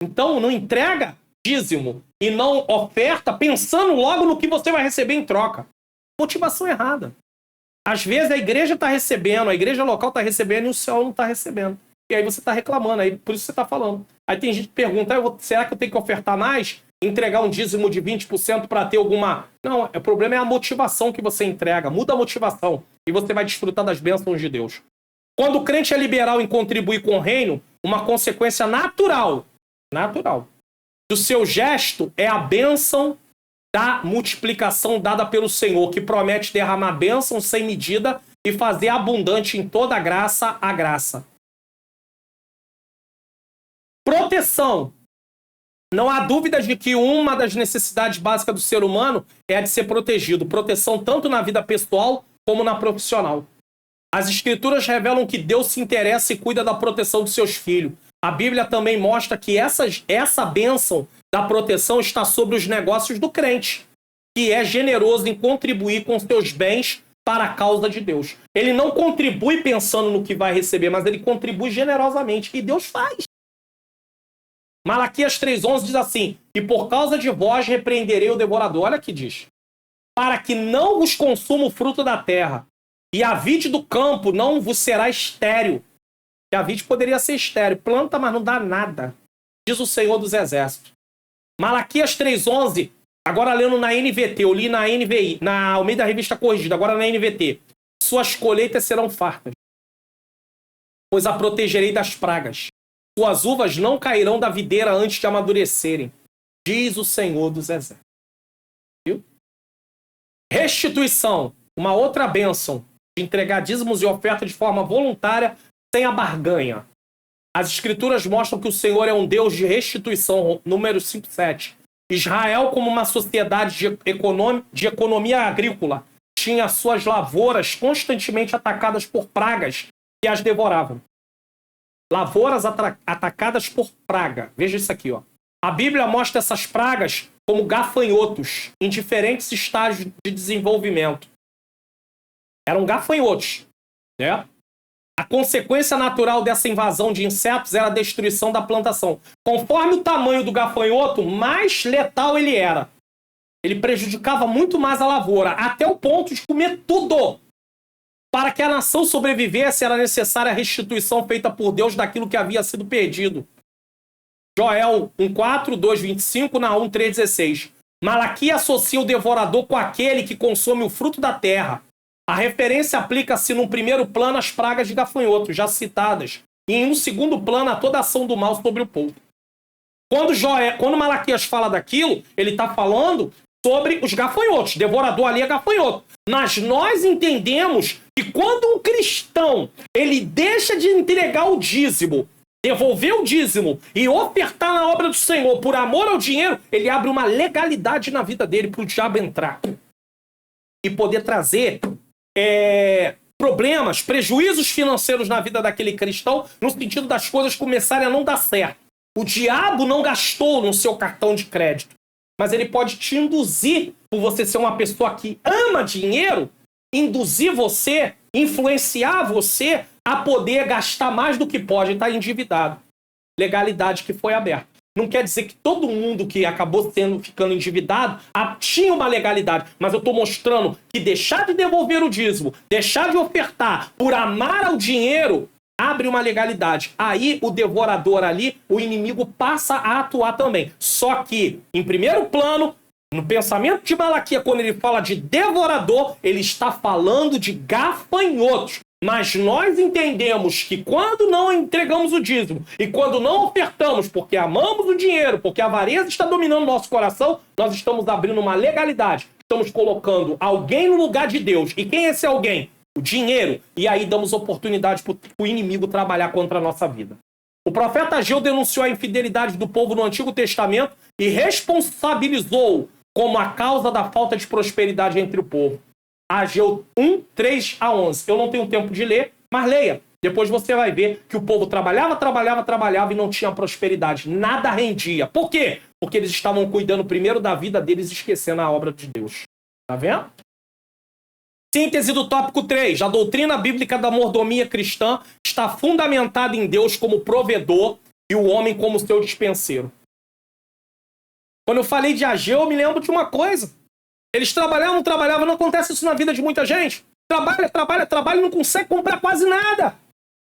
Speaker 1: Então não entrega dízimo e não oferta pensando logo no que você vai receber em troca. Motivação errada. Às vezes a igreja está recebendo, a igreja local está recebendo e o céu não está recebendo. E aí você está reclamando, aí por isso você está falando. Aí tem gente que pergunta, será que eu tenho que ofertar mais? Entregar um dízimo de 20% para ter alguma... Não, o problema é a motivação que você entrega. Muda a motivação e você vai desfrutar das bênçãos de Deus. Quando o crente é liberal em contribuir com o reino, uma consequência natural do seu gesto é a bênção da multiplicação dada pelo Senhor, que promete derramar bênção sem medida e fazer abundante em toda a graça. Proteção. Não há dúvida de que uma das necessidades básicas do ser humano é a de ser protegido. Proteção tanto na vida pessoal como na profissional. As escrituras revelam que Deus se interessa e cuida da proteção de seus filhos. A Bíblia também mostra que essa bênção da proteção está sobre os negócios do crente, que é generoso em contribuir com seus bens para a causa de Deus. Ele não contribui pensando no que vai receber, mas ele contribui generosamente. E Deus faz. Malaquias 3,11 diz assim: e por causa de vós repreenderei o devorador. Olha que diz: para que não vos consuma o fruto da terra, e a vide do campo não vos será estéril. Que a vide poderia ser estéril, planta, mas não dá nada, diz o Senhor dos Exércitos. Malaquias 3,11, agora lendo na NVT, eu li na NVI, na Almeida Revista Corrigida, agora na NVT. Suas colheitas serão fartas, pois a protegerei das pragas. Suas uvas não cairão da videira antes de amadurecerem, diz o Senhor dos Exércitos. Viu? Restituição, uma outra bênção, de entregar dízimos e oferta de forma voluntária, sem a barganha. As escrituras mostram que o Senhor é um Deus de restituição, Números 5:7. Israel, como uma sociedade de economia agrícola, tinha suas lavouras constantemente atacadas por pragas que as devoravam. Lavouras atacadas por praga. Veja isso aqui, ó. A Bíblia mostra essas pragas como gafanhotos em diferentes estágios de desenvolvimento. Eram gafanhotos, né? A consequência natural dessa invasão de insetos era a destruição da plantação. Conforme o tamanho do gafanhoto, mais letal ele era. Ele prejudicava muito mais a lavoura, até o ponto de comer tudo. Para que a nação sobrevivesse, era necessária a restituição feita por Deus daquilo que havia sido perdido. Joel 1:4, 2:25, Naum 3:16. Malaquias associa o devorador com aquele que consome o fruto da terra. A referência aplica-se num primeiro plano às pragas de gafanhotos, já citadas, e em um segundo plano a toda a ação do mal sobre o povo. Quando Malaquias fala daquilo, ele está falando sobre os gafanhotos. Devorador ali é gafanhoto. Mas nós entendemos que quando um cristão ele deixa de entregar o dízimo, devolver o dízimo e ofertar na obra do Senhor por amor ao dinheiro, ele abre uma legalidade na vida dele para o diabo entrar e poder trazer problemas, prejuízos financeiros na vida daquele cristão, no sentido das coisas começarem a não dar certo. O diabo não gastou no seu cartão de crédito, mas ele pode te induzir, por você ser uma pessoa que ama dinheiro, induzir você, influenciar você a poder gastar mais do que pode e estar endividado. Legalidade que foi aberta. Não quer dizer que todo mundo que acabou ficando endividado tinha uma legalidade. Mas eu estou mostrando que deixar de devolver o dízimo, deixar de ofertar por amar ao dinheiro, abre uma legalidade. Aí o devorador ali, o inimigo passa a atuar também. Só que, em primeiro plano, no pensamento de Malaquias, quando ele fala de devorador, ele está falando de gafanhotos. Mas nós entendemos que quando não entregamos o dízimo e quando não ofertamos porque amamos o dinheiro, porque a avareza está dominando nosso coração, nós estamos abrindo uma legalidade. Estamos colocando alguém no lugar de Deus. E quem é esse alguém? O dinheiro. E aí damos oportunidade para o inimigo trabalhar contra a nossa vida. O profeta Ageu denunciou a infidelidade do povo no Antigo Testamento e responsabilizou como a causa da falta de prosperidade entre o povo. Ageu 1, 3 a 11. Eu não tenho tempo de ler, mas leia. Depois você vai ver que o povo trabalhava e não tinha prosperidade. Nada rendia. Por quê? Porque eles estavam cuidando primeiro da vida deles e esquecendo a obra de Deus. Tá vendo? Síntese do tópico 3. A doutrina bíblica da mordomia cristã está fundamentada em Deus como provedor e o homem como seu dispenseiro. Quando eu falei de Ageu, eu me lembro de uma coisa. Eles trabalhavam, não acontece isso na vida de muita gente. Trabalha, não consegue comprar quase nada.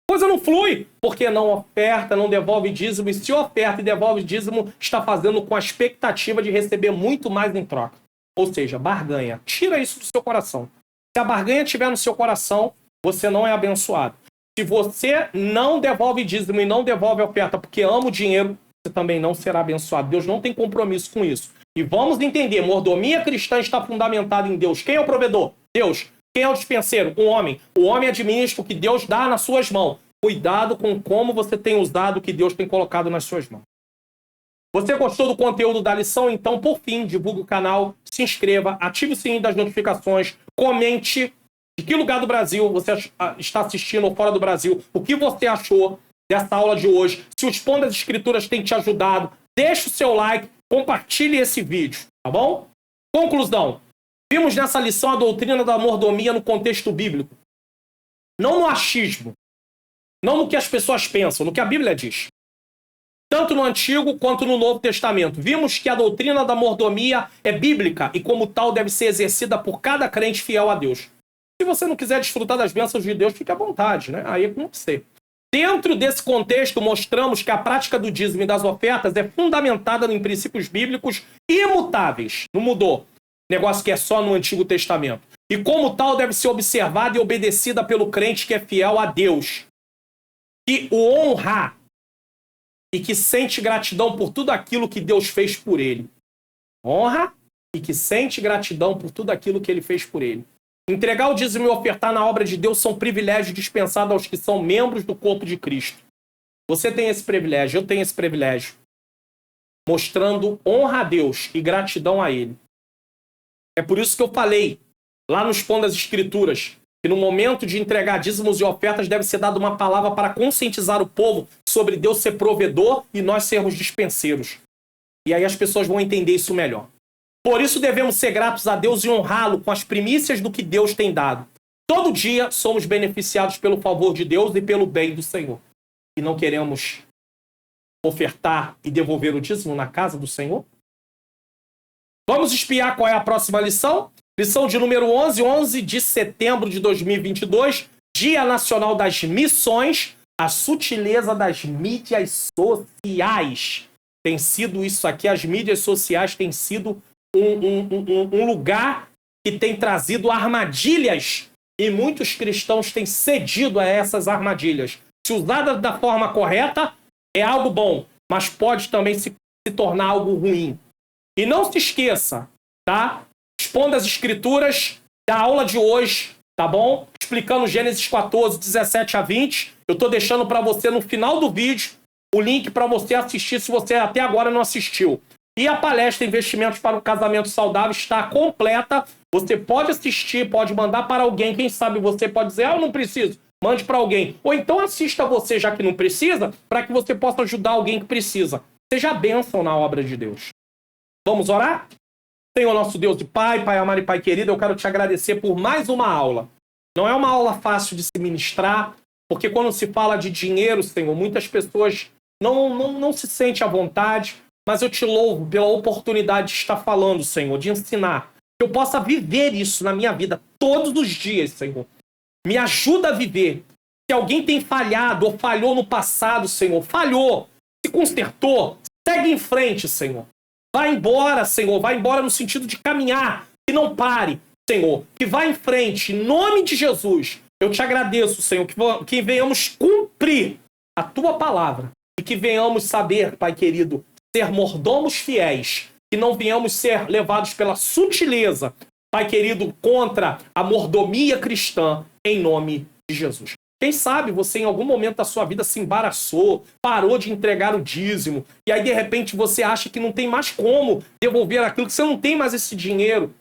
Speaker 1: Coisa não flui, porque não oferta, não devolve dízimo, e se oferta e devolve dízimo, está fazendo com a expectativa de receber muito mais em troca. Ou seja, barganha. Tira isso do seu coração. Se a barganha estiver no seu coração, você não é abençoado. Se você não devolve dízimo e não devolve oferta porque ama o dinheiro, você também não será abençoado. Deus não tem compromisso com isso. E vamos entender, mordomia cristã está fundamentada em Deus. Quem é o provedor? Deus. Quem é o dispenseiro? Um homem. O homem administra o que Deus dá nas suas mãos. Cuidado com como você tem usado o que Deus tem colocado nas suas mãos. Você gostou do conteúdo da lição? Então, por fim, divulgue o canal, se inscreva, ative o sininho das notificações, comente de que lugar do Brasil você está assistindo ou fora do Brasil, o que você achou dessa aula de hoje, se o Expondo das Escrituras tem te ajudado, deixe o seu like, compartilhe esse vídeo, tá bom? Conclusão. Vimos nessa lição a doutrina da mordomia no contexto bíblico. Não no achismo. Não no que as pessoas pensam, no que a Bíblia diz. Tanto no Antigo quanto no Novo Testamento. Vimos que a doutrina da mordomia é bíblica e, como tal, deve ser exercida por cada crente fiel a Deus. Se você não quiser desfrutar das bênçãos de Deus, fique à vontade, né? Aí é com você. Dentro desse contexto, mostramos que a prática do dízimo e das ofertas é fundamentada em princípios bíblicos imutáveis. Não mudou. Negócio que é só no Antigo Testamento. E como tal deve ser observada e obedecida pelo crente que é fiel a Deus. Que o honra e que sente gratidão por tudo aquilo que Deus fez por ele. Honra e que sente gratidão por tudo aquilo que ele fez por ele. Entregar o dízimo e ofertar na obra de Deus são privilégios dispensados aos que são membros do corpo de Cristo. Você tem esse privilégio, eu tenho esse privilégio. Mostrando honra a Deus e gratidão a ele. É por isso que eu falei, lá no Expondo das Escrituras, que no momento de entregar dízimos e ofertas deve ser dada uma palavra para conscientizar o povo sobre Deus ser provedor e nós sermos dispenseiros. E aí as pessoas vão entender isso melhor. Por isso devemos ser gratos a Deus e honrá-lo com as primícias do que Deus tem dado. Todo dia somos beneficiados pelo favor de Deus e pelo bem do Senhor. E não queremos ofertar e devolver o dízimo na casa do Senhor? Vamos espiar qual é a próxima lição? Lição de número 11, 11 de setembro de 2022, Dia Nacional das Missões, a sutileza das mídias sociais. Tem sido isso aqui, as mídias sociais têm sido um lugar que tem trazido armadilhas e muitos cristãos têm cedido a essas armadilhas. Se usada da forma correta, é algo bom, mas pode também se tornar algo ruim. E não se esqueça, tá? Expondo as Escrituras da aula de hoje, tá bom? Explicando Gênesis 14, 17 a 20. Eu tô deixando para você no final do vídeo o link para você assistir se você até agora não assistiu. E a palestra Investimentos para um Casamento Saudável está completa. Você pode assistir, pode mandar para alguém. Quem sabe você pode dizer, eu não preciso. Mande para alguém. Ou então assista você, já que não precisa, para que você possa ajudar alguém que precisa. Seja bênção na obra de Deus. Vamos orar? Senhor nosso Deus e Pai amado e Pai querido, eu quero te agradecer por mais uma aula. Não é uma aula fácil de se ministrar, porque quando se fala de dinheiro, Senhor, muitas pessoas não se sentem à vontade, mas eu te louvo pela oportunidade de estar falando, Senhor, de ensinar. Que eu possa viver isso na minha vida todos os dias, Senhor. Me ajuda a viver. Se alguém tem falhado ou falhou no passado, Senhor, falhou, se consertou, segue em frente, Senhor. Vai embora, Senhor, vai embora no sentido de caminhar, que não pare, Senhor, que vá em frente, em nome de Jesus. Eu te agradeço, Senhor, que venhamos cumprir a Tua palavra e que venhamos saber, Pai querido, ser mordomos fiéis, que não venhamos ser levados pela sutileza, Pai querido, contra a mordomia cristã, em nome de Jesus. Quem sabe você em algum momento da sua vida se embaraçou, parou de entregar o dízimo, e aí de repente você acha que não tem mais como devolver aquilo, que você não tem mais esse dinheiro.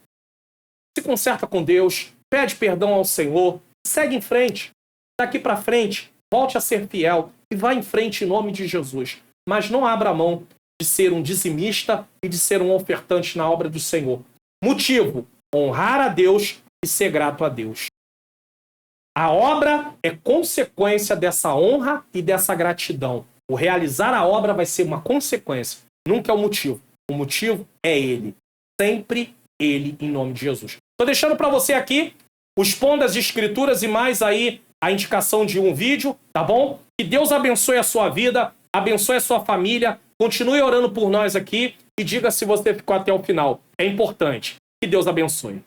Speaker 1: Se conserta com Deus, pede perdão ao Senhor, segue em frente. Daqui para frente, volte a ser fiel e vá em frente em nome de Jesus. Mas não abra mão de ser um dizimista e de ser um ofertante na obra do Senhor. Motivo: honrar a Deus e ser grato a Deus. A obra é consequência dessa honra e dessa gratidão. O realizar a obra vai ser uma consequência, nunca é o motivo. O motivo é Ele. Sempre Ele, em nome de Jesus. Estou deixando para você aqui os pontos das Escrituras e mais aí a indicação de um vídeo, tá bom? Que Deus abençoe a sua vida, abençoe a sua família. Continue orando por nós aqui e diga se você ficou até o final. É importante. Que Deus abençoe.